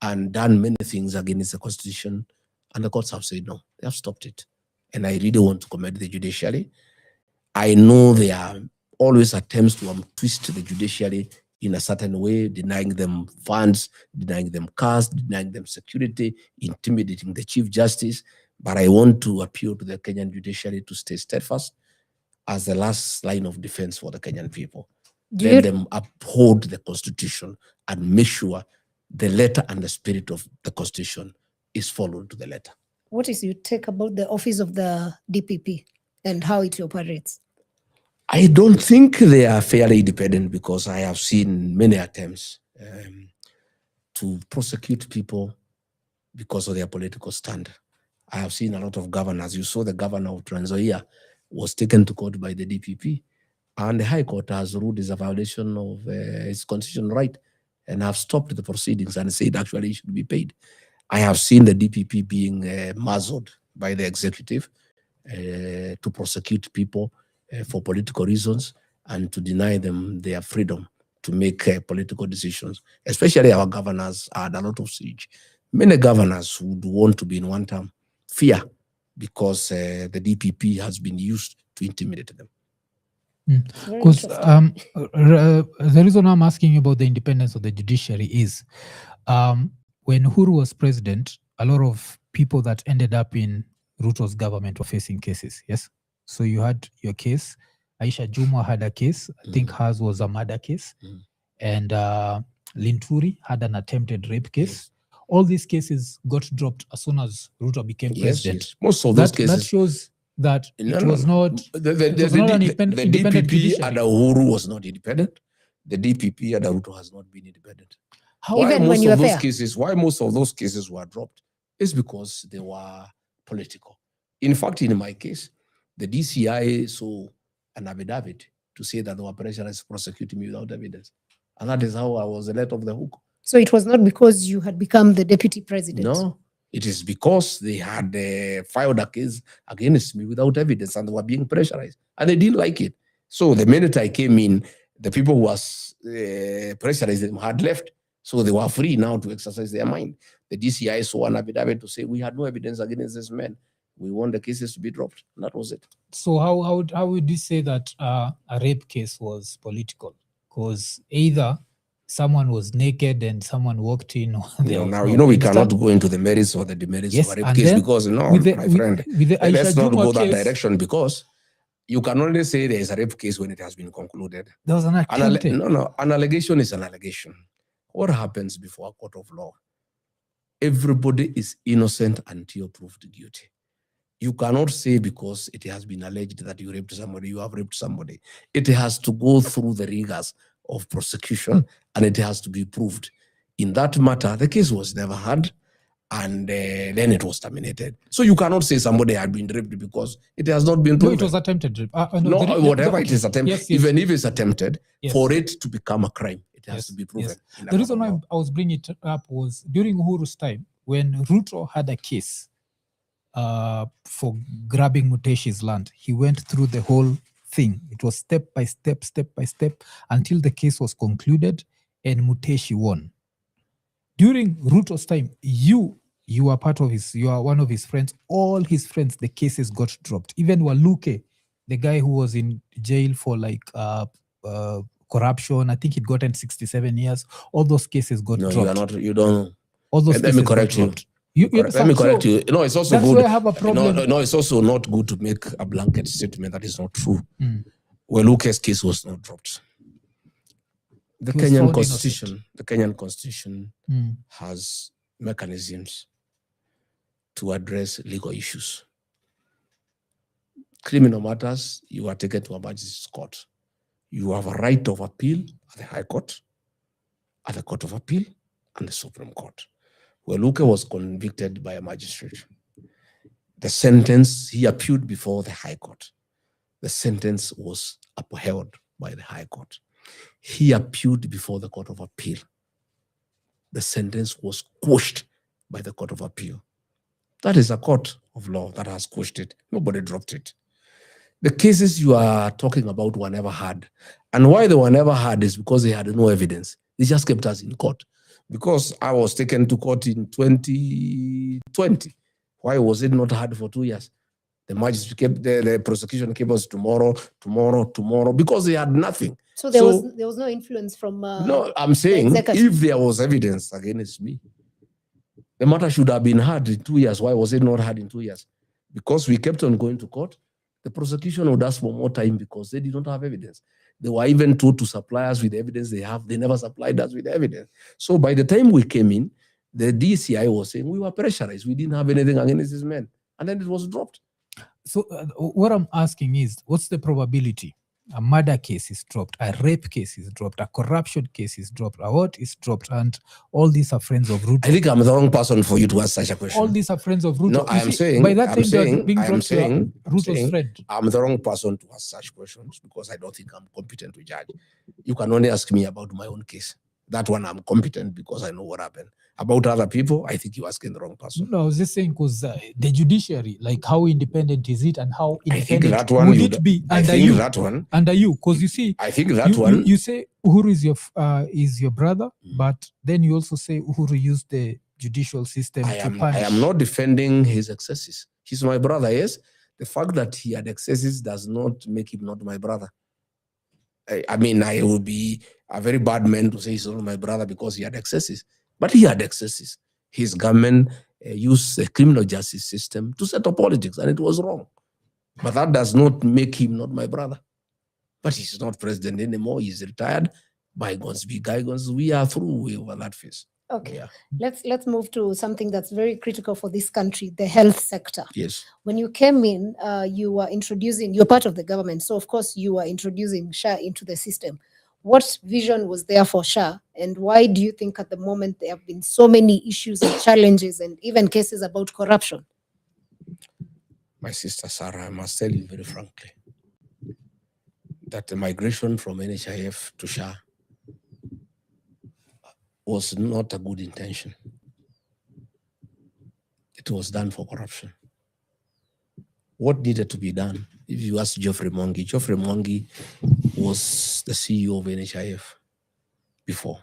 and done many things against the constitution, and the courts have said no, they have stopped it. And I really want to commend the judiciary. I know there are always attempts to twist the judiciary in a certain way, denying them funds, denying them cars, denying them security, intimidating the Chief Justice. But I want to appeal to the Kenyan judiciary to stay steadfast as the last line of defense for the Kenyan people. Let them uphold the constitution and make sure the letter and the spirit of the constitution is followed to the letter. What is your take about the office of the DPP and how it operates? I don't think they are fairly independent, because I have seen many attempts to prosecute people because of their political stand. I have seen a lot of governors. You saw the governor of Trans Nzoia was taken to court by the DPP, and the High Court has ruled is a violation of his constitutional right and have stopped the proceedings and said actually he should be paid. I have seen the DPP being muzzled by the executive to prosecute people for political reasons and to deny them their freedom to make political decisions. Especially our governors had a lot of siege. Many governors would want to be in one term, fear, because the DPP has been used to intimidate them. Because the reason I'm asking you about the independence of the judiciary is when Uhuru was president, a lot of people that ended up in Ruto's government were facing cases, yes? So you had your case. Aisha Jumwa had a case. I think hers was a murder case. And Linturi had an attempted rape case. Yes. All these cases got dropped as soon as Ruto became president. Yes. Most of those cases. That shows that it was not the an independent DPP judiciary. under Uhuru was not independent. The DPP under Ruto has not been independent. Why most of those cases were dropped is because they were political. In fact, in my case, the DCI saw an affidavit to say that they were pressurized to prosecute me without evidence. And that is how I was let off the hook. So it was not because you had become the deputy president? No, it is because they had filed a case against me without evidence and they were being pressurized. And they didn't like it. So the minute I came in, the people who was pressurized them had left. So they were free now to exercise their mind. The DCI saw an affidavit to say we had no evidence against this man. We want the cases to be dropped. And that was it. So how would you say that a rape case was political? Because either someone was naked and someone walked in. Now, we cannot go into the merits or the demerits of a rape case because, my friend, let's not go that direction, because you can only say there is a rape case when it has been concluded. There was an attempt. An allegation is an allegation. What happens before a court of law? Everybody is innocent until proved guilty. You cannot say because it has been alleged that you raped somebody, you have raped somebody. It has to go through the rigors of prosecution and it has to be proved. In that matter, the case was never heard and then it was terminated. So you cannot say somebody had been raped because it has not been proven. No, it was attempted rape. It is attempted, yes. Even if it's attempted, for it to become a crime, it has to be proven. Yes. The reason why I was bringing it up was during Uhuru's time, when Ruto had a case for grabbing Muteshi's land, he went through the whole thing. It was step by step, until the case was concluded and Muteshi won. During Ruto's time, you are part of you are one of his friends. All his friends, the cases got dropped. Even Waluke, the guy who was in jail for corruption, I think he'd gotten 67 years. All those cases got dropped. You don't know. All those Let me correct you. Let me correct you. No, it's also that's good. Where I have a problem. No, it's also not good to make a blanket statement that is not true. Waluke's case was not dropped. The Kenyan Constitution has mechanisms to address legal issues. Criminal matters, you are taken to a magistrate's court. You have a right of appeal at the High Court, at the Court of Appeal, and the Supreme Court. Waluke was convicted by a magistrate. The sentence, he appealed before the High Court. The sentence was upheld by the High Court. He appealed before the Court of Appeal. The sentence was quashed by the Court of Appeal. That is a court of law that has quashed it. Nobody dropped it. The cases you are talking about were never heard. And why they were never heard is because they had no evidence. They just kept us in court. Because I was taken to court in 2020. Why was it not heard for 2 years? The magistrate kept the prosecution kept us tomorrow, because they had nothing. So there was no influence from no, I'm saying if there was evidence against me, the matter should have been heard in 2 years. Why was it not heard in 2 years? Because we kept on going to court. The prosecution would ask for more time because they did not have evidence. They were even told to supply us with the evidence they have. They never supplied us with the evidence. So by the time we came in, the DCI was saying we were pressurized. We didn't have anything against these men. And then it was dropped. So what I'm asking is, what's the probability a murder case is dropped, a rape case is dropped, a corruption case is dropped, a what is dropped, and all these are friends of Ruto? I think I'm the wrong person for you to ask such a question. All these are friends of Ruto. No, I am saying, by that time they're being brought to Ruto's friend. I'm the wrong person to ask such questions because I don't think I'm competent to judge. You can only ask me about my own case. That one I'm competent because I know what happened. About other people, I think you're asking the wrong person. No, I was just saying because the judiciary, like how independent is it and how independent would it be under you? That one. Under you, because you see, I think that one. You say Uhuru is your brother, but then you also say Uhuru used the judicial system to punish. I am not defending his excesses. He's my brother, yes. The fact that he had excesses does not make him not my brother. I mean, I would be a very bad man to say he's not my brother because he had excesses. But he had excesses. His government used the criminal justice system to settle politics, and it was wrong. But that does not make him not my brother. But he's not president anymore. He's retired. Bygones be bygones. We are through over that phase. Okay, yeah. Let's move to something that's very critical for this country, the health sector. Yes. When you came in, you're part of the government. So of course you were introducing SHA into the system. What vision was there for SHA? And why do you think at the moment there have been so many issues and challenges and even cases about corruption? My sister Sarah, I must tell you very frankly that the migration from NHIF to SHA was not a good intention. It was done for corruption. What needed to be done? If you ask Geoffrey Mwangi was the CEO of NHIF before,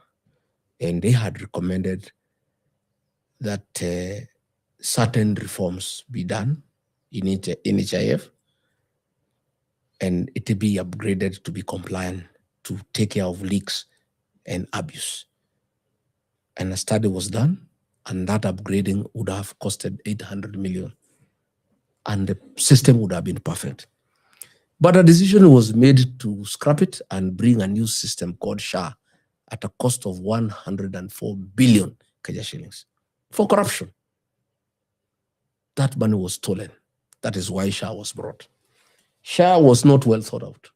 and they had recommended that certain reforms be done in NHIF and it be upgraded to be compliant to take care of leaks and abuse. And a study was done, and that upgrading would have costed 800 million. And the system would have been perfect. But a decision was made to scrap it and bring a new system called SHA at a cost of 104 billion Kenya shillings for corruption. That money was stolen. That is why SHA was brought. SHA was not well thought out.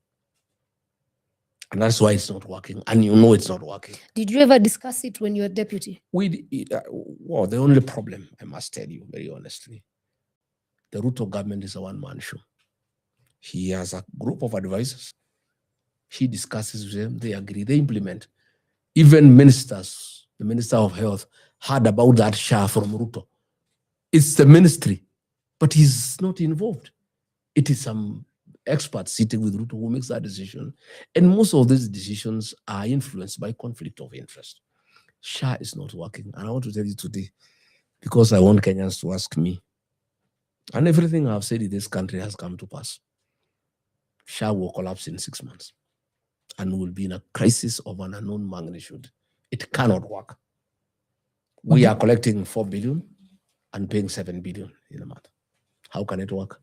And that's why it's not working. And you know it's not working. Did you ever discuss it when you were deputy? Well, the only problem, I must tell you very honestly, the Ruto government is a one-man show. He has a group of advisors. He discusses with them, they agree, they implement. Even ministers, the Minister of Health, heard about that SHA from Ruto. It's the ministry, but he's not involved. It is some expert sitting with Ruto who makes that decision. And most of these decisions are influenced by conflict of interest. SHA is not working. And I want to tell you today, because I want Kenyans to ask me, and everything I've said in this country has come to pass. SHA will collapse in 6 months and will be in a crisis of an unknown magnitude. It cannot work. We are collecting 4 billion and paying 7 billion in a month. How can it work?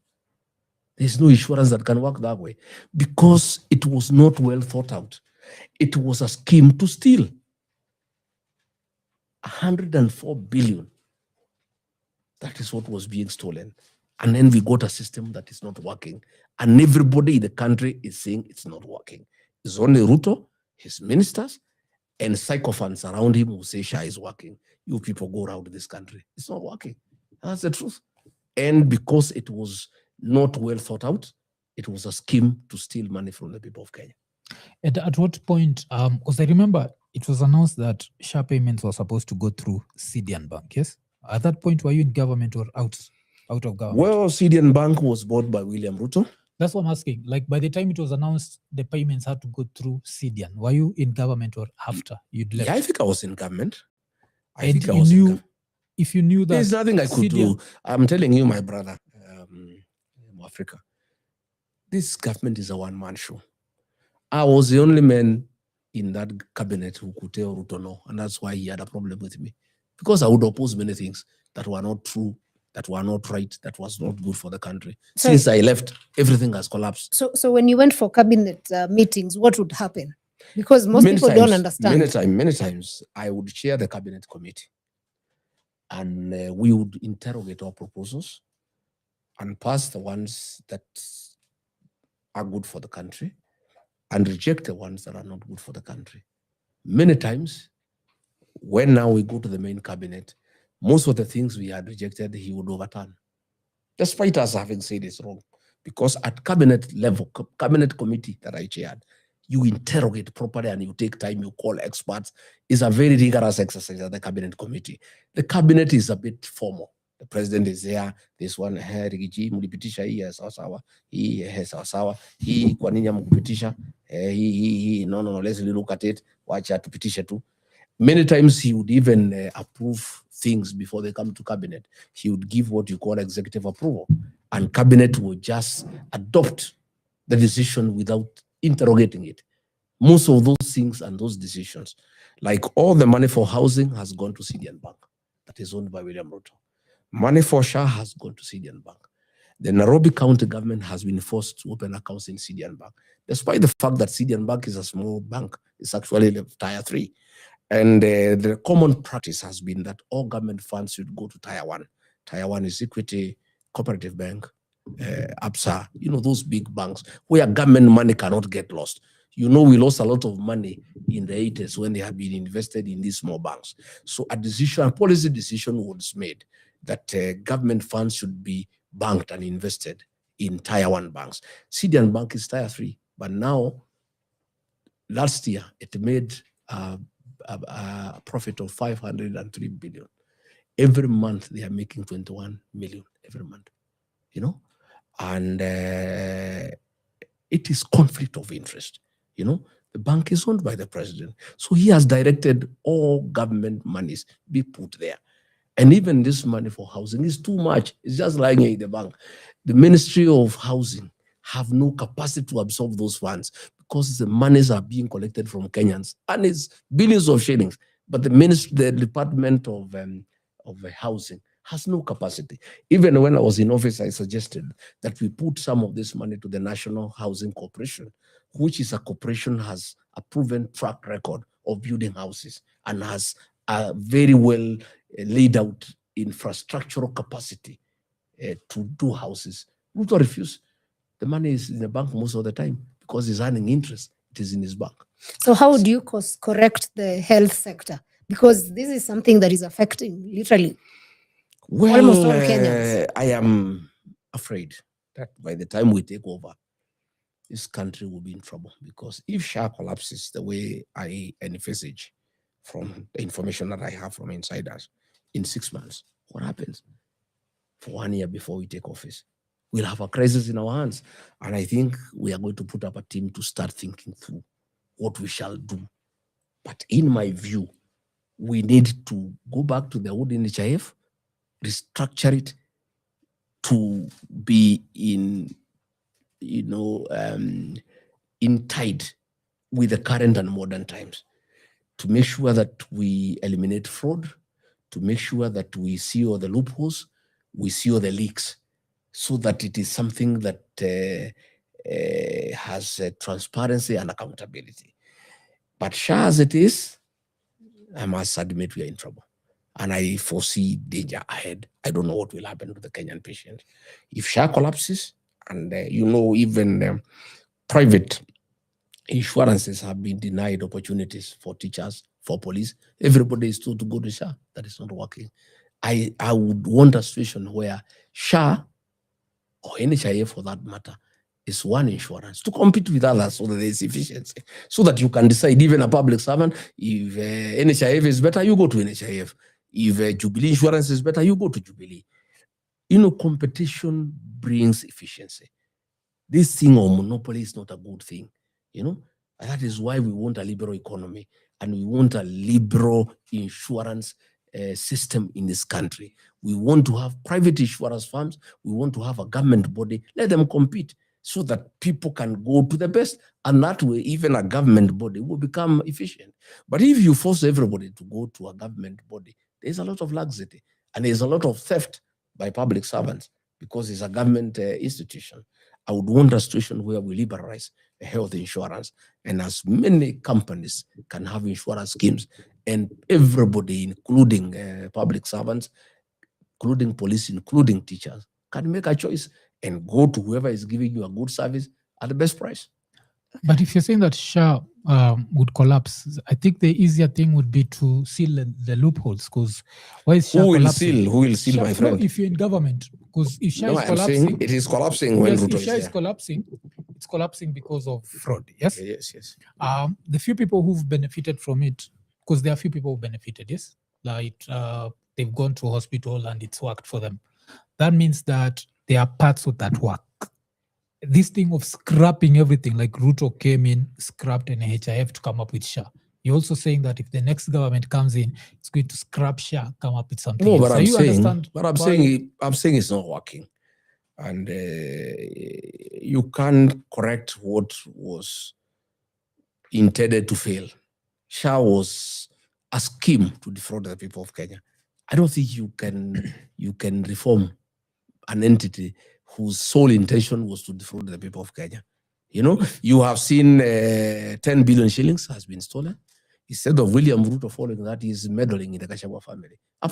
There's no insurance that can work that way because it was not well thought out. It was a scheme to steal 104 billion. That is what was being stolen. And then we got a system that is not working. And everybody in the country is saying it's not working. It's only Ruto, his ministers, and sycophants around him who say SHA is working. You people go around this country. It's not working. That's the truth. And because it was not well thought out, it was a scheme to steal money from the people of Kenya. And at what point, because I remember it was announced that SHA payments were supposed to go through CDN Bank, yes? At that point, were you in government or out of government? Well, CDN Bank was bought by William Ruto. That's what I'm asking. Like, by the time it was announced, the payments had to go through CDN. Were you in government or after you'd left? Yeah, I think I was in government. If you knew that there's nothing I could do. I'm telling you, my brother, Africa, this government is a one-man show. I was the only man in that cabinet who could tell Ruto no, and that's why he had a problem with me. Because I would oppose many things that were not true, that were not right, that was not good for the country. So, since I left, everything has collapsed. So when you went for cabinet meetings, what would happen? Because most people don't understand. Many times, I would chair the cabinet committee, and we would interrogate our proposals and pass the ones that are good for the country and reject the ones that are not good for the country. Many times, when now we go to the main cabinet, most of the things we had rejected, he would overturn, despite us having said it's wrong. Because at cabinet level, cabinet committee that I chaired, you interrogate properly and you take time, you call experts. It's a very rigorous exercise at the cabinet committee. The cabinet is a bit formal. The president is there. This one, Rigiji, mulipitisha hii sawa, hii sawa, hii kwa nini mkupitisha, hii, no, let's look at it, wacha tupitishe tu. Many times he would even approve things before they come to cabinet. He would give what you call executive approval, and cabinet would just adopt the decision without interrogating it. Most of those things and those decisions, like all the money for housing has gone to CDN Bank, that is owned by William Ruto. Money for SHA has gone to CDN Bank. The Nairobi County government has been forced to open accounts in CDN Bank, despite the fact that CDN Bank is a small bank. It's actually tier 3. And the common practice has been that all government funds should go to tier 1. Tier 1 is Equity, Cooperative Bank, ABSA, those big banks where government money cannot get lost. We lost a lot of money in the 80s when they had been invested in these small banks. So a policy decision was made that government funds should be banked and invested in tier 1 banks. CDN Bank is tier 3, but now, last year, it made a profit of 503 billion. Every month they are making 21 million every month, and it is conflict of interest. The bank is owned by the president, so he has directed all government monies be put there. And even this money for housing is too much. It's just lying in the bank. The Ministry of Housing have no capacity to absorb those funds because the monies are being collected from Kenyans and it's billions of shillings. But the Department of Housing has no capacity. Even when I was in office, I suggested that we put some of this money to the National Housing Corporation, which is a corporation has a proven track record of building houses and has a very well laid out infrastructural capacity to do houses. Ruto refused. The money is in the bank most of the time because he's earning interest. It is in his bank. So how do you correct the health sector? Because this is something that is affecting literally almost all Kenyans. I am afraid that by the time we take over, this country will be in trouble, because if SHA collapses the way I envisage from the information that I have from insiders, in 6 months, what happens? For 1 year before we take office, we'll have a crisis in our hands. And I think we are going to put up a team to start thinking through what we shall do. But in my view, we need to go back to the old NHIF, restructure it to be in tied with the current and modern times, to make sure that we eliminate fraud, to make sure that we see all the loopholes, we see all the leaks, so that it is something that has transparency and accountability. But SHA as it is, I must admit we are in trouble. And I foresee danger ahead. I don't know what will happen to the Kenyan patients. If SHA collapses, and even private insurances have been denied opportunities for teachers, for police, everybody is told to go to SHA. That is not working. I would want a situation where SHA, or NHIF for that matter, is one insurance to compete with others so that there is efficiency, so that you can decide, even a public servant, if NHIF is better, you go to NHIF. If Jubilee Insurance is better, you go to Jubilee. Competition brings efficiency. This thing of monopoly is not a good thing, and that is why we want a liberal economy and we want a liberal insurance system in this country. We want to have private insurance firms. We want to have a government body. Let them compete so that people can go to the best. And that way, even a government body will become efficient. But if you force everybody to go to a government body, there's a lot of laxity and there's a lot of theft by public servants because it's a government institution. I would want a situation where we liberalize health insurance and as many companies can have insurance schemes and everybody, including public servants, including police, including teachers, can make a choice and go to whoever is giving you a good service at the best price. But if you're saying that SHA would collapse, I think the easier thing would be to seal the loopholes. Because why is SHA collapsing? Who will seal, my friend? No, if you're in government, because if SHA is I'm collapsing, saying it is collapsing when Ruto if SHA is is collapsing, it's collapsing because of fraud. Yes. Yes. The few people who've benefited from it, because there are few people who benefited. Yes, like they've gone to hospital and it's worked for them. That means that there are parts of that work. This thing of scrapping everything, like Ruto came in, scrapped NHIF to come up with SHA. You're also saying that if the next government comes in, it's going to scrap SHA, come up with something. No, but I'm saying it's not working, and you can't correct what was intended to fail. SHA was a scheme to defraud the people of Kenya. I don't think you can reform an entity whose sole intention was to defraud the people of Kenya. You have seen 10 billion shillings has been stolen. Instead of William Ruto following that, he's meddling in the Gachagua family. A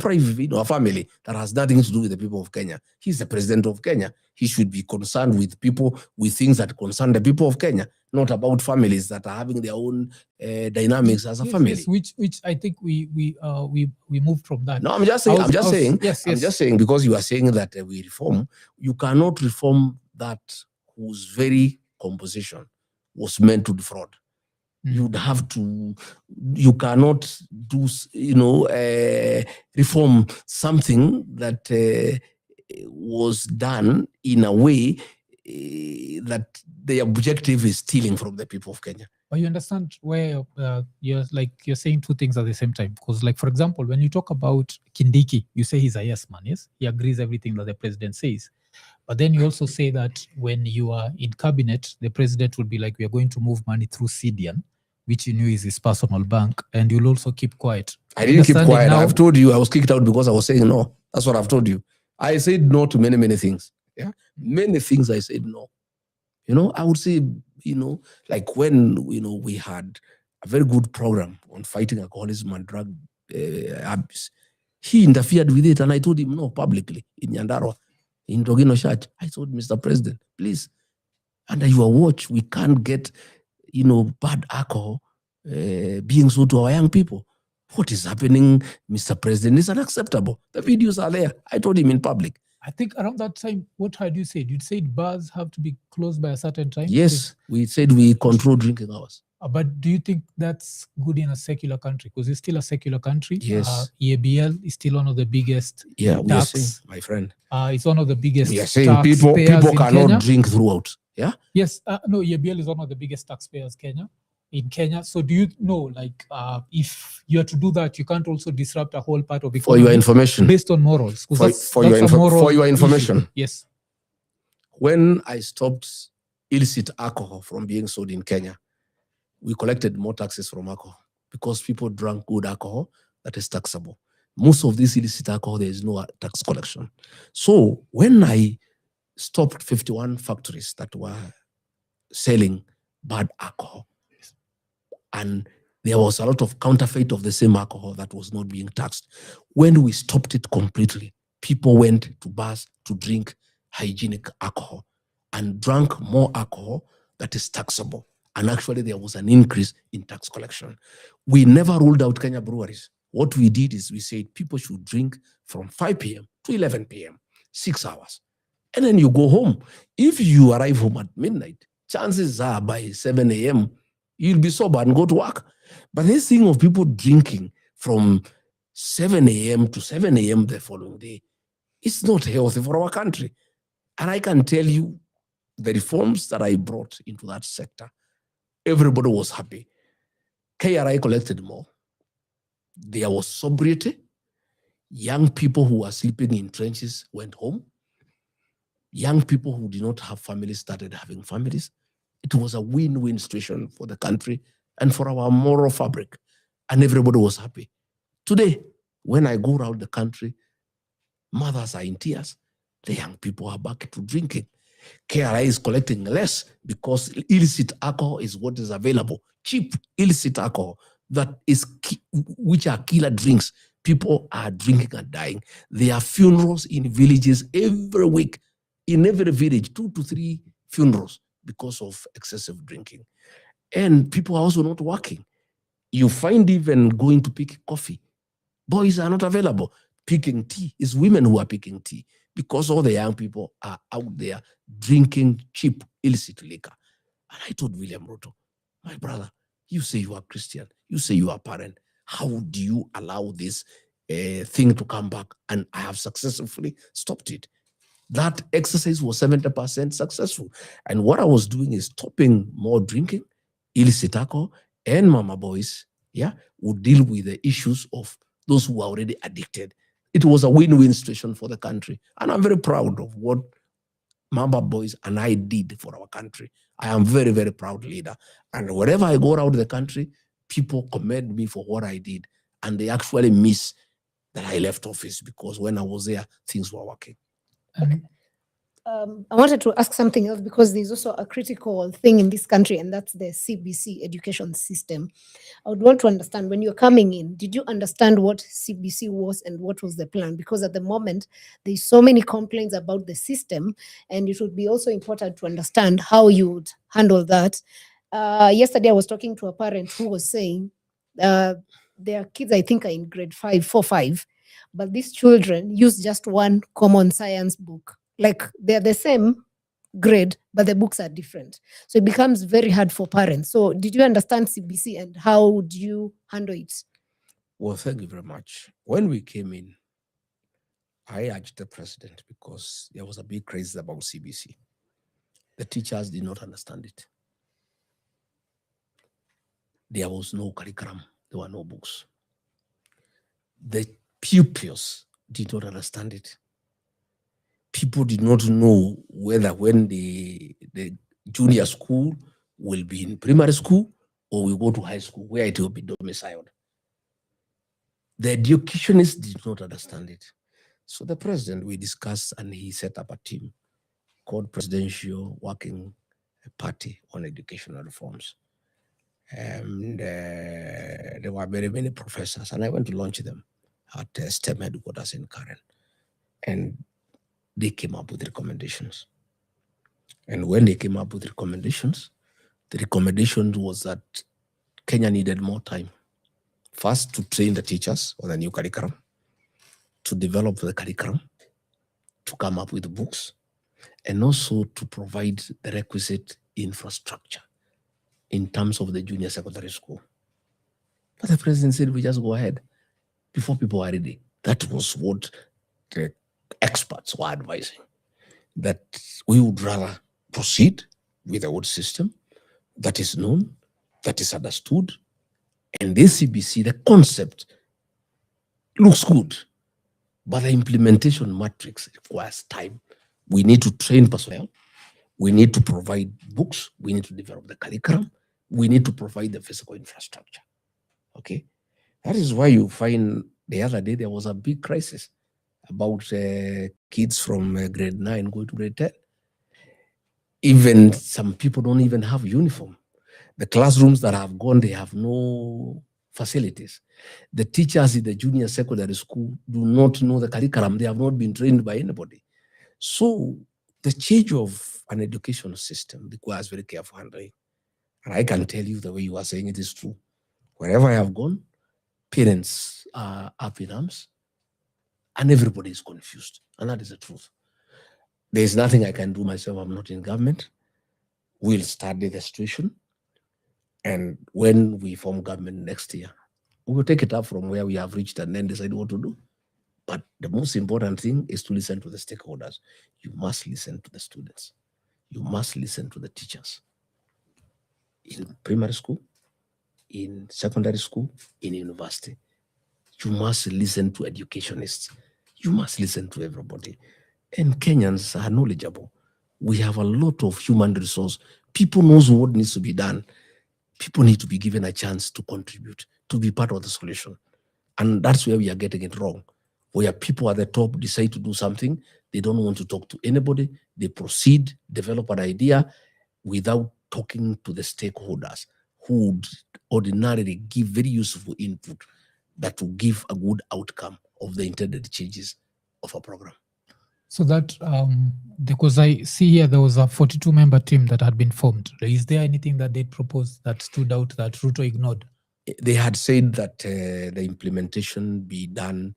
family that has nothing to do with the people of Kenya. He's the president of Kenya. He should be concerned with people, with things that concern the people of Kenya, not about families that are having their own dynamics as a family. Yes, which I think we moved from that. No, I'm just saying because you are saying that we reform, you cannot reform that whose very composition was meant to defraud. You'd have to, you cannot do, reform something that was done in a way that the objective is stealing from the people of Kenya. But you understand where you're saying two things at the same time. Because, like, for example, when you talk about Kindiki, you say he's a yes man, yes? He agrees everything that the president says. But then you also say that when you are in cabinet, the president would be like, we are going to move money through CDN, which you knew is his personal bank, and you'll also keep quiet. I didn't keep quiet. I've told you I was kicked out because I was saying no. That's what I've told you. I said no to many, many things. Yeah, many things I said no. I would say, like when, we had a very good program on fighting alcoholism and drug abuse. He interfered with it and I told him no publicly in Nyandarua, in Rogino Church. I told Mr. President, please, under your watch, we can't get bad alcohol being sold to our young people. What is happening, Mr. President, is unacceptable. The videos are there. I told him in public. I think around that time, what had you said? You said bars have to be closed by a certain time? Yes, we said we control drinking hours. But do you think that's good in a secular country? Because it's still a secular country. Yes. EABL is still one of the biggest tax. Saying, my friend. It's one of the biggest we are saying people cannot Kenya. Drink throughout. Yeah. Yes. No, EABL is one of the biggest taxpayers in Kenya. So do you know, if you are to do that, you can't also disrupt a whole part of economy for your information based on morals? For your information. Issue. Yes. When I stopped illicit alcohol from being sold in Kenya, we collected more taxes from alcohol because people drank good alcohol that is taxable. Most of this illicit alcohol, there is no tax collection. So when I stopped 51 factories that were selling bad alcohol, and there was a lot of counterfeit of the same alcohol that was not being taxed. When we stopped it completely, people went to bars to drink hygienic alcohol and drank more alcohol that is taxable. And actually, there was an increase in tax collection. We never ruled out Kenya breweries. What we did is we said people should drink from 5 p.m. to 11 p.m., 6 hours. and then you go home. If you arrive home at midnight, chances are by 7 a.m., you'll be sober and go to work. But this thing of people drinking from 7 a.m. to 7 a.m. the following day, it's not healthy for our country. And I can tell you, the reforms that I brought into that sector, everybody was happy. KRI collected more. There was sobriety. Young people who were sleeping in trenches went home. Young people who did not have families started having families. It was a win-win situation for the country and for our moral fabric. And everybody was happy. Today, when I go around the country, mothers are in tears. The young people are back to drinking. KRI is collecting less because illicit alcohol is what is available. Cheap illicit alcohol which are killer drinks. People are drinking and dying. There are funerals in villages every week. In every village, 2 to 3 funerals because of excessive drinking. And people are also not working. You find even going to pick coffee, boys are not available. Picking tea is women who are picking tea because all the young people are out there drinking cheap, illicit liquor. And I told William Ruto, my brother, you say you are Christian, you say you are parent. How do you allow this thing to come back? And I have successfully stopped it. That exercise was 70% successful. And what I was doing is stopping more drinking, illicit alcohol, and mama boys, would deal with the issues of those who are already addicted. It was a win-win situation for the country. And I'm very proud of what Mama boys and I did for our country. I am very, very proud leader. And wherever I go around the country, people commend me for what I did. And they actually miss that I left office because when I was there, things were working. Okay. I wanted to ask something else because there's also a critical thing in this country, and that's the CBC education system. I would want to understand, when you're coming in, did you understand what CBC was and what was the plan? Because at the moment, there's so many complaints about the system, and it would be also important to understand how you would handle that. Yesterday, I was talking to a parent who was saying their kids, I think, are in grade 5, but these children use just one common science book. Like, they're the same grade, but the books are different. So it becomes very hard for parents. So did you understand CBC and how do you handle it? Well, thank you very much. When we came in, I urged the president because there was a big crisis about CBC. The teachers did not understand it. There was no curriculum. There were no books. The pupils did not understand it. People did not know whether when the junior school will be in primary school or will go to high school, where it will be domiciled. The educationists did not understand it. So the president, we discussed, and he set up a team called Presidential Working Party on Educational Reforms. And there were very many professors, and I went to launch them at STEM headquarters in Karen. And they came up with recommendations. And when they came up with recommendations, the recommendation was that Kenya needed more time. First, to train the teachers on the new curriculum, to develop the curriculum, to come up with books, and also to provide the requisite infrastructure in terms of the junior secondary school. But the president said, we just go ahead before people are ready. That was what the experts were advising, that we would rather proceed with the old system that is known, that is understood. And this CBC, the concept looks good, but the implementation matrix requires time. We need to train personnel. We need to provide books. We need to develop the curriculum. We need to provide the physical infrastructure. Okay. That is why you find the other day there was a big crisis about kids from grade 9 going to grade 10. Even some people don't even have uniform. The classrooms that have gone, they have no facilities. The teachers in the junior secondary school do not know the curriculum. They have not been trained by anybody. So the change of an education system requires very careful handling. And I can tell you the way you are saying it is true. Wherever I have gone, parents are up in arms and everybody is confused. And that is the truth. There's nothing I can do myself. I'm not in government. We'll study the situation. And when we form government next year, we will take it up from where we have reached and then decide what to do. But the most important thing is to listen to the stakeholders. You must listen to the students. You must listen to the teachers in primary school, in secondary school, in university. You must listen to educationists. You must listen to everybody. And Kenyans are knowledgeable. We have a lot of human resource. People knows what needs to be done. People need to be given a chance to contribute, to be part of the solution. And that's where we are getting it wrong. Where people at the top decide to do something, they don't want to talk to anybody. They proceed, develop an idea without talking to the stakeholders who would ordinarily give very useful input that will give a good outcome of the intended changes of a program. So that, because I see here there was a 42-member team that had been formed. Is there anything that they proposed that stood out that Ruto ignored? They had said that the implementation be done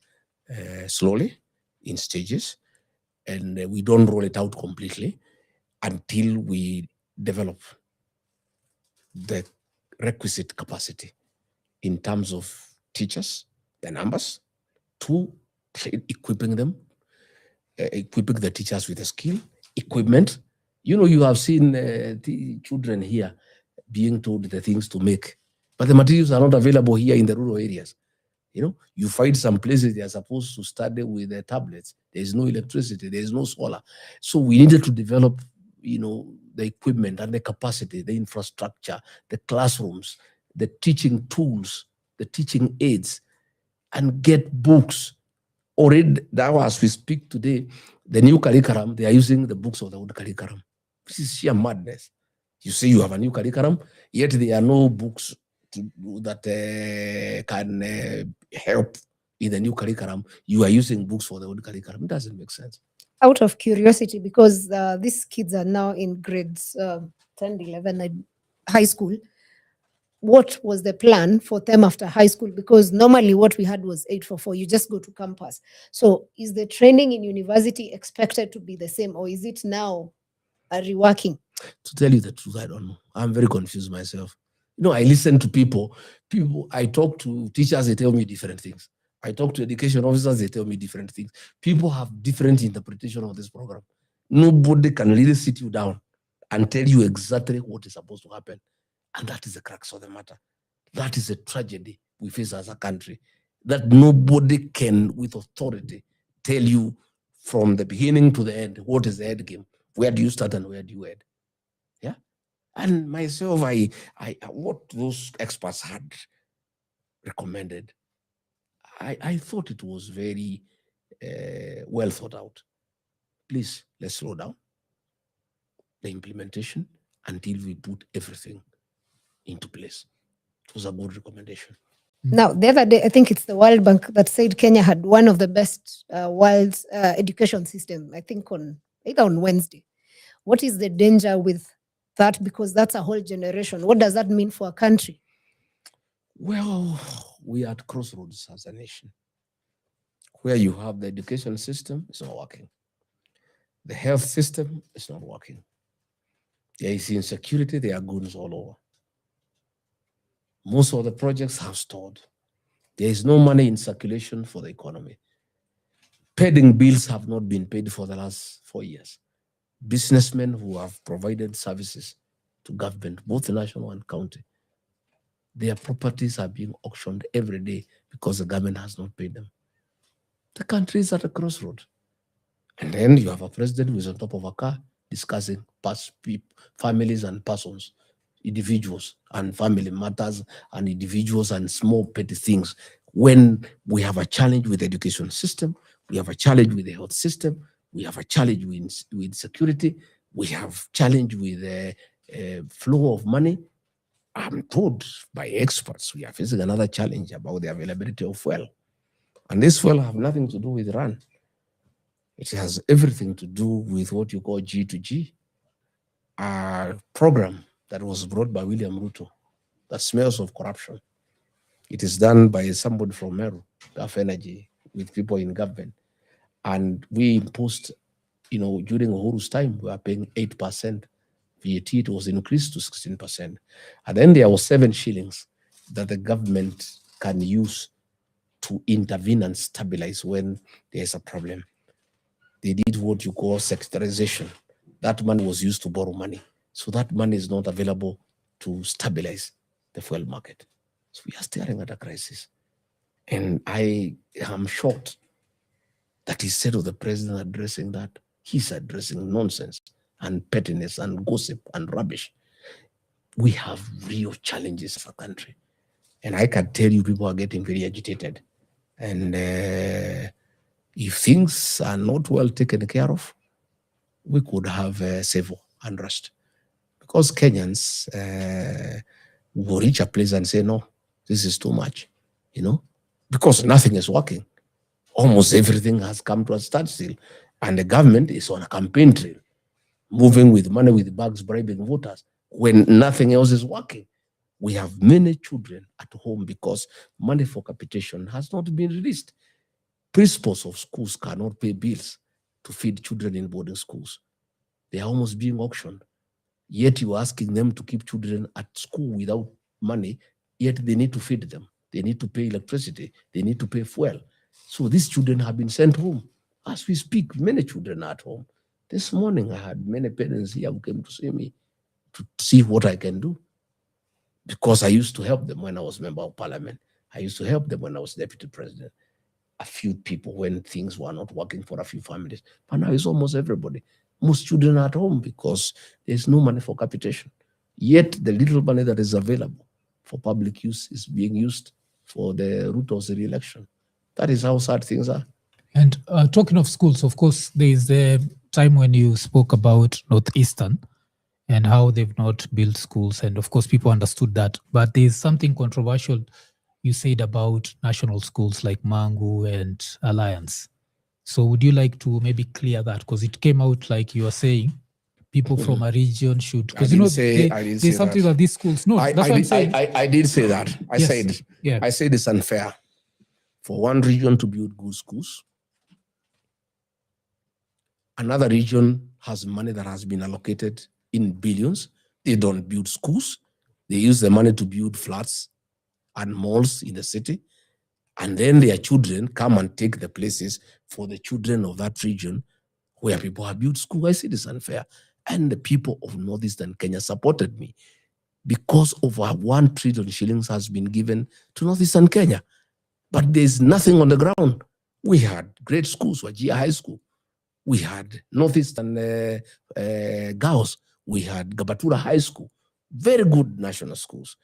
slowly in stages, and we don't roll it out completely until we develop the requisite capacity in terms of teachers, the numbers, two, equipping them, equipping the teachers with the skill, equipment. You know, you have seen the children here being told the things to make, but the materials are not available here in the rural areas. You know, you find some places they are supposed to study with the tablets. There is no electricity, there is no solar. So we needed to develop, you know, the equipment and the capacity, the infrastructure, the classrooms, the teaching tools, the teaching aids, and get books. Already now, as we speak today, the new curriculum, they are using the books of the old curriculum. This is sheer madness. You say you have a new curriculum, yet there are no books that can help in the new curriculum. You are using books for the old curriculum. It doesn't make sense. Out of curiosity, because these kids are now in grades 10, 11, high school, what was the plan for them after high school? Because normally what we had was 844, you just go to campus. So is the training in university expected to be the same, or is it now reworking? To tell you the truth, I don't know. I'm very confused myself. You know, I listen to people, I talk to teachers, they tell me different things. I talk to education officers, they tell me different things. People have different interpretation of this program. Nobody can really sit you down and tell you exactly what is supposed to happen. And that is the crux of the matter. That is a tragedy we face as a country, that nobody can, with authority, tell you from the beginning to the end, what is the end game? Where do you start and where do you end? Yeah. And myself, what those experts had recommended, I thought it was very well thought out. Please, let's slow down the implementation until we put everything into place. It was a good recommendation. Now, the other day, I think it's the World Bank that said Kenya had one of the best world's education system, I think either on Wednesday. What is the danger with that? Because that's a whole generation. What does that mean for a country? Well, we are at crossroads as a nation. Where you have the education system, it's not working. The health system is not working. There is insecurity, there are goons all over. Most of the projects have stalled. There is no money in circulation for the economy. Pending bills have not been paid for the last 4 years. Businessmen who have provided services to government, both national and county, their properties are being auctioned every day because the government has not paid them. The country is at a crossroad. And then you have a president who is on top of a car discussing families and persons, individuals and family matters and individuals and small petty things. When we have a challenge with the education system, we have a challenge with the health system, we have a challenge with security, we have challenge with the flow of money. I'm told by experts we are facing another challenge about the availability of fuel. And this fuel have nothing to do with Iran. It has everything to do with what you call G2G, a program that was brought by William Ruto that smells of corruption. It is done by somebody from Meru, Gulf Energy, with people in government. And we imposed during Uhuru's time, we were paying 8% VAT. It was increased to 16%. And then there was 7 shillings that the government can use to intervene and stabilize when there's a problem. They did what you call sectorization. That money was used to borrow money. So that money is not available to stabilize the fuel market. So we are staring at a crisis. And I am shocked that instead of the president addressing that, he's addressing nonsense and pettiness and gossip and rubbish. We have real challenges as a country. And I can tell you people are getting very agitated. And if things are not well taken care of, we could have civil unrest. Because Kenyans will reach a place and say, no, this is too much, because nothing is working. Almost everything has come to a standstill. And the government is on a campaign trail, moving with money with bags, bribing voters, when nothing else is working. We have many children at home because money for capitation has not been released. Principals of schools cannot pay bills to feed children in boarding schools. They are almost being auctioned. Yet you are asking them to keep children at school without money, yet they need to feed them. They need to pay electricity. They need to pay fuel. So these children have been sent home. As we speak, many children are at home. This morning, I had many parents here who came to see me to see what I can do. Because I used to help them when I was member of parliament. I used to help them when I was deputy president. A few people when things were not working for a few families. But now it's almost everybody. Most children are at home because there's no money for capitation. Yet the little money that is available for public use is being used for the Ruto's re-election. That is how sad things are. And talking of schools, of course, there is a time when you spoke about Northeastern and how they've not built schools. And of course, people understood that. But there's something controversial you said about national schools like Mangu and Alliance. So would you like to maybe clear that? Because it came out like you are saying people from a region should, because there's something that these schools, no, that's what I'm saying. I did say that. I said it's unfair for one region to build good schools. Another region has money that has been allocated in billions. They don't build schools. They use the money to build flats and malls in the city. And then their children come and take the places for the children of that region where people have built schools. I say this unfair. And the people of Northeastern Kenya supported me because over 1 trillion shillings has been given to Northeastern Kenya. But there's nothing on the ground. We had great schools, Wajir High School. We had Northeastern Girls. We had Gabatura High School. Very good national schools.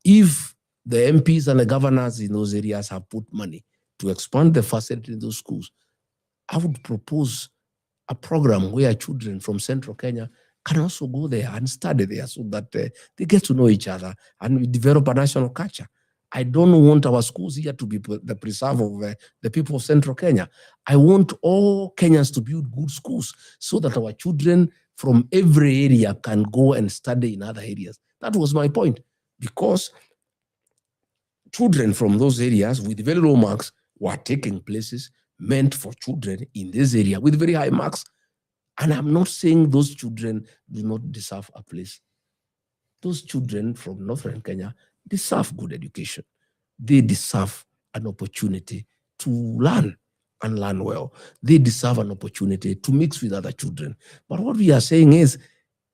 If the MPs and the governors in those areas have put money to expand the facility in those schools, I would propose a program where children from Central Kenya can also go there and study there so that they get to know each other and we develop a national culture. I don't want our schools here to be the preserve of the people of Central Kenya. I want all Kenyans to build good schools so that our children from every area can go and study in other areas. That was my point, because children from those areas with very low marks were taking places meant for children in this area with very high marks. And I'm not saying those children do not deserve a place. Those children from Northern Kenya deserve good education. They deserve an opportunity to learn and learn well. They deserve an opportunity to mix with other children. But what we are saying is,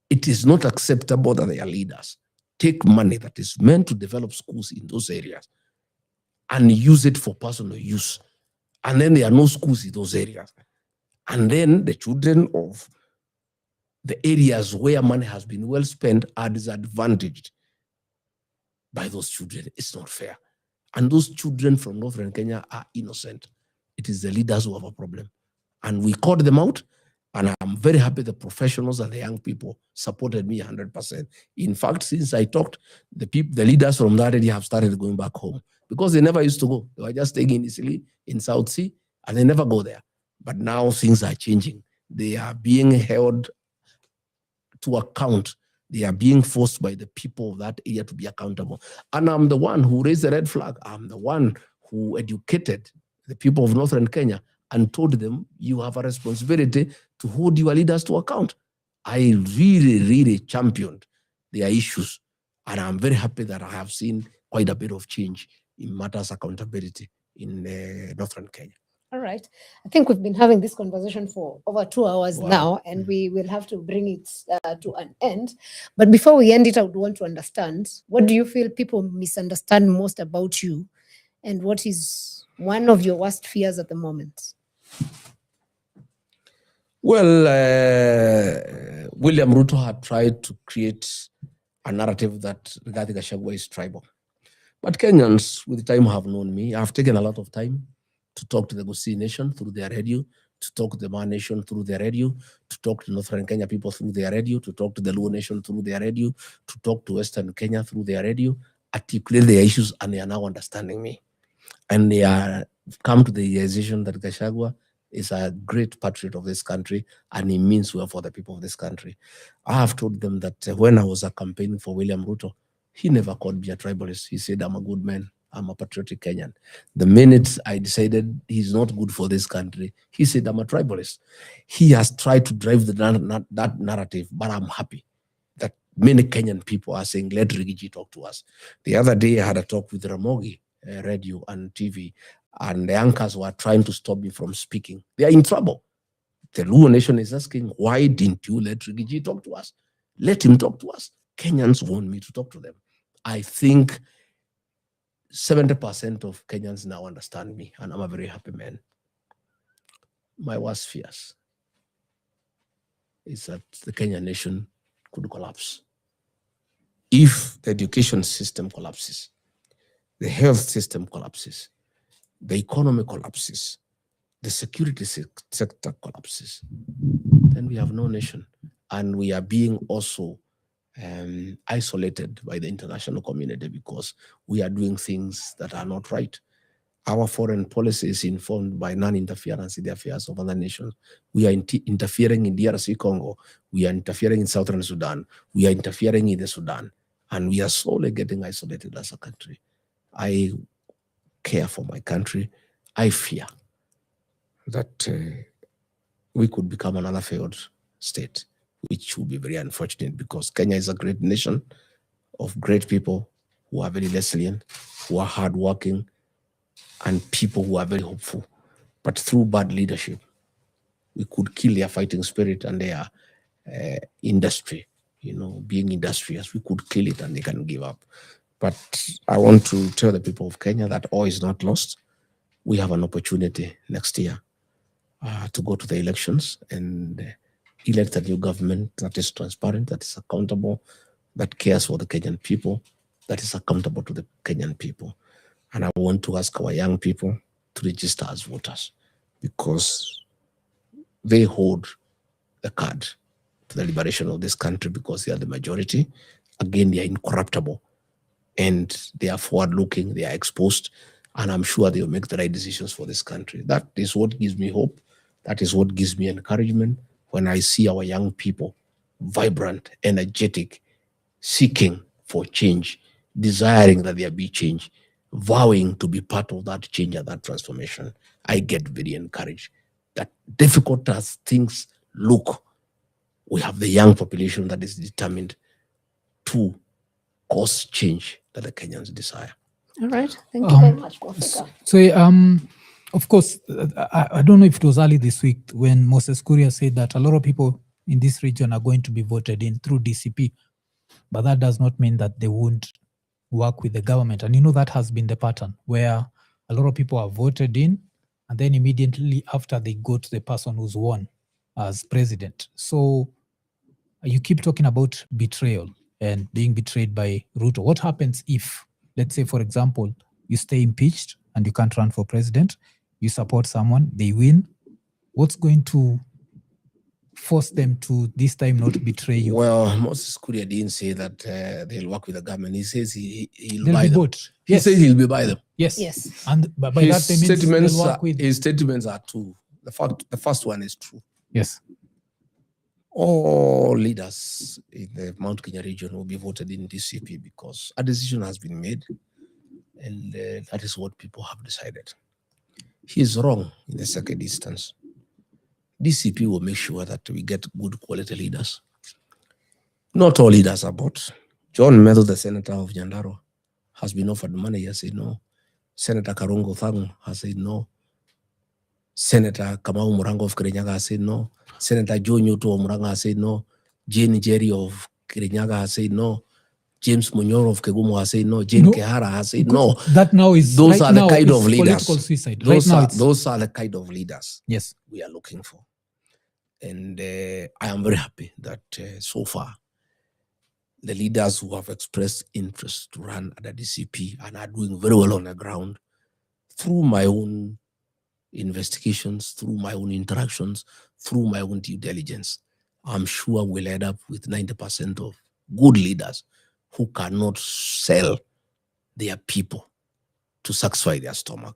it is not acceptable that their leaders take money that is meant to develop schools in those areas and use it for personal use. And then there are no schools in those areas. And then the children of the areas where money has been well spent are disadvantaged by those children. It's not fair. And those children from Northern Kenya are innocent. It is the leaders who have a problem. And we called them out, and I'm very happy the professionals and the young people supported me 100%. In fact, since I talked, the leaders from that area have started going back home because they never used to go. They were just staying initially in South Sea, and they never go there. But now things are changing. They are being held to account. They are being forced by the people of that area to be accountable. And I'm the one who raised the red flag. I'm the one who educated the people of Northern Kenya and told them, you have a responsibility to hold your leaders to account. I really championed their issues. And I'm very happy that I have seen quite a bit of change in matters accountability in Northern Kenya. All right. I think we've been having this conversation for over 2 hours now, and we will have to bring it to an end. But before we end it, I would want to understand, what do you feel people misunderstand most about you? And what is one of your worst fears at the moment? Well, William Ruto had tried to create a narrative that Gachagua is tribal. But Kenyans with time have known me. I've taken a lot of time to talk to the Gusii Nation through their radio, to talk to the Ma Nation through their radio, to talk to Northern Kenya people through their radio, to talk to the Luo Nation through their radio, to talk to Western Kenya through their radio, articulate their issues, and they are now understanding me. And they are come to the realization that Gachagua is a great patriot of this country, and he means well for the people of this country. I have told them that when I was campaigning for William Ruto, he never called me a tribalist. He said, I'm a good man. I'm a patriotic Kenyan. The minute I decided he's not good for this country, he said, I'm a tribalist. He has tried to drive that narrative, but I'm happy that many Kenyan people are saying, let Rigiji talk to us. The other day, I had a talk with Ramogi, radio and TV, and the anchors were trying to stop me from speaking. They are in trouble. The Luo Nation is asking, why didn't you let Rigiji talk to us? Let him talk to us. Kenyans want me to talk to them. I think 70% of Kenyans now understand me, and I'm a very happy man. My worst fears is that the Kenyan nation could collapse. If the education system collapses, the health system collapses, the economy collapses, the security sector collapses, then we have no nation. And we are being also isolated by the international community because we are doing things that are not right. Our foreign policy is informed by non-interference in the affairs of other nations. We are interfering in DRC Congo. We are interfering in Southern Sudan. We are interfering in the Sudan. And we are slowly getting isolated as a country. I care for my country. I fear that we could become another failed state, which would be very unfortunate because Kenya is a great nation of great people who are very resilient, who are hardworking, and people who are very hopeful. But through bad leadership, we could kill their fighting spirit and their industry, being industrious. We could kill it and they can give up. But I want to tell the people of Kenya that all is not lost. We have an opportunity next year to go to the elections and elect a new government that is transparent, that is accountable, that cares for the Kenyan people, that is accountable to the Kenyan people. And I want to ask our young people to register as voters because they hold the card to the liberation of this country because they are the majority. Again, they are incorruptible and they are forward-looking, they are exposed, and I'm sure they will make the right decisions for this country. That is what gives me hope. That is what gives me encouragement when I see our young people vibrant, energetic, seeking for change, desiring that there be change, vowing to be part of that change and that transformation. I get very encouraged that difficult as things look, we have the young population that is determined to cause change that the Kenyans desire. All right. Thank you very much, Professor. So, of course, I don't know if it was early this week when Moses Kuria said that a lot of people in this region are going to be voted in through DCP, but that does not mean that they won't work with the government. And that has been the pattern where a lot of people are voted in and then immediately after they go to the person who's won as president. So you keep talking about betrayal and being betrayed by Ruto. What happens if, let's say, for example, you stay impeached and you can't run for president, you support someone, they win? What's going to force them to this time not betray you? Well, Moses Kuria didn't say that they'll work with the government. He says he'll They'll buy be them. bought. He says he'll be by them. Yes. Yes. And by that they mean they'll work with. His statements are two. The first one is true. Yes. All leaders in the Mount Kenya region will be voted in DCP because a decision has been made, and that is what people have decided. He's wrong in the second instance. DCP will make sure that we get good quality leaders. Not all leaders are bought. John Medho, the senator of Nyandarua, has been offered money. He has said no. Senator Karungo Thangu has said no. Senator Kamau Murango of Kirinyaga has said no. Senator Joe Nyuto of Muranga has said no. Jane Jerry of Kirinyaga has said no. James Munyoro of Kegumo has said no. Jane Kehara has said no. That now is those right are the now kind of political leaders. suicide. Those are the kind of leaders yes we are looking for. And I am very happy that so far the leaders who have expressed interest to run at the DCP and are doing very well on the ground, through my own investigations, through my own interactions, through my own due diligence, I'm sure we'll end up with 90% of good leaders who cannot sell their people to satisfy their stomach.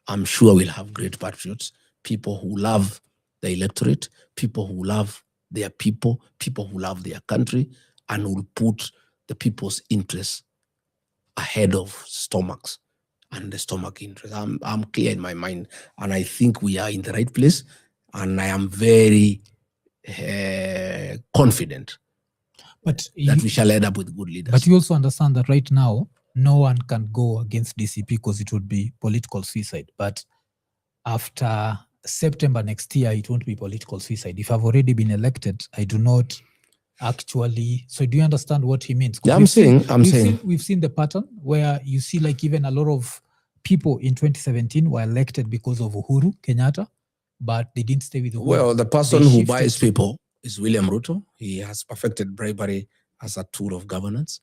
I'm sure we'll have great patriots, people who love the electorate, people who love their people who love their country, and will put the people's interests ahead of stomachs and the stomach interest. I'm clear in my mind, and I think we are in the right place, and I am very confident that we shall end up with good leaders. But you also understand that right now, no one can go against DCP because it would be political suicide. But after September next year, it won't be political suicide. If I've already been elected, I do not actually. So do you understand what he means? Yeah, we've seen the pattern where you see like even a lot of people in 2017 were elected because of Uhuru Kenyatta, but they didn't stay with Uhuru. Well, the person who buys people is William Ruto. He has perfected bribery as a tool of governance.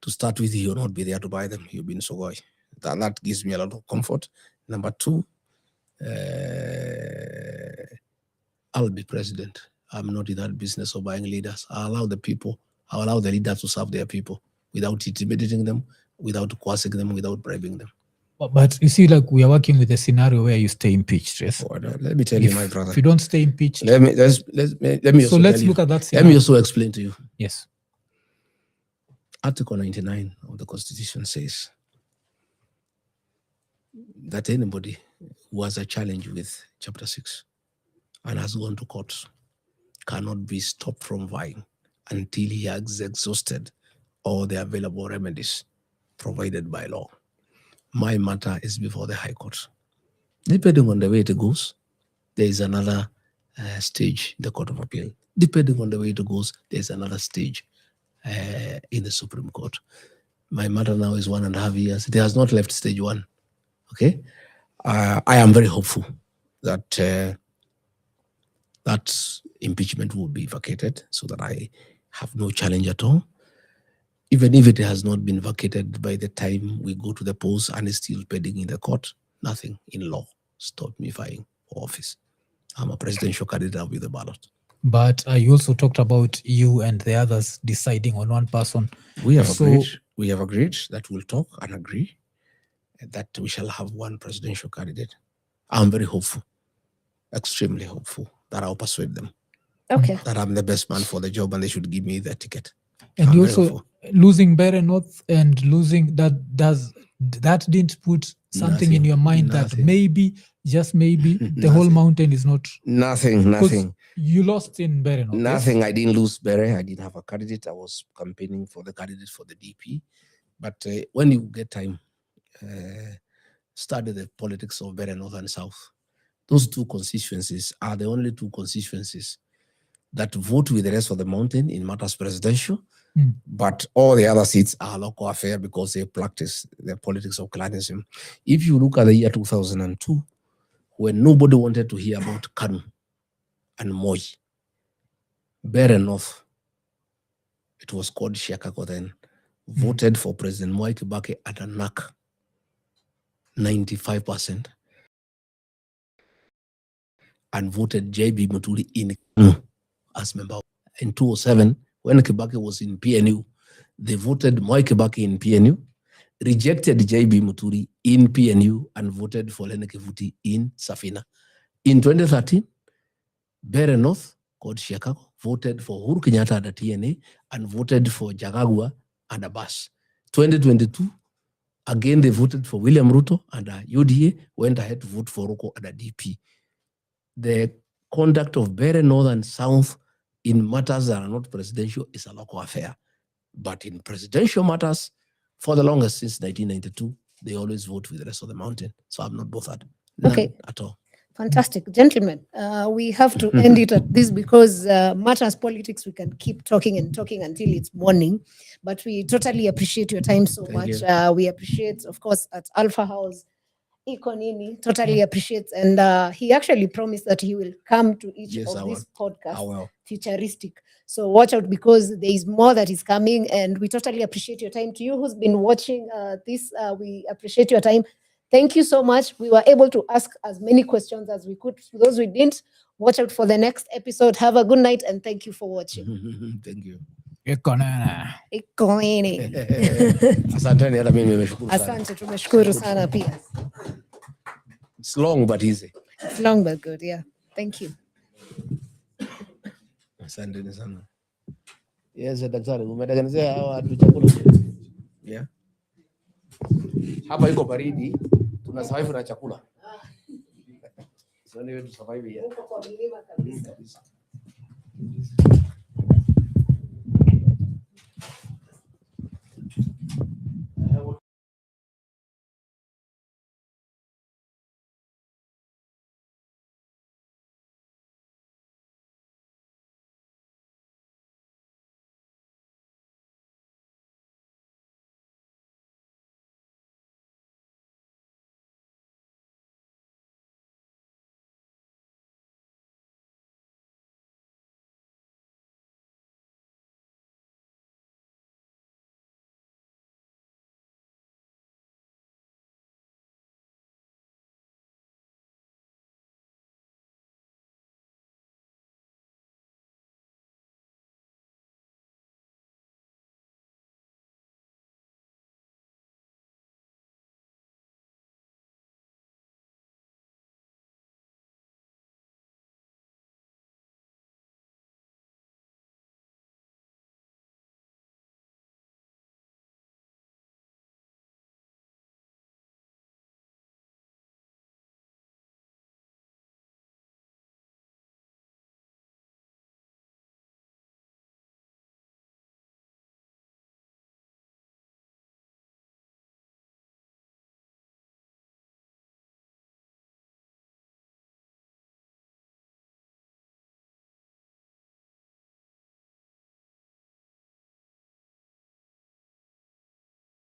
To start with, he will not be there to buy them. He'll be in Sogoi. That gives me a lot of comfort. Number two, I'll be president. I'm not in that business of buying leaders. I allow the people, I allow the leaders to serve their people without intimidating them, without coercing them, without bribing them. But you see, like we are working with a scenario where you stay impeached, yes? Oh, no, let me tell you, my brother. If you don't stay impeached. Let me so let's look at that scenario. Let me also explain to you. Yes. Article 99 of the Constitution says that anybody who has a challenge with Chapter 6 and has gone to court cannot be stopped from vying until he has exhausted all the available remedies provided by law. My matter is before the High Court. Depending on the way it goes, there is another stage in the Court of Appeal. Depending on the way it goes, there's another stage in the Supreme Court. My matter now is 1.5 years. It has not left stage 1. Okay, I am very hopeful that that impeachment will be vacated so that I have no challenge at all. Even if it has not been vacated by the time we go to the polls and is still pending in the court, nothing in law stopped me vying for office. I'm a presidential candidate with the ballot. But you also talked about you and the others deciding on one person. We have agreed that we'll talk and agree that we shall have one presidential candidate. I'm very hopeful, extremely hopeful that I'll persuade them. Okay. That I'm the best man for the job and they should give me the ticket. And you also losing Bere North and losing that didn't put something in your mind that maybe, just maybe, the whole mountain is not. Nothing. You lost in Bere North. Nothing. Yes? I didn't lose Bere. I didn't have a candidate. I was campaigning for the candidate for the DP. But when you get time, study the politics of Bere North and South. Those two constituencies are the only two constituencies that vote with the rest of the mountain in matters presidential. But all the other seats are local affair because they practice the politics of clanism. If you look at the year 2002, when nobody wanted to hear about Kanu and Moi, Bere North, it was called Chicago then, voted for President Mwai Kibaki at a knock, 95%, and voted J.B. Muturi in as member. In 2007, when Kibaki was in PNU, they voted Mwai Kibaki in PNU, rejected J.B. Muturi in PNU, and voted for Lene Kivuti in Safina. In 2013, Bere North, called Chicago, voted for Uhuru Kenyatta at the TNA and voted for Gachagua and Abbas. 2022, Again, they voted for William Ruto, and UDA went ahead to vote for Ruto and DP. The conduct of Bere North and South in matters that are not presidential is a local affair. But in presidential matters, for the longest since 1992, they always vote with the rest of the mountain. So I'm not bothered. None Okay. at all. Fantastic. Gentlemen, we have to end it at this because matters politics, we can keep talking and talking until it's morning. But we totally appreciate your time so Thank much. you. We appreciate, of course, at Alpha House, Ikonini, totally appreciates. And he actually promised that he will come to each Yes, of I these will. podcasts, futuristic. So watch out because there is more that is coming. And we totally appreciate your time. To you who's been watching this, we appreciate your time. Thank you so much. We were able to ask as many questions as we could. For those we didn't, watch out for the next episode. Have a good night and thank you for watching. Thank you. Ikonini. Asante, hata mimi nimeshukuru sana. Asante, tumeshukuru sana pia. It's long but easy. It's long but good, yeah. Thank you. Asante sana. Yes, daktari, umetengenezea hawa watu chakula? Yeah. Hapa iko baridi, tuna survive na chakula. So anyway, to survive here.